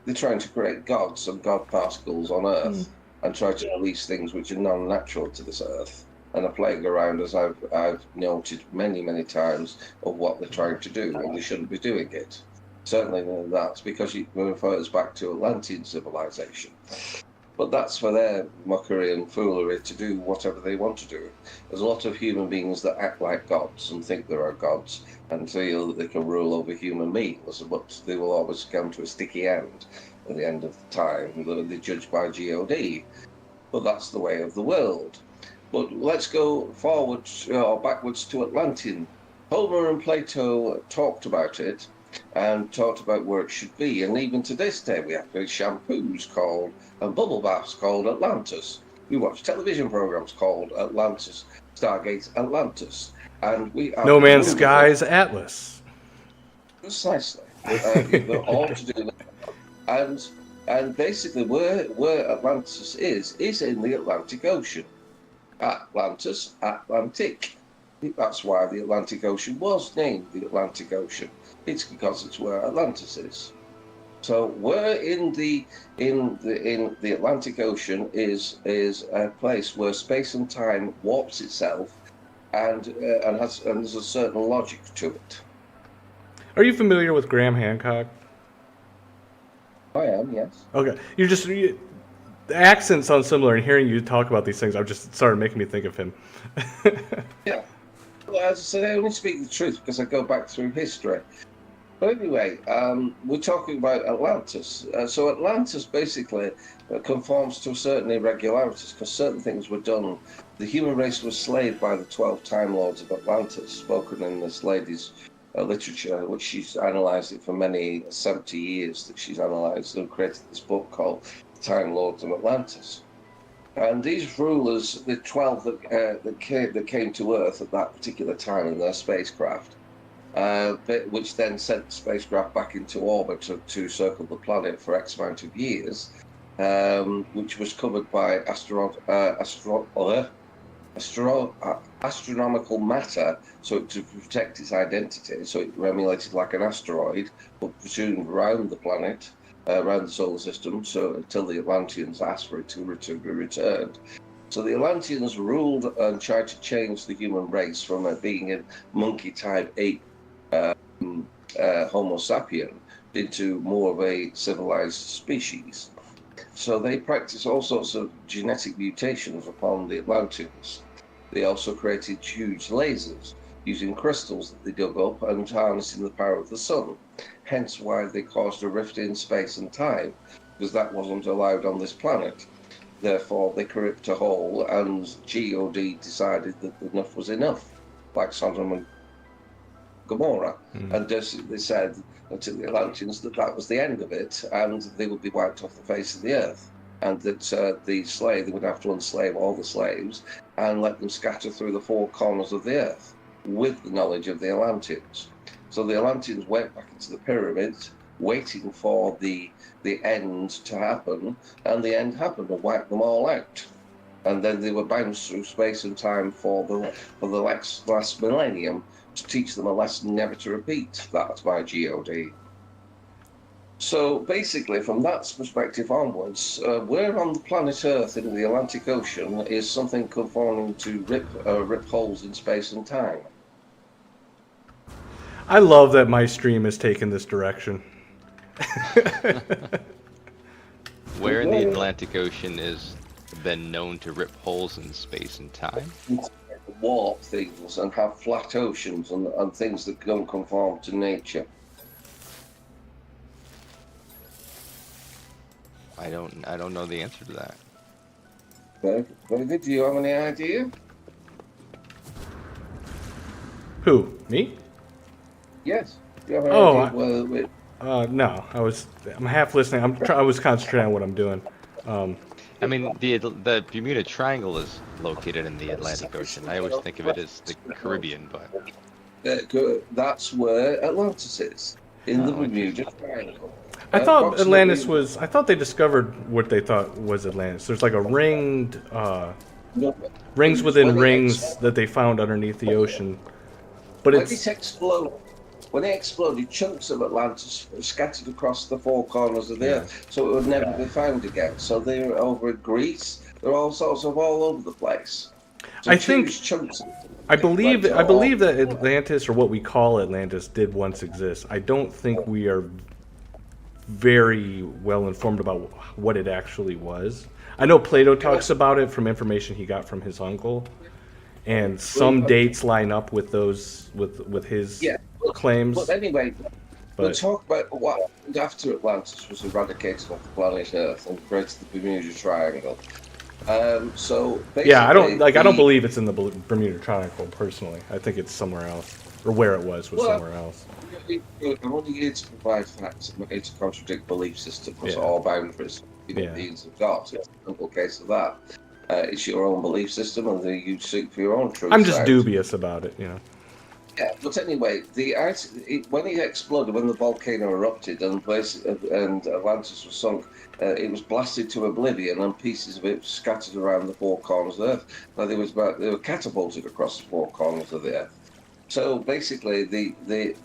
They're trying to create gods and god particles on Earth and try to release things which are non-natural to this Earth and are playing around, as I've noted many, many times, of what they're trying to do, and they shouldn't be doing it. Certainly that's because it refers back to Atlantean civilization. But that's for their mockery and foolery to do whatever they want to do. There's a lot of human beings that act like gods and think there are gods and feel that they can rule over human beings, but they will always come to a sticky end at the end of the time. They're judged by G-O-D. But that's the way of the world. But let's go forward or backwards to Atlantean. Homer and Plato talked about it and talked about where it should be. And even to this day, we have shampoos called and bubble baths called Atlantis. We watch television programs called Atlantis, Stargate Atlantis, and we have No Man's Sky's Atlas. Precisely. They're all to do that. And basically, where Atlantis is in the Atlantic Ocean. Atlantis, Atlantic. That's why the Atlantic Ocean was named the Atlantic Ocean. It's because it's where Atlantis is. So where in the Atlantic Ocean is a place where space and time warps itself, and there's a certain logic to it. Are you familiar with Graham Hancock? I am, yes. Okay, the accent sounds similar, and hearing you talk about these things, I've just started making me think of him. Yeah. Well, as I said, I only speak the truth because I go back through history. But anyway, we're talking about Atlantis. So Atlantis basically conforms to certain irregularities because certain things were done. The human race was slaved by the 12 Time Lords of Atlantis, spoken in this lady's literature, which she's analysed it for many 70 years that she's analysed and created this book called Time Lords of Atlantis. And these rulers, the 12 that came to Earth at that particular time in their spacecraft, which then sent the spacecraft back into orbit to circle the planet for X amount of years, which was covered by astronomical matter, so to protect its identity. So it emulated like an asteroid, but presumed around the planet, around the solar system, so until the Atlanteans asked for it to be returned. So the Atlanteans ruled and tried to change the human race from being a monkey-type ape Homo sapien into more of a civilized species. So they practiced all sorts of genetic mutations upon the Atlanteans. They also created huge lasers using crystals that they dug up and harnessing the power of the sun. Hence why they caused a rift in space and time, because that wasn't allowed on this planet. Therefore, they ripped a hole, and God decided that enough was enough, like Sodom and Gomorrah. And they said to the Atlanteans that was the end of it, and they would be wiped off the face of the earth. And that they would have to enslave all the slaves and let them scatter through the four corners of the earth with the knowledge of the Atlanteans. So the Atlanteans went back into the pyramids, waiting for the end to happen, and the end happened and wiped them all out. And then they were bounced through space and time for the last millennium to teach them a lesson never to repeat. That's by God. So basically, from that perspective onwards, where on the planet Earth in the Atlantic Ocean is something conforming to rip holes in space and time? I love that my stream has taken this direction. Where in the Atlantic Ocean is been known to rip holes in space and time? Warp things and have flat oceans and things that don't conform to nature. I don't know the answer to that. Very good. Do you have any idea? Who? Me? Yes. Do you have any idea? No. I'm half listening. I was concentrating on what I'm doing. I mean, the Bermuda Triangle is located in the Atlantic Ocean. I always think of it as the Caribbean, but that's where Atlantis is, in the Bermuda Triangle. I thought Atlantis was. I thought they discovered what they thought was Atlantis. There's like a ringed, rings within rings that they found underneath the ocean. But when it exploded, chunks of Atlantis were scattered across the four corners of the earth, so it would never be found again. So they're over in Greece. They're all sorts of all over the place. So I believe that Atlantis, or what we call Atlantis, did once exist. I don't think we are very well informed about what it actually was. I know Plato talks about it from information he got from his uncle, and some dates line up with those with his claims. But anyway, we'll talk about what happened after Atlantis was eradicated off the planet Earth and created the Bermuda Triangle. So basically, I don't believe it's in the Bermuda Triangle personally. I think it's somewhere else, or where it was somewhere else. I'm only here to provide facts. I'm not here to contradict belief systems or boundaries. Beings have got. It's a simple case of that. It's your own belief system, and you seek for your own truth. I'm just dubious about it, Yeah, but anyway, when it exploded, when the volcano erupted and Atlantis was sunk, it was blasted to oblivion, and pieces of it scattered around the four corners of the earth. Now they were catapulted across the four corners of the earth. So basically,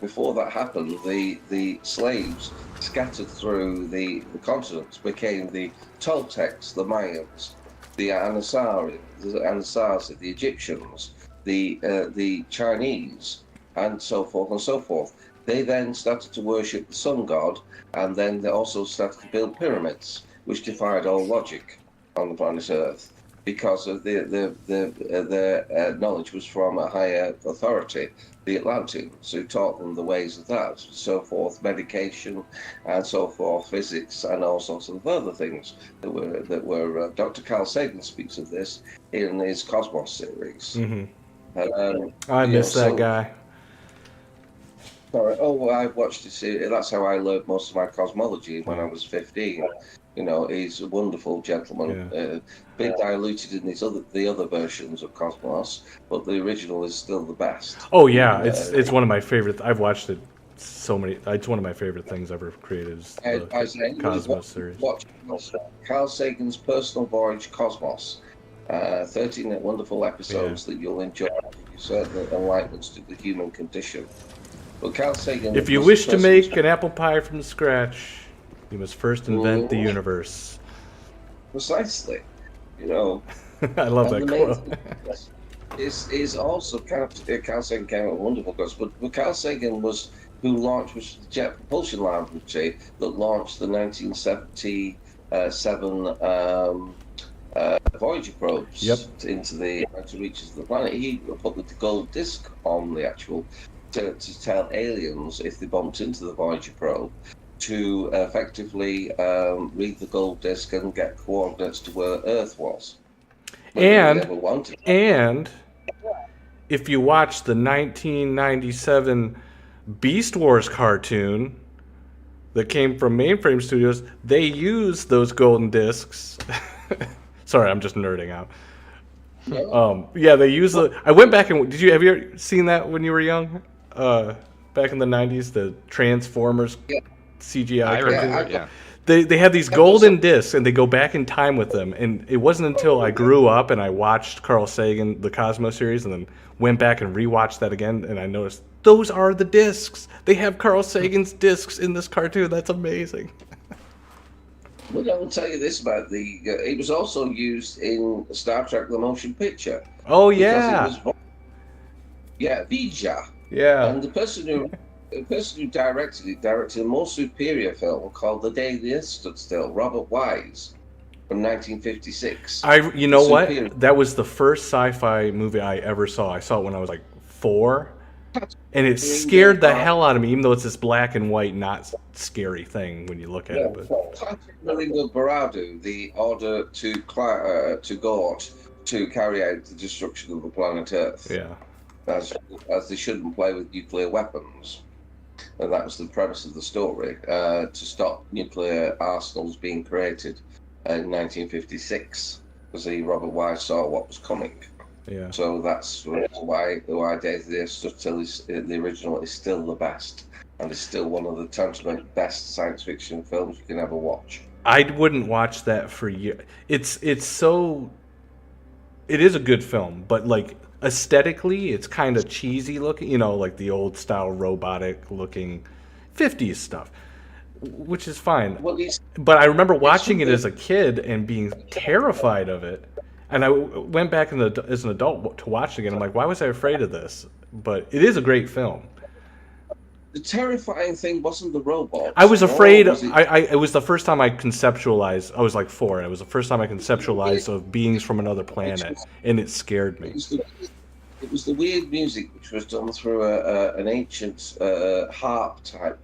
before that happened, the slaves scattered through the continents became the Toltecs, the Mayans, the Anasazi, the Egyptians, the Chinese, and so forth and so forth. They then started to worship the sun god, and then they also started to build pyramids, which defied all logic on the planet Earth, because of their knowledge was from a higher authority, the Atlanteans, who taught them the ways of that, so forth, medication, and so forth, physics, and all sorts of other things that were. Dr. Carl Sagan speaks of this in his Cosmos series. Mm-hmm. I miss that guy. Sorry. I watched it. That's how I learned most of my cosmology when I was 15. He's a wonderful gentleman. Bit diluted in the other versions of Cosmos, but the original is still the best. Oh yeah, it's one of my favorite. I've watched it so many. It's one of my favorite things ever created. Is the Cosmos series. Watch Carl Sagan's Personal Voyage Cosmos. 13 wonderful episodes that you'll enjoy. Certain enlightenments to the human condition. But Carl Sagan. If you wish to make an apple pie from scratch, you must first invent the universe. Precisely. I love that quote. Is also Carl Sagan came out with wonderful quotes, but Carl Sagan was who launched, which is the Jet Propulsion Laboratory that launched the 1977 Voyager probes into the outer reaches of the planet. He put the gold disc on the actual to tell aliens if they bumped into the Voyager probe to effectively read the gold disc and get coordinates to where Earth was. And if you watch the 1997 Beast Wars cartoon that came from Mainframe Studios, they use those golden discs. Sorry, I'm just nerding out. Yeah, they use the. I went back and have you ever seen that when you were young? Back in the 90s, the Transformers CGI. I remember, yeah. They have these golden discs, and they go back in time with them. And it wasn't until I grew up and I watched Carl Sagan, the Cosmos series, and then went back and rewatched that again, and I noticed those are the discs. They have Carl Sagan's discs in this cartoon. That's amazing. Well, I will tell you this about the. It was also used in Star Trek: The Motion Picture. Oh yeah. Vija. Yeah. And the person who directed it directed a more superior film called The Day the Earth Stood Still, Robert Wise, from 1956. You know what? That was the first sci-fi movie I ever saw. I saw it when I was like 4. And it scared the hell out of me, even though it's this black and white, not scary thing when you look at it. But Maringo Baradu, the order to Gort to carry out the destruction of the planet Earth. Yeah. As they shouldn't play with nuclear weapons. And that was the premise of the story, to stop nuclear arsenals being created in 1956, because Robert Wise saw what was coming. Yeah. So that's why Day the Earth Stood Still is the original is still the best, and it's still one of the tantamount best science fiction films you can ever watch. I wouldn't watch that for years. It is a good film, but like aesthetically, it's kind of cheesy looking. Like the old style robotic looking 50s stuff, which is fine. Well, but I remember watching it as a kid and being terrified of it. And I went back as an adult to watch it again. I'm like, why was I afraid of this? But it is a great film. The terrifying thing wasn't the robots. I was afraid. It was the first time I conceptualized. I was like 4. It was the first time I conceptualized of beings from another planet, and it scared me. It was the weird music which was done through an ancient harp type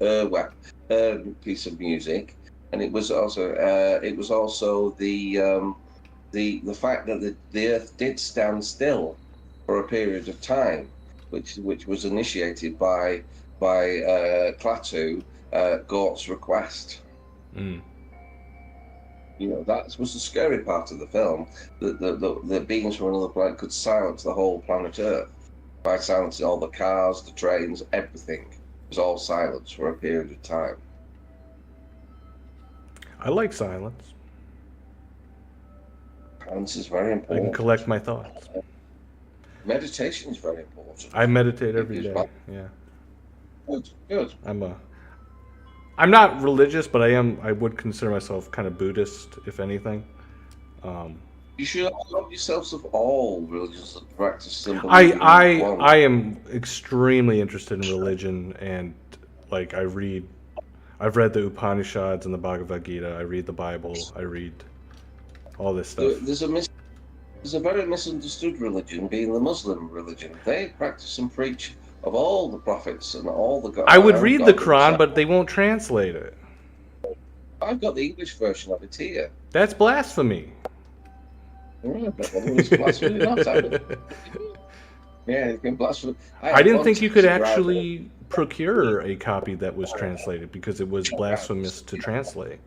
piece of music, and it was also the fact that the Earth did stand still for a period of time, which was initiated by Klaatu, Gort's request. Mm. That was the scary part of the film, that the beings from another planet could silence the whole planet Earth by silencing all the cars, the trains, everything. It was all silence for a period of time. I like silence. Silence is very I important. can collect my thoughts. Meditation is very important. I meditate every day. Yeah. Good. I'm not religious, but I would consider myself kind of Buddhist, if anything. You should love yourselves of all religions that practice and believe I am extremely interested in religion, and like I've read the Upanishads and the Bhagavad Gita. I read the Bible. I read all this stuff. There's a very misunderstood religion, being the Muslim religion. They practice and preach of all the prophets and all the gods. I would read the Quran, but they won't translate it. I've got the English version of it here. That's blasphemy. Yeah, but it's blasphemy not, yeah, you can blaspheme. I didn't think you could actually procure a copy that was translated because it was blasphemous to translate.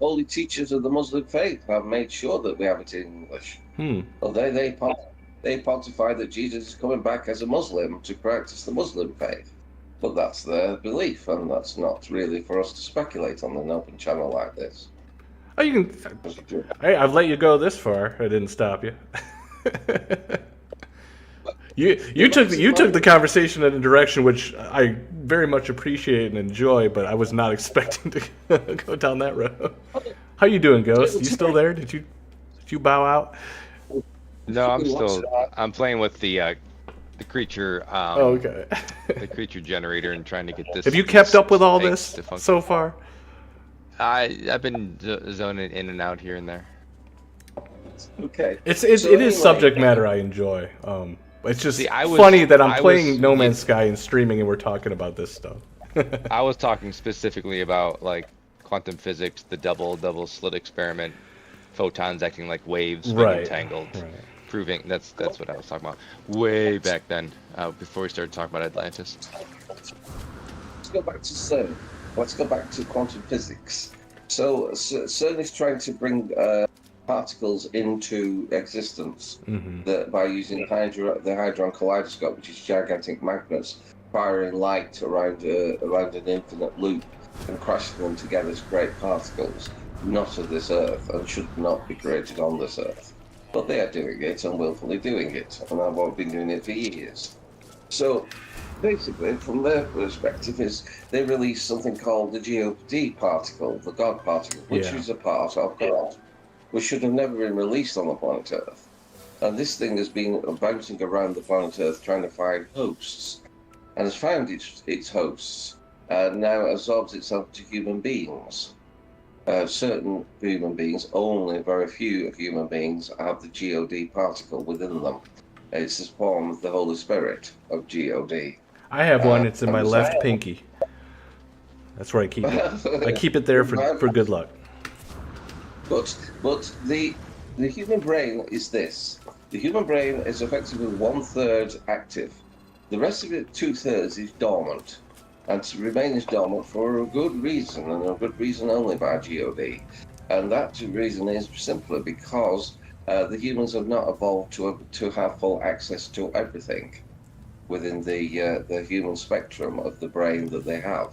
Only teachers of the Muslim faith have made sure that we have it in English. Well, they pontify that Jesus is coming back as a Muslim to practice the Muslim faith. But that's their belief, and that's not really for us to speculate on an open channel like this. Oh, you can. Hey, I've let you go this far. I didn't stop you. You took the conversation in a direction which I very much appreciate and enjoy, but I was not expecting to go down that road. How you doing, Ghost? You still there? Did you bow out? No, I'm playing with the the creature. Oh, okay. The creature generator and trying to get this. Have you kept up with all tank this to function. so far? I've been zoning in and out here and there. Okay. It So is anyway- subject matter I enjoy. It's just See, I was- funny that I'm I playing was- No Man's Sky and streaming, and we're talking about this stuff. I was talking specifically about like quantum physics, the double slit experiment, photons acting like waves being Right, entangled, right. proving that's what I was talking about way back then, before we started talking about Atlantis. Let's go back to CERN. Let's go back to quantum physics. So CERN is trying to bring particles into existence by using the Hadron Kaleidoscope, which is gigantic magnets firing light around an infinite loop and crashing them together to create particles not of this Earth and should not be created on this Earth. But they are doing it and willfully doing it, and I've been doing it for years. So basically, from their perspective, is they release something called the GOD particle, the God particle, which is a part of God, which should have never been released on the planet Earth. And this thing has been bouncing around the planet Earth trying to find hosts, and has found its hosts, and now absorbs itself to human beings. Certain human beings, only very few human beings, have the GOD particle within them. It's the form of the Holy Spirit of GOD. I have one. It's in my I'm left sorry. pinky. That's where I keep it. I keep it there for good luck. But the human brain is this. The human brain is effectively 1/3 active. The rest of it, 2/3, is dormant. And to remain as dormant for a good reason, and a good reason only by GOD. And that reason is simply because the humans have not evolved to have full access to everything within the human spectrum of the brain that they have.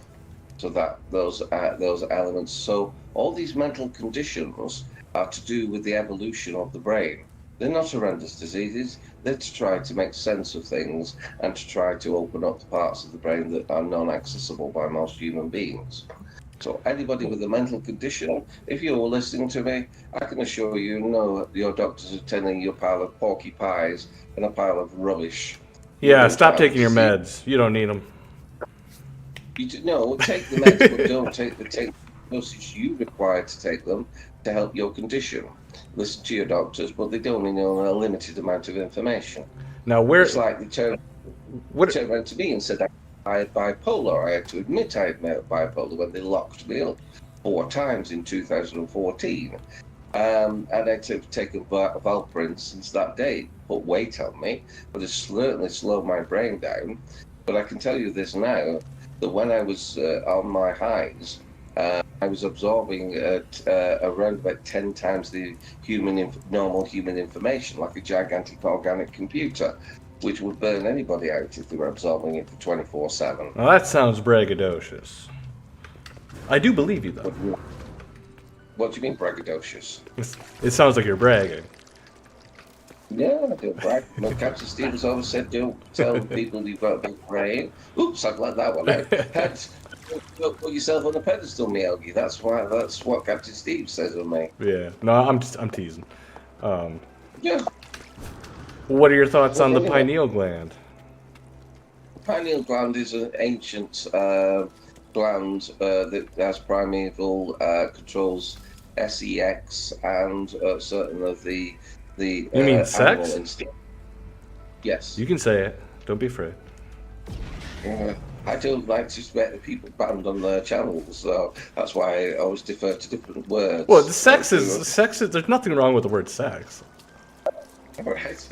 So that those elements. So all these mental conditions are to do with the evolution of the brain. They're not horrendous diseases. They're to try to make sense of things and to try to open up the parts of the brain that are non-accessible by most human beings. So anybody with a mental condition, if you're listening to me, I can assure you, no, your doctors are telling you a pile of porky pies and a pile of rubbish. Yeah, Don't stop try taking your to see- meds. You don't need them. No, take the meds, but don't take the dosage you require to take them to help your condition. Listen to your doctors, but they only know a limited amount of information. Now, where? It's like they turned around to me and said I had bipolar. I had to admit I had bipolar when they locked me up 4 times in 2014. And I'd taken Valparin since that day, put weight on me, but it's certainly slowed my brain down. But I can tell you this now, that when I was on my highs, I was absorbing around about 10 times the normal human information, like a gigantic organic computer, which would burn anybody out if they were absorbing it for 24/7. Well, that sounds braggadocious. I do believe you, though. What do you mean braggadocious? It sounds like you're bragging. Yeah, I don't brag. No, Captain Stevens always said, don't tell people you've got a big brain. Oops, I've let that one out. Don't put yourself on a pedestal, Miyagi. That's what Captain Steve says of me. Yeah. No, I'm teasing. Yeah. What are your thoughts on the Well, pineal gland? Pineal gland is an ancient gland that has primeval controls sex and certain of the You mean sex? animal instinct. Yes. You can say it. Don't be afraid. I don't like to get the people banned on their channels, so that's why I always defer to different words. Well, the sex is. There's nothing wrong with the word sex. Right.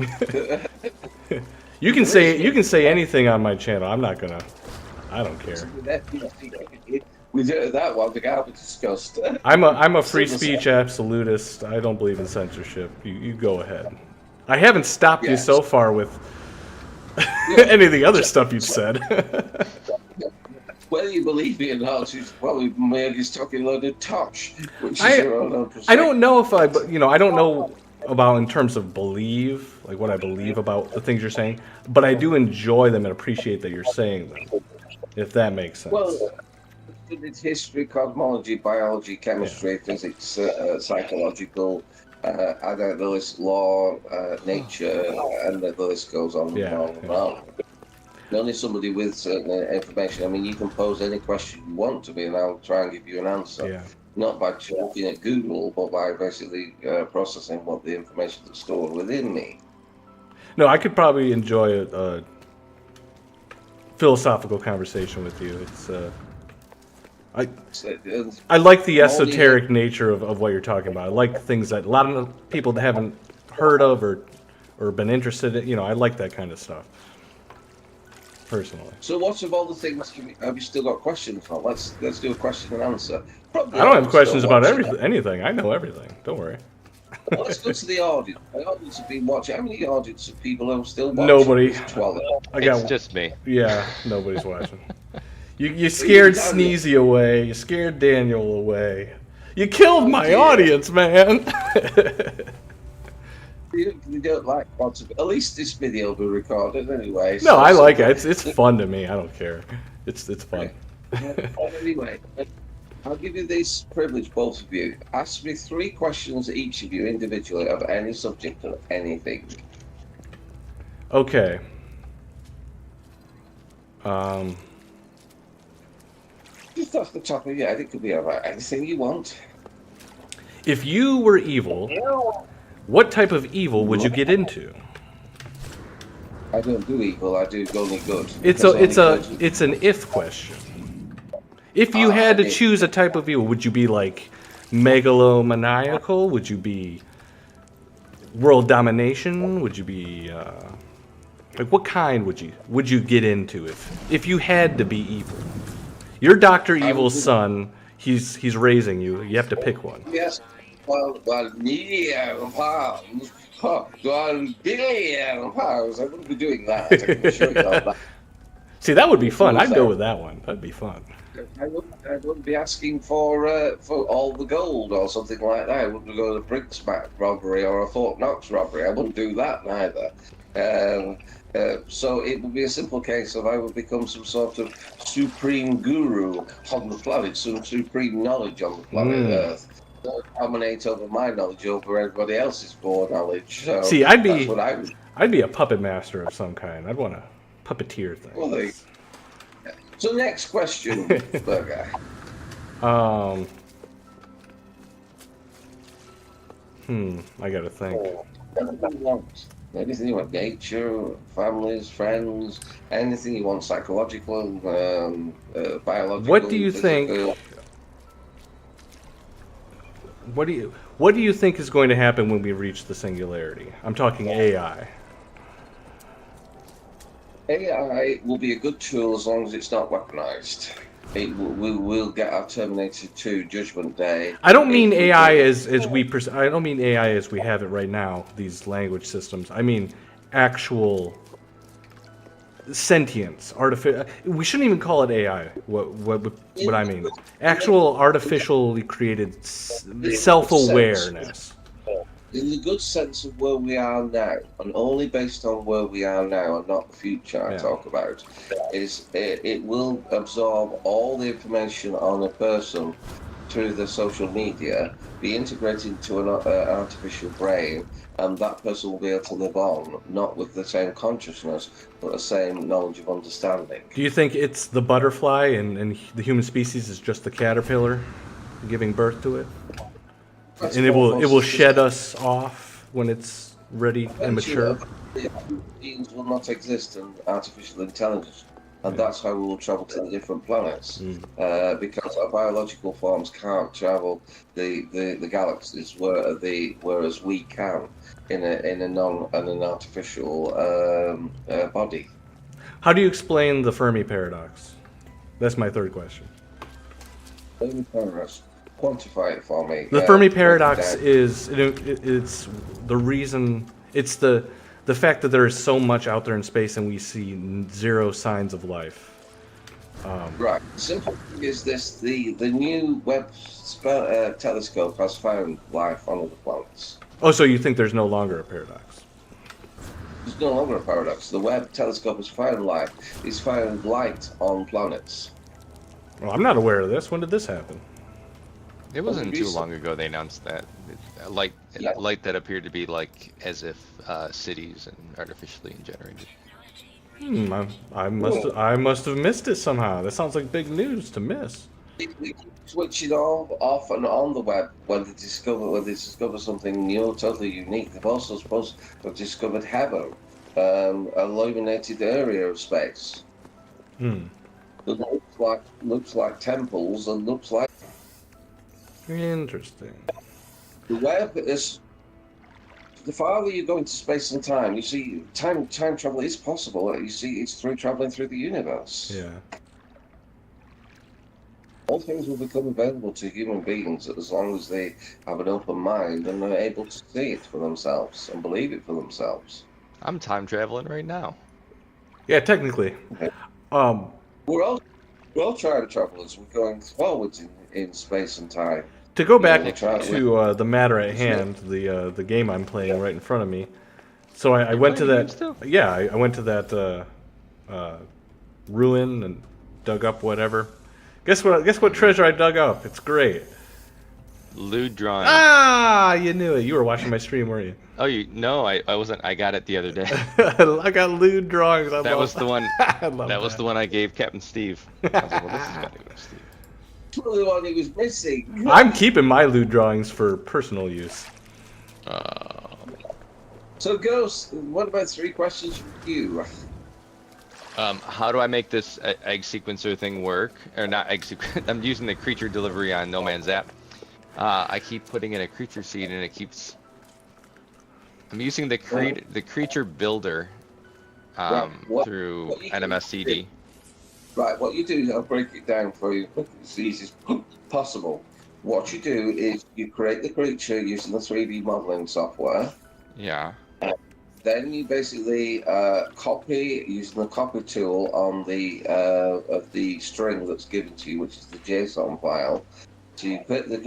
You can say anything on my channel. I'm not gonna. I don't care. We did that one. The guy was discussed. I'm a free speech absolutist. I don't believe in censorship. You go ahead. I haven't stopped you Yes. so far with any of the other stuff you've said. Whether you believe me or not, he's probably he's talking a load of tosh, which is I your own I don't know if I don't know about in terms of believe, like what I believe about the things you're saying, but I do enjoy them and appreciate that you're saying them, if that makes sense. Well, it's history, cosmology, biology, chemistry, physics, psychological I don't know, it's law, nature, and the list goes on Yeah, and on and yeah. on. And only somebody with certain information. I mean, you can pose any question you want to me, and I'll try and give you an answer. Yeah. Not by looking at Google, but by basically processing what the information that's stored within me. No, I could probably enjoy a philosophical conversation with you. It's I like the esoteric nature of what you're talking about. I like things that a lot of people that haven't heard of or been interested in. You know, I like that kind of stuff. Personally. So, what of all the things have you still got questions for? Let's do a question and answer. Probably I don't have questions still about watching. anything. I know everything. Don't worry. Well, let's go to the audience. The audience have been watching. How many audience of people are still watching? Nobody. This 12? It's just me. Yeah, nobody's watching. You scared Sneezy away. You scared Daniel away. You killed my audience, man. You don't like watching. At least this video will be recorded anyway. No, I like it. It's fun to me. I don't care. It's fun. Anyway, I'll give you this privilege, both of you. Ask me 3 questions, each of you individually, of any subject or anything. Okay. Just off the top of your head, it could be about anything you want. If you were evil, what type of evil would you get into? I don't do evil. I do only good. It's an if question. If you had to choose a type of evil, would you be like megalomaniacal? Would you be world domination? Would you be like what kind would you get into if you had to be evil? You're Dr. Evil's son. He's raising you. You have to pick one. Yes. Well, million pounds. $1 billion pounds. I wouldn't be doing that. I can assure you that. See, that would be fun. I'd go with that one. That'd be fun. I wouldn't be asking for all the gold or something like that. I wouldn't go to the Brink's robbery or a Fort Knox robbery. I wouldn't do that neither. So it would be a simple case of I would become some sort of supreme guru on the planet, some supreme knowledge on the planet Earth. Dominate over my knowledge over everybody else's foreknowledge. So see, that's what I would. I'd be a puppet master of some kind. I'd want a puppeteer thing. Well, so next question, Burger. I gotta think. Anything you want, nature, families, friends, anything you want, psychological, biological. What do you physical. think? What do you think is going to happen when we reach the singularity? I'm talking AI. AI will be a good tool as long as it's not weaponized. We'll get our Terminator 2 Judgment Day. I don't mean AI I don't mean AI as we have it right now. These language systems. I mean actual sentience, we shouldn't even call it AI. What I mean, actual artificially created self-awareness. In the good sense of where we are now, and only based on where we are now and not the future I talk about, is it will absorb all the information on a person through the social media, be integrated into an artificial brain, and that person will be able to live on, not with the same consciousness, but the same knowledge of understanding. Do you think it's the butterfly and the human species is just the caterpillar giving birth to it? And it will shed us off when it's ready and mature? Genes will not exist in artificial intelligence. And that's how we will travel to the different planets, because our biological forms can't travel the galaxies, whereas we can in an artificial body. How do you explain the Fermi paradox? That's my third question. Fermi paradox. Quantify it for me. The Fermi paradox is it's the reason. It's the fact that there is so much out there in space and we see zero signs of life. Right. Simple thing is this: the new Webb telescope has found life on other planets. Oh, so you think there's no longer a paradox? There's no longer a paradox. The Webb telescope has found life. It's found light on planets. Well, I'm not aware of this. When did this happen? It wasn't too long ago they announced that. light Yeah. light that appeared to be like as if cities and artificially generated. I must have missed it somehow. That sounds like big news to miss. They keep switching off and on the web when they discover something new, totally unique. They've also supposed to have discovered heaven, an illuminated area of space. Hmm. That looks like temples and looks like Interesting. the web is. The farther you go into space and time, you see time travel is possible. You see, it's through traveling through the universe. Yeah. All things will become available to human beings as long as they have an open mind and are able to see it for themselves and believe it for themselves. I'm time traveling right now. Yeah, technically. We're all time travelers. We're going forwards in space and time. To go back Yeah, try it. to the matter at hand, the game I'm playing right in front of me. So I went to playing that. games too? Yeah, I went to that ruin and dug up whatever. Guess what treasure I dug up? It's great. Lewd drawing. Ah, you knew it. You were watching my stream, weren't you? Oh, no, I wasn't. I got it the other day. I got lewd drawings. That was the one. I love That was the one I gave Captain Steve. I was like, well, this is gotta go to Steve. That's the one he was missing. I'm keeping my lewd drawings for personal use. So, Ghost, what about 3 questions for you? How do I make this egg sequencer thing work? Or not egg sequencer. I'm using the creature delivery on No Man's app. I keep putting in a creature seed and it keeps. I'm using the creature builder through what you NMSCD. Right, what you do is I'll break it down for you as easy as possible. What you do is you create the creature using the 3D modeling software. Yeah. Then you basically copy using the copy tool on the of the string that's given to you, which is the JSON file. So you put the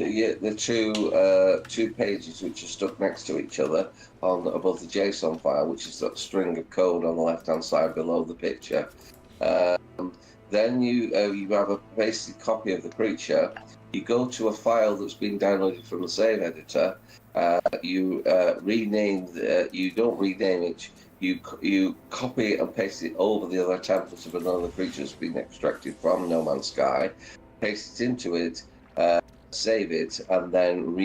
two pages which are stuck next to each other on above the JSON file, which is that string of code on the left-hand side below the picture. Then you have a basic copy of the creature. You go to a file that's been downloaded from the save editor. You rename you don't rename it. You copy and paste it over the other template of another creature that's been extracted from No Man's Sky. Paste it into it. Save it and then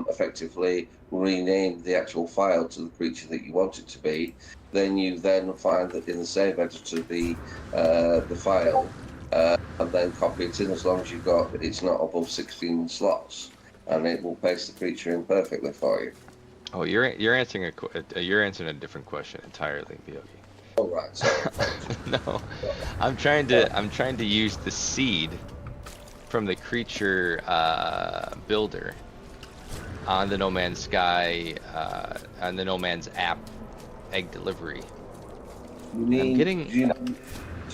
effectively rename the actual file to the creature that you want it to be. Then you find that in the save editor the file and then copy it in as long as it's not above 16 slots, and it will paste the creature in perfectly for you. Oh, you're answering a different question entirely, Byogi. All right. So, No, I'm trying to use the seed from the creature builder on the No Man's Sky on the No Man's app egg delivery. Do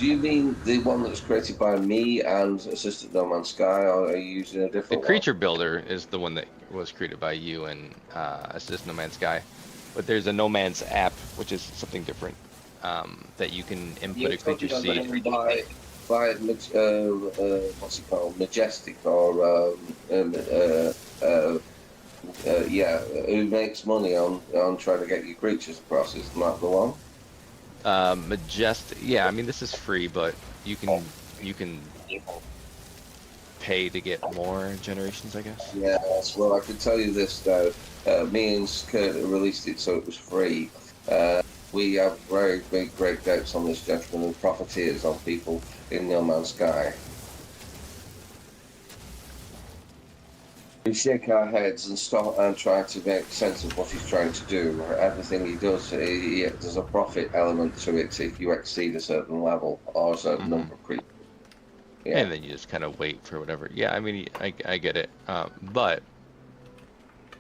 you mean the one that's created by me and Assistant No Man's Sky, or are you using a different The one? creature builder is the one that was created by you and Assistant No Man's Sky, but there's a No Man's app which is something different that you can input a creature seed. By what's it called, Majestic, or who makes money on trying to get your creatures across? Isn't that the one? Majestic. Yeah, I mean this is free, but you can pay to get more generations, I guess. Yes. Well, I can tell you this now. Me and Kurt released it so it was free. We have very big breakdowns on this, gentlemen, and profiteers on people in No Man's Sky. We shake our heads and stop and try to make sense of what he's trying to do. Everything he does, there's a profit element to it if you exceed a certain level or a certain number of creatures. Yeah. And then you just kind of wait for whatever. Yeah, I mean, I get it. But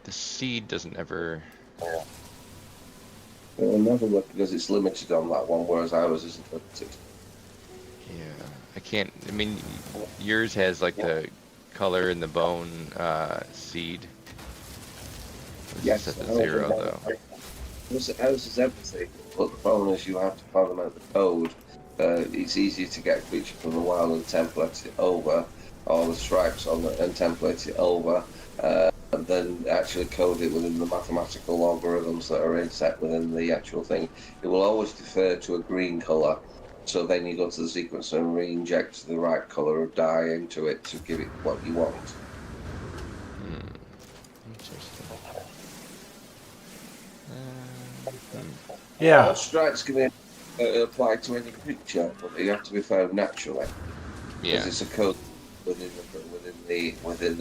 the seed doesn't ever. It will never work because it's limited on that one, whereas ours isn't limited. Yeah, I can't. I mean, yours has like the color in the bone seed. It's Yes, set to 0 though. Ours is everything, but the problem is you have to find out the code. It's easier to get a creature from the wild and template it over, or the stripes on and template it over. and then actually code it within the mathematical algorithms that are set within the actual thing, it will always defer to a green color. So then you go to the sequencer and re-inject the right color of dye into it to give it what you want. Interesting. Yeah. All stripes can be applied to any creature, but they have to be found naturally. Yeah. Because it's a code within the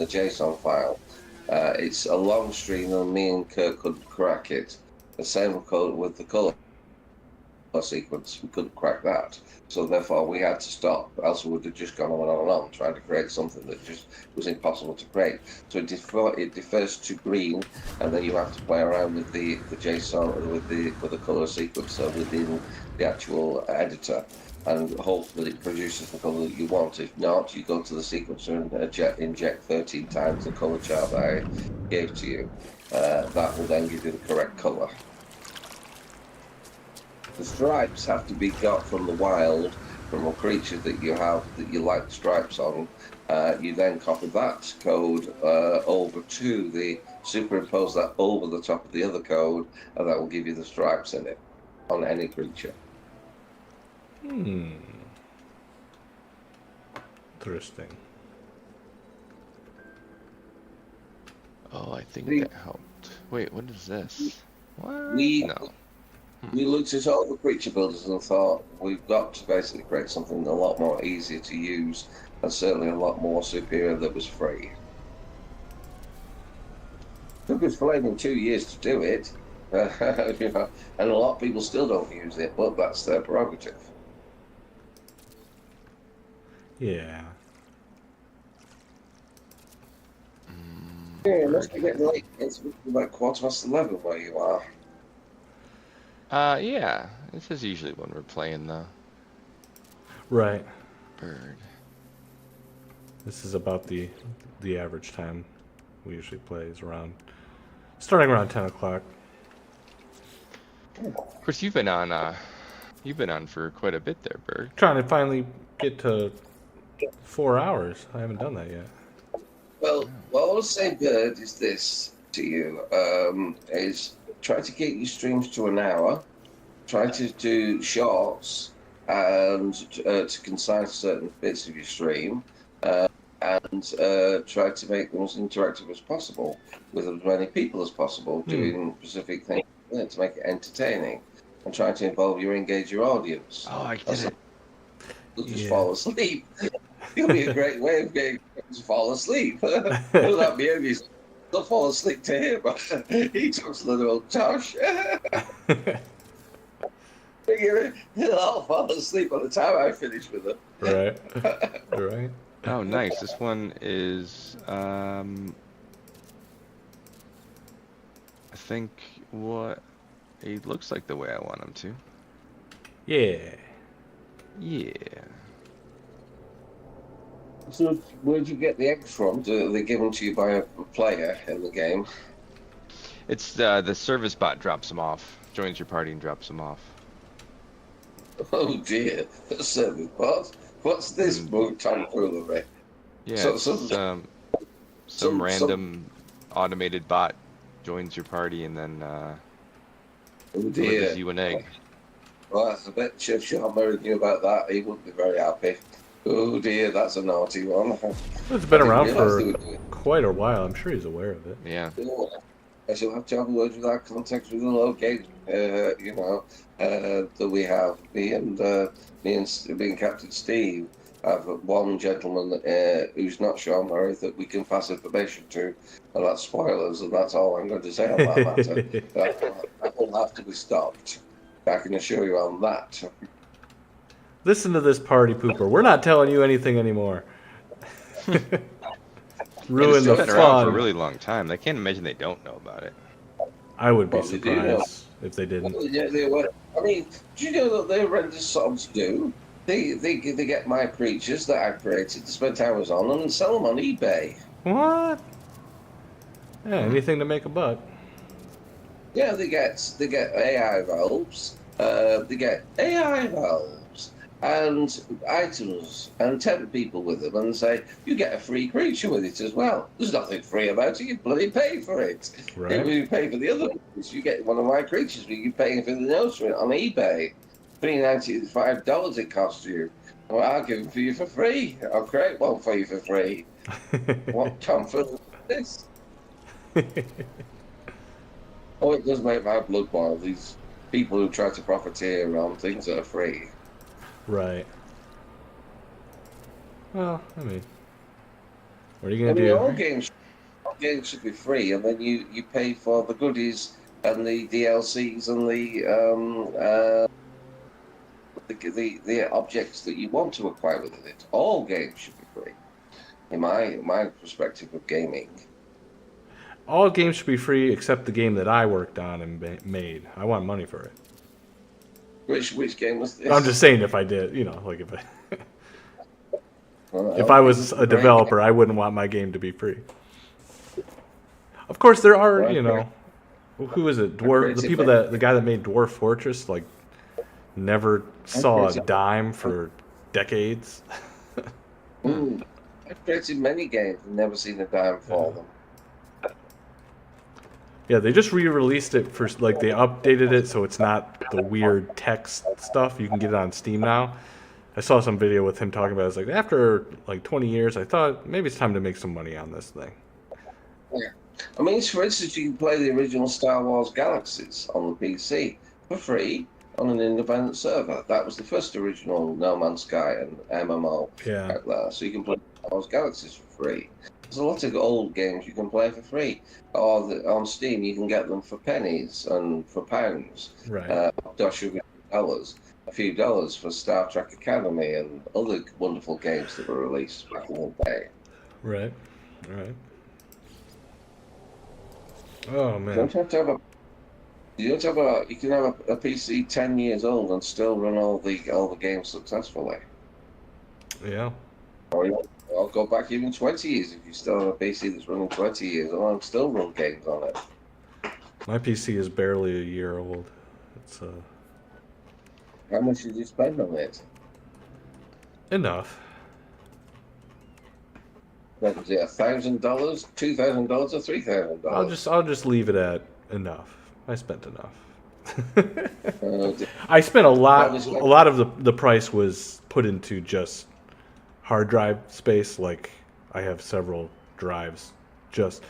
JSON file. It's a long string, and me and Kirk couldn't crack it. The same code with the color sequence, we couldn't crack that. So therefore, we had to stop. Else, we would have just gone on and on and on, trying to create something that just was impossible to create. So it defers to green, and then you have to play around with the JSON with the color sequencer within the actual editor, and hope that it produces the color that you want. If not, you go to the sequencer and inject 13 times the color chart that I gave to you. That will then give you the correct color. The stripes have to be got from the wild, from a creature that you have that you like the stripes on. You then copy that code over to the superimpose that over the top of the other code, and that will give you the stripes in it on any creature. Interesting. Oh, I think We- that helped. Wait, what is this? What? We No. we looked at all the creature builders and thought we've got to basically create something a lot more easier to use, and certainly a lot more superior that was free. Took us flaming 2 years to do it, you know, and a lot of people still don't use it, but that's their prerogative. Yeah. Yeah, it must be getting late. It's about 11:15 where you are. Yeah. This is usually when we're playing the Right. bird. This is about the average time we usually play is starting around 10 o'clock. Of course, you've been on for quite a bit there, Bird. Trying to finally get to 4 hours. I haven't done that yet. Well, what I would say, Bird, is this to you: is try to get your streams to an hour. Try to do shorts and to concise certain bits of your stream, and try to make them as interactive as possible with as many people as possible, doing specific things to make it entertaining, and try to engage your audience. Oh, I did it. They'll just Yeah. fall asleep. It'll be a great way of getting them to fall asleep. Without behaviour, they'll fall asleep to him. He talks a little old Tosh. They'll all fall asleep by the time I finish with them. Right. Right. Oh, nice. This one is, I think what it looks like the way I want him to. Yeah. Yeah. So, where'd you get the eggs from? Do they give them to you by a player in the game? It's the service bot drops them off. Joins your party and drops them off. Oh dear, service bot. What's this tomfoolery? Yeah, So- it's, so- some some- random automated bot joins your party and then Oh delivers dear. you an egg. Well, I bet Chef Sean Murray knew about that. He wouldn't be very happy. Oh dear, that's a naughty one. It's been I didn't around realise for they were doing quite a while. I'm sure he's aware of it. Yeah. I shall have to have a word with our contacts with the local, that we have. Me and Captain Steve have one gentleman who's not Sean Murray that we can pass information to, and that's spoilers, and that's all I'm going to say on that matter. That will have to be stopped. I can assure you on that. Listen to this party pooper. We're not telling you anything anymore. Ruin It's the been around for a fun. really long time. I can't imagine they don't know about it. I would be Well, they do know. surprised if they didn't. Well, yeah, they were. I mean, do you know that the horrendous sobs do? They get my creatures that I created to spend hours on them and sell them on eBay. What? Yeah, anything to make a buck. Yeah, they get AI valves. They get AI valves. and items and tempt people with them and say, you get a free creature with it as well. There's nothing free about it, you bloody pay for it. Right. If you pay for the other creatures, you get one of my creatures, but you're paying for the notes for it on eBay. $395 it costs you. Well, I'll give it for you for free. I'll create one for you for free. What comfort is this? Oh, it does make my blood boil, these people who try to profiteer on things that are free. Right. Well, I mean, what are you I gonna mean, do? all games should be free, and then you pay for the goodies and the DLCs and the objects that you want to acquire with it. All games should be free, in my perspective of gaming. All games should be free except the game that I worked on and made. I want money for it. Which game was this? I'm just saying, if I did, you know, like if I, Well, if I was a developer, I wouldn't want my game to be free. Of course, there are, you know, who is it? The guy that made Dwarf Fortress, like, never saw a dime for decades. I've created many games and never seen a dime for them. Yeah, they just re-released it for, like, they updated it so it's not the weird text stuff. You can get it on Steam now. I saw some video with him talking about it. It's like, after, like, 20 years, I thought maybe it's time to make some money on this thing. Yeah. I mean, for instance, you can play the original Star Wars Galaxies on the PC for free on an independent server. That was the first original No Man's Sky and MMO out there. So you can play Star Wars Galaxies for free. There's a lot of old games you can play for free. Or on Steam, you can get them for pennies and for pounds. Right. A few dollars for Star Trek Academy and other wonderful games that were released back in the day. Right. Oh, man. You don't have to have you can have a PC 10 years old and still run all the games successfully. Yeah. Or I'll go back even 20 years if you still have a PC that's running 20 years old and still run games on it. My PC is barely a year old. It's How much did you spend on it? enough. What was it, $1,000, $2,000, or $3,000? I'll just leave it at enough. I spent enough. Uh, I spent a lot. That was A like- lot of the price was put into just hard drive space. Like, I have several drives just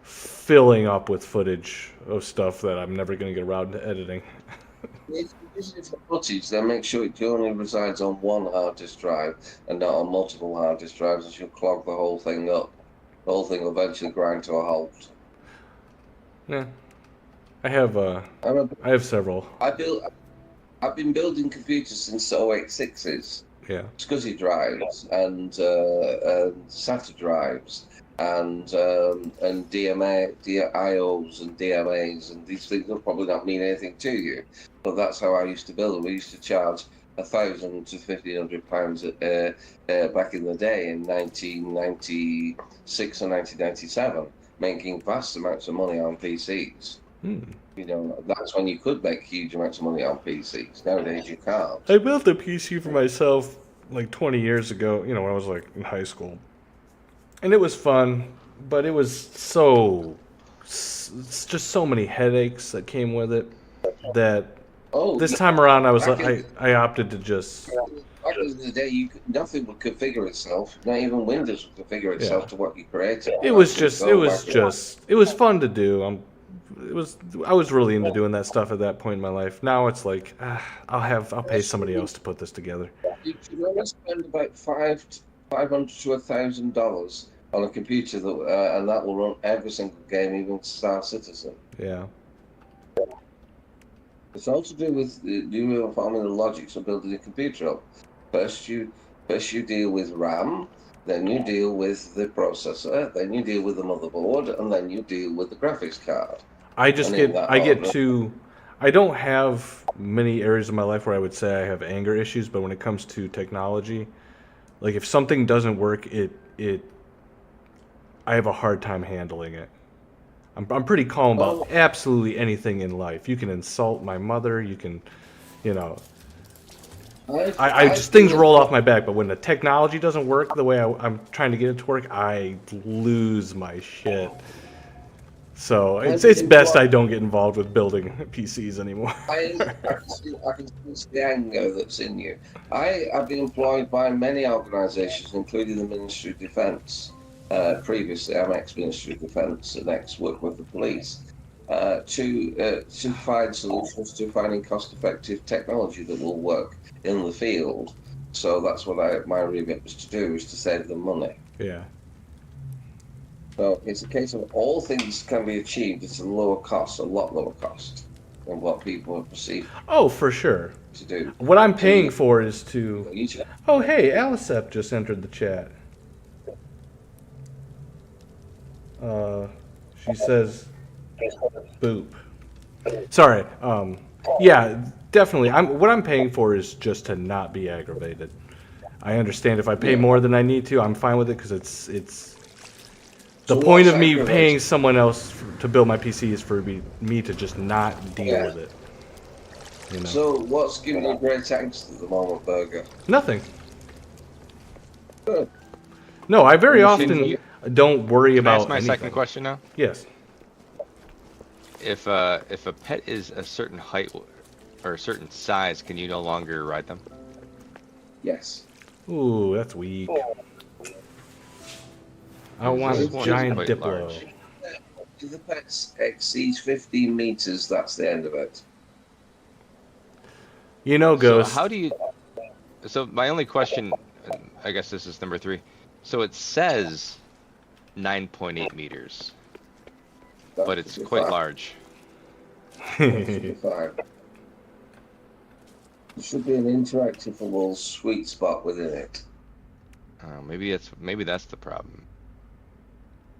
filling up with footage of stuff that I'm never going to get around to editing. If you use it for footage, then make sure it only resides on one hard disk drive and not on multiple hard disk drives, and you'll clog the whole thing up. The whole thing will eventually grind to a halt. Yeah, I have several. I've been building computers since the 086s. Yeah. SCSI drives and SATA drives and IOs and DMAs, and these things will probably not mean anything to you, but that's how I used to build them. We used to charge £1,000 to £1,500 back in the day in 1996 and 1997, making vast amounts of money on PCs. You know, that's when you could make huge amounts of money on PCs. Nowadays you can't. I built a PC for myself like 20 years ago, you know, when I was like in high school. And it was fun, but it was it's just so many headaches that came with it that this time around I opted to just... Back in the day, nothing would configure itself. Not even Windows would configure itself to what you created. It was fun to do. I was really into doing that stuff at that point in my life. Now it's like, I'll pay somebody else to put this together. You can only spend about $500 to $1,000 on a computer and that will run every single game, even Star Citizen. Yeah. It's all to do with forming the logics of building a computer up. First you deal with RAM, then you deal with the processor, then you deal with the motherboard, and then you deal with the graphics card. I don't have many areas of my life where I would say I have anger issues, but when it comes to technology, like if something doesn't work, I have a hard time handling it. I'm pretty calm about absolutely anything in life. You can insult my mother, you can, you know, I just things roll off my back, but when the technology doesn't work the way I'm trying to get it to work, I lose my shit. So it's best I don't get involved with building PCs anymore. I can sense the anger that's in you. I have been employed by many organisations, including the Ministry of Defence. Previously, I'm ex-Ministry of Defence and ex-work with the police. To find solutions to finding cost-effective technology that will work in the field. So that's what my remit was to do, is to save them money. Yeah. So it's a case of all things can be achieved at a lower cost, a lot lower cost than what people are perceived Oh, for sure. to do. What I'm paying for is to... Each- Oh, hey, Alicep just entered the chat. She says, boop. Sorry. Yeah, definitely. What I'm paying for is just to not be aggravated. I understand if I pay more than I need to, I'm fine with it because it's the So point what's of me aggravation? paying someone else to build my PC is for me to just not deal Yeah. with it. You know? So what's giving you great angst at the moment, Burger? Nothing. Good. No, I very Can often you- don't worry Can I about ask my anything. second question now? Yes. If a pet is a certain height or a certain size, can you no longer ride them? Yes. Ooh, that's weak. I want This a one is giant quite Diplo. large. If the pet exceeds 15 meters, that's the end of it. You know, Ghost. So how do you? So my only question, and I guess this is number 3. So it says 9.8 meters, That but should it's be quite fine. large. That should be fine. There should be an interactable sweet spot within it. Maybe that's the problem.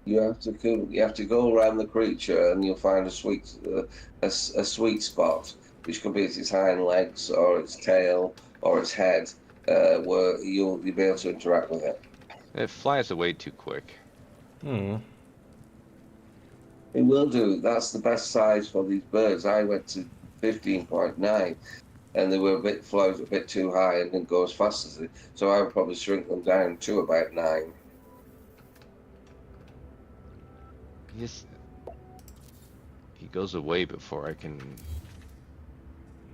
You have to go around the creature, and you'll find a sweet spot, which could be its hind legs, or its tail, or its head, where you'll be able to interact with it. It flies away too quick. Hmm. It will do. That's the best size for these birds. I went to 15.9, and they were flown a bit too high and didn't go as fast as it. So I would probably shrink them down to about 9. He goes away before I can.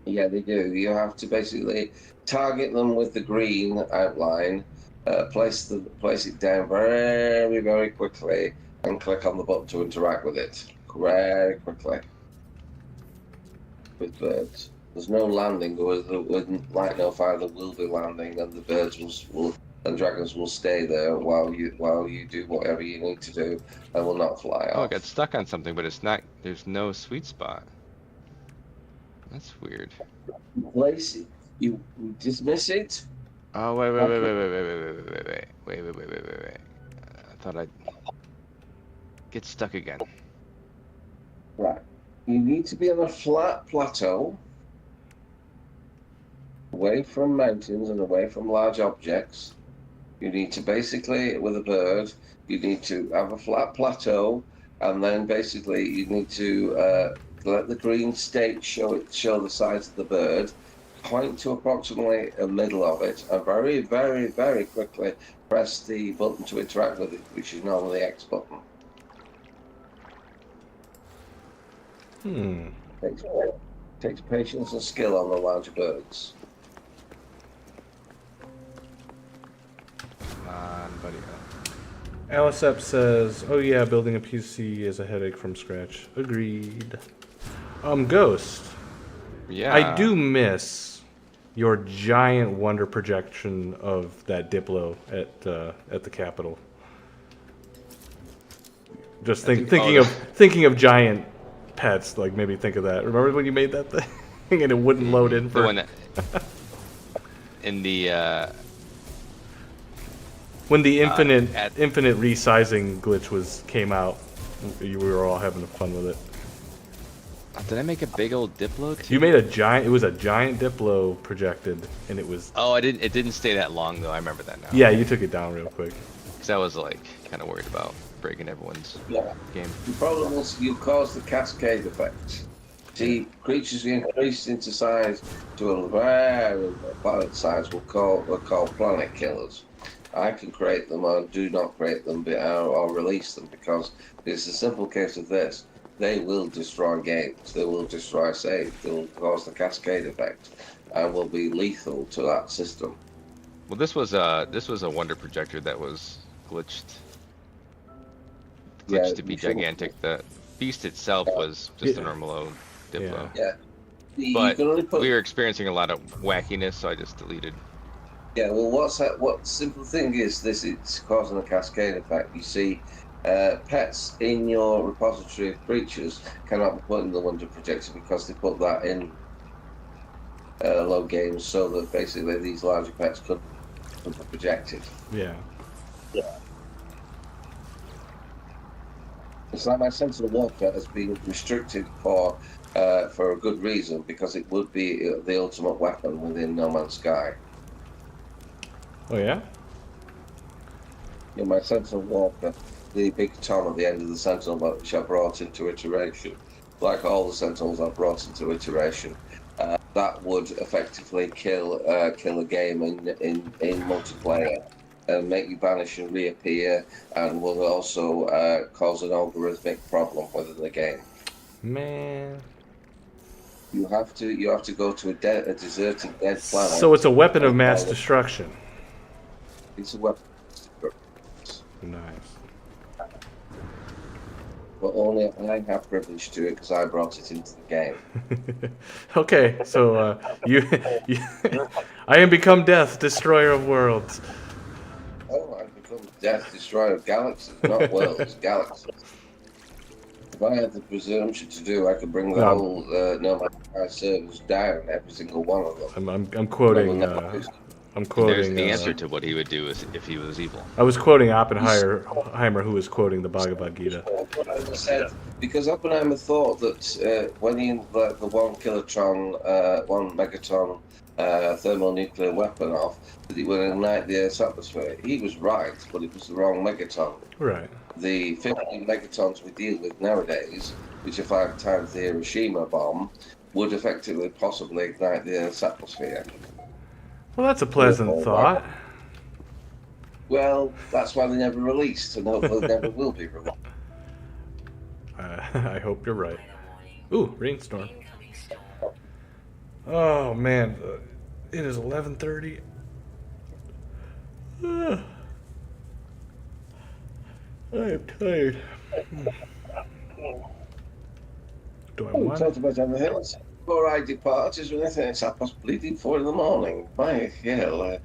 Yeah, they do. You have to basically target them with the green outline, place it down very, very quickly, and click on the button to interact with it very quickly. With birds, there's no landing. With Light Notifier, there will be landing, and the birds will and dragons will stay there while you do whatever you need to do, and will not fly Oh, I off. got stuck on something, but it's not. There's no sweet spot. That's weird. Place it. You dismiss it. Oh wait. I thought I'd get stuck again. Right. You need to be on a flat plateau, away from mountains and away from large objects. You need to basically, with a bird, you need to have a flat plateau, and then basically you need to let the green state show the size of the bird, point to approximately the middle of it, and very, very, very quickly press the button to interact with it, which is normally the X button. Takes patience and skill on the larger birds. Come on, buddy. Alicep says, "Oh yeah, building a PC is a headache from scratch." Agreed. Ghost. Yeah. I do miss your giant wonder projection of that Diplo at the Capitol. Just thinking of giant pets, like maybe think of that. Remember when you made that thing and it wouldn't load in The for one that in the when the infinite resizing glitch came out. We were all having fun with it. did I make a big old Diplo too? You made it was a giant Diplo projected, and it was. Oh, it didn't stay that long though. I remember that now. Yeah, you took it down real quick. Because I was like kind of worried about breaking everyone's Yeah. game. The problem is you cause the cascade effect. See, creatures increased into size to a very planet size we're called planet killers. I can create them or do not create them or release them because it's a simple case of this. They will destroy games, they will destroy saves, they will cause the cascade effect and will be lethal to that system. Well, this was a wonder projector that was glitched Yeah, to be you shouldn't- gigantic. The beast itself was just a normal old Diplo. Yeah. You But can only put, we were experiencing a lot of wackiness, so I just deleted. yeah, well, what the simple thing is this, it's causing a cascade effect. You see, pets in your repository of creatures cannot be put in the wonder projector because they put that in low games so that basically these larger pets couldn't be projected. Yeah. It's like my sense of warfare has been restricted for a good reason because it would be the ultimate weapon within No Man's Sky. Oh yeah. You know, my Sentinel Walker, the big tom at the end of the Sentinel, which I brought into iteration, like all the Sentinels I've brought into iteration, that would effectively kill a game in multiplayer and make you vanish and reappear, and will also cause an algorithmic problem within the game. Man. You have to go to a deserted dead planet. So it's a weapon of mass destruction. It's a weapon. Nice. But only I have privilege to it because I brought it into the game. Okay, so you, I am become death, destroyer of worlds. Oh, I've become death destroyer of galaxies, not worlds, galaxies. If I had the presumption to do, I could bring the whole No Man's Sky servers down, every single one of them. I'm quoting. I'm quoting. There's the answer to what he would do if he was evil. I was quoting Oppenheimer, who was quoting the Bhagavad Gita. I said, because Oppenheimer thought that when he let the 1 kilotron, 1 megaton thermonuclear weapon off, that it would ignite the Earth's atmosphere. He was right, but it was the wrong megaton. Right. The 50 megatons we deal with nowadays, which are 5 times the Hiroshima bomb, would effectively possibly ignite the Earth's atmosphere. Well, that's a pleasant thought. Well, that's why they never released, and hopefully they never will be released. I hope you're right. Ooh, rainstorm. Incoming storm. Oh man, it is 11:30. I am tired. Do I want? Talked about everything else. Before I depart, is there anything that's past bleeding 4 in the morning? My hell,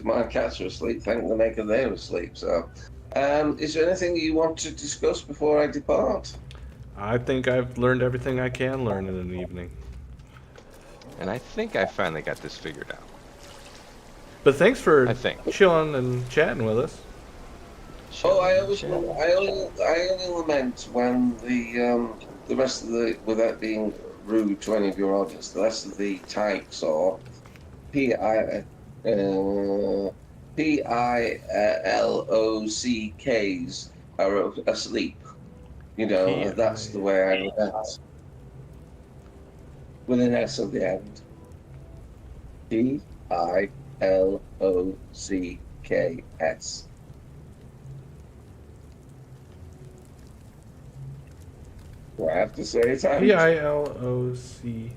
my cats are asleep. Thank the maker they're asleep. So, is there anything you want to discuss before I depart? I think I've learned everything I can learn in an evening. And I think I finally got this figured out. But thanks for I think. chilling and chatting with us. Oh, I only lament when the rest of the, without being rude to any of your audience, the rest of the tykes or PILOCKs are asleep. You know, that's the way I lament. With an S at the end. PILOCKS. Do I have to say it out? PILOCK.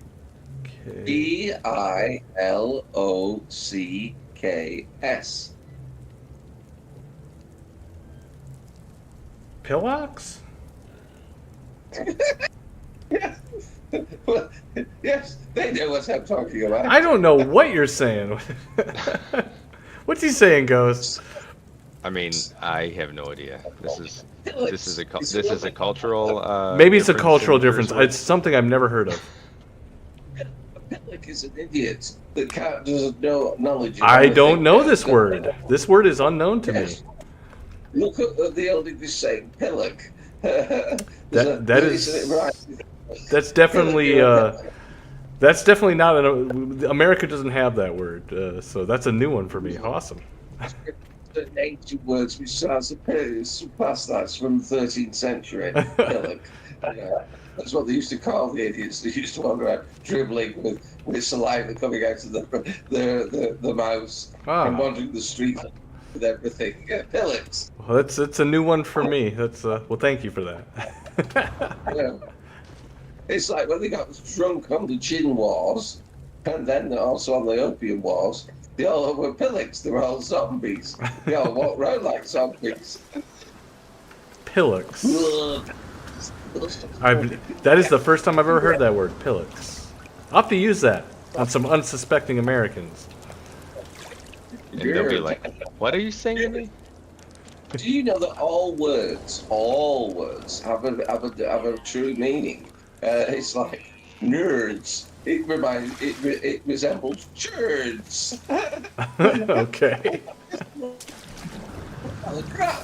PILOCKS. Pillocks? Yes. Well, yes, they know what I'm talking about. I don't know what you're saying. What's he saying, Ghost? I mean, I have no idea. This is a cultural. Maybe it's a difference cultural in difference. first words. It's something I've never heard of. Pillock is an idiot that doesn't know knowledge. Of I anything. don't know this word. This word is unknown to me. Yes. Look at the old English saying pillock. That's definitely not America doesn't have that word, so that's a new one for me. Awesome. Certain ancient words which surpass that from the 13th century. Pillock. Yeah. That's what they used to call the idiots. They used to walk around dribbling with saliva coming out of the mouths and wandering the street with everything. Yeah, pillocks. Well, it's a new one for me. That's well, thank you for that. Yeah. It's like when they got drunk on the gin wars, and then also on the opium wars, they all were pillocks. They were all zombies. They all walked around like zombies. Pillocks. That is the first time I've ever heard that word, pillocks. I'll have to use that on some unsuspecting Americans. And they'll be like, "What are you saying to me?" Do you know that all words have a true meaning? It's like nerds. It resembles turds. Okay. Oh, crap.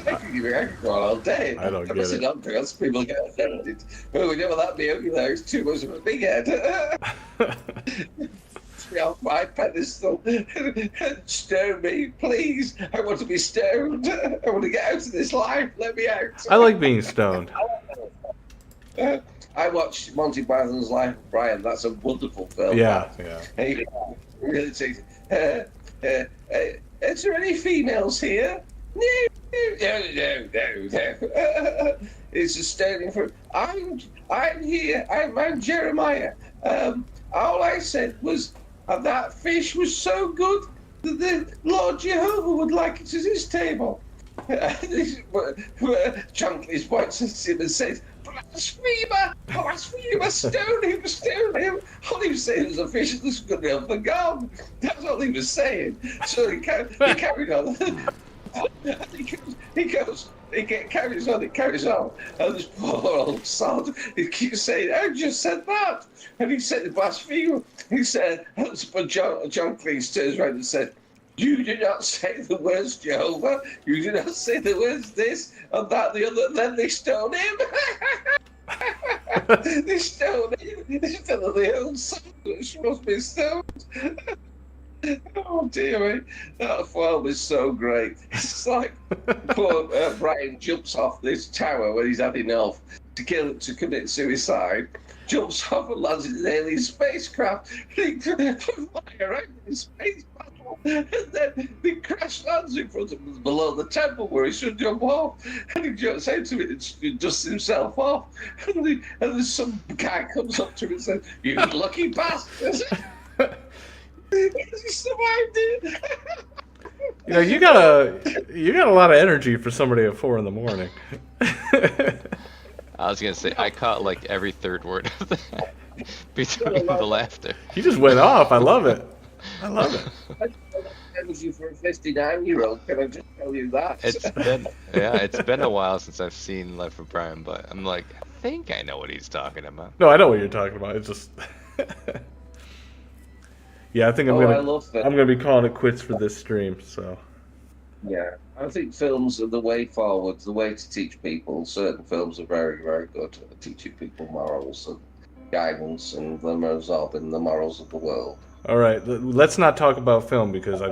I could go on all day. I don't get it. Else people get offended. Oh, we know what that means. There's too much of a big head. Me off my pedestal and stone me, please. I want to be stoned. I want to get out of this life. Let me out. I like being stoned. I watched Monty Python's Life of Brian. That's a wonderful film. Yeah. He really takes. Is there any females here? No. It's just standing for. I'm here. I'm Jeremiah. All I said was that fish was so good that the Lord Jehovah would like it at his table. Chunkley's points at him and says, blasphemer, stone him. All he was saying was a fish that was good enough for God. That's all he was saying. So he carried on. It carries on. And this poor old sod, he keeps saying, I just said that. And he said the blasphemer. He said, but John Cleese turns around and said, you did not say the words Jehovah. You did not say the words this and that, the other. Then they stoned him. They stoned him. They fell on the old son. She must be stoned. Oh dear me, that film is so great. It's like poor Brian jumps off this tower when he's had enough to commit suicide. Jumps off and lands in an alien spacecraft. He fly around in a space battle, and then he crash lands in front of him below the temple where he should jump off. And he jumps into it and dusts himself off. And then some guy comes up to him and says, "You lucky bastard." He survived it. You know, you got a lot of energy for somebody at 4 a.m. I was gonna say I caught like every third word of that between the laughter. You just went off. I love it. Energy for a 59-year-old. Can I just tell you that? It's been a while since I've seen Life of Brian, but I'm like, I think I know what he's talking about. No, I know what you're talking about. It's just. Yeah, I think I'm gonna be calling it quits for this stream. So. Yeah, I think films are the way forward, the way to teach people. Certain films are very, very good at teaching people morals and guidance and them absorbing the morals of the world. All right, let's not talk about film because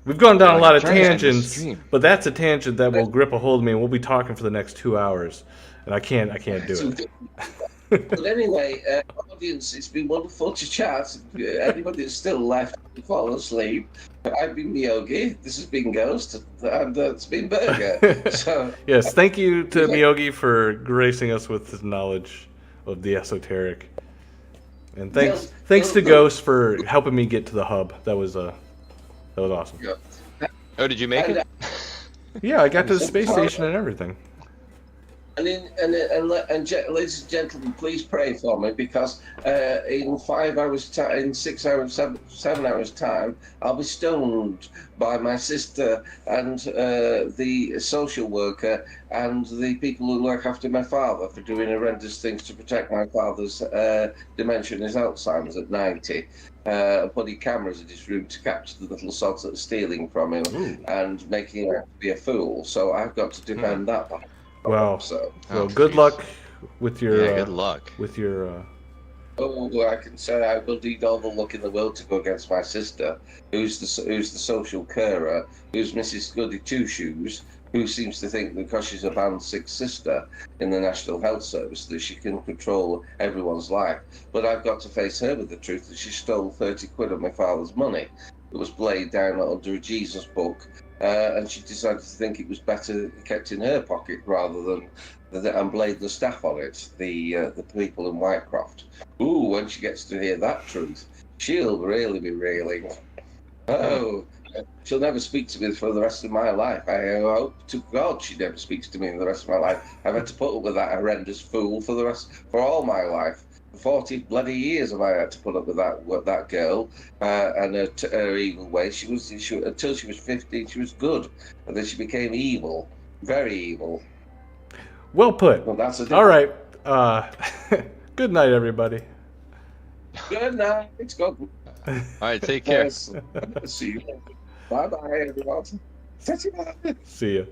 we've gone down a lot of tangents, but that's a tangent that will grip a hold of me, and we'll be talking for the next 2 hours, and I can't do it. But anyway, audience, it's been wonderful to chat. Anybody that's still left to fall asleep, I've been Miyogi, this has been Ghost, and it's been Burger. So, yes, thank you to Miyogi for gracing us with his knowledge of the esoteric. And thanks to Ghost for helping me get to the hub. That was awesome. Oh, did you make it? Yeah, I got to the space station and everything. And ladies and gentlemen, please pray for me because in 5 hours, in 6 hours, 7 hours time, I'll be stoned by my sister and the social worker and the people who look after my father for doing horrendous things to protect my father's dementia and his Alzheimer's at 90. Putting cameras in his room to capture the little sods that are stealing from him and making him out to be a fool. So I've got to defend that. Wow. So good luck with your. Good luck with your. Oh, I can say I will need all the luck in the world to go against my sister, who's the social carer, who's Mrs. Goody Two Shoes, who seems to think that because she's a Band 6 sister in the National Health Service that she can control everyone's life. But I've got to face her with the truth that she stole 30 quid of my father's money. It was laid down under a Jesus book, and she decided to think it was better kept in her pocket rather than and blame the staff on it, the people in Whitecroft. Ooh, when she gets to hear that truth, she'll really be reeling. Oh, she'll never speak to me for the rest of my life. I hope to God she never speaks to me for the rest of my life. I've had to put up with that horrendous fool for all my life. 40 bloody years have I had to put up with that girl and her evil ways. She until she was 15, she was good, and then she became evil, very evil. Well put. Well, that's All right. Good night, everybody. Good night. It's good. All right, take care. See you. Bye bye, everyone. See ya.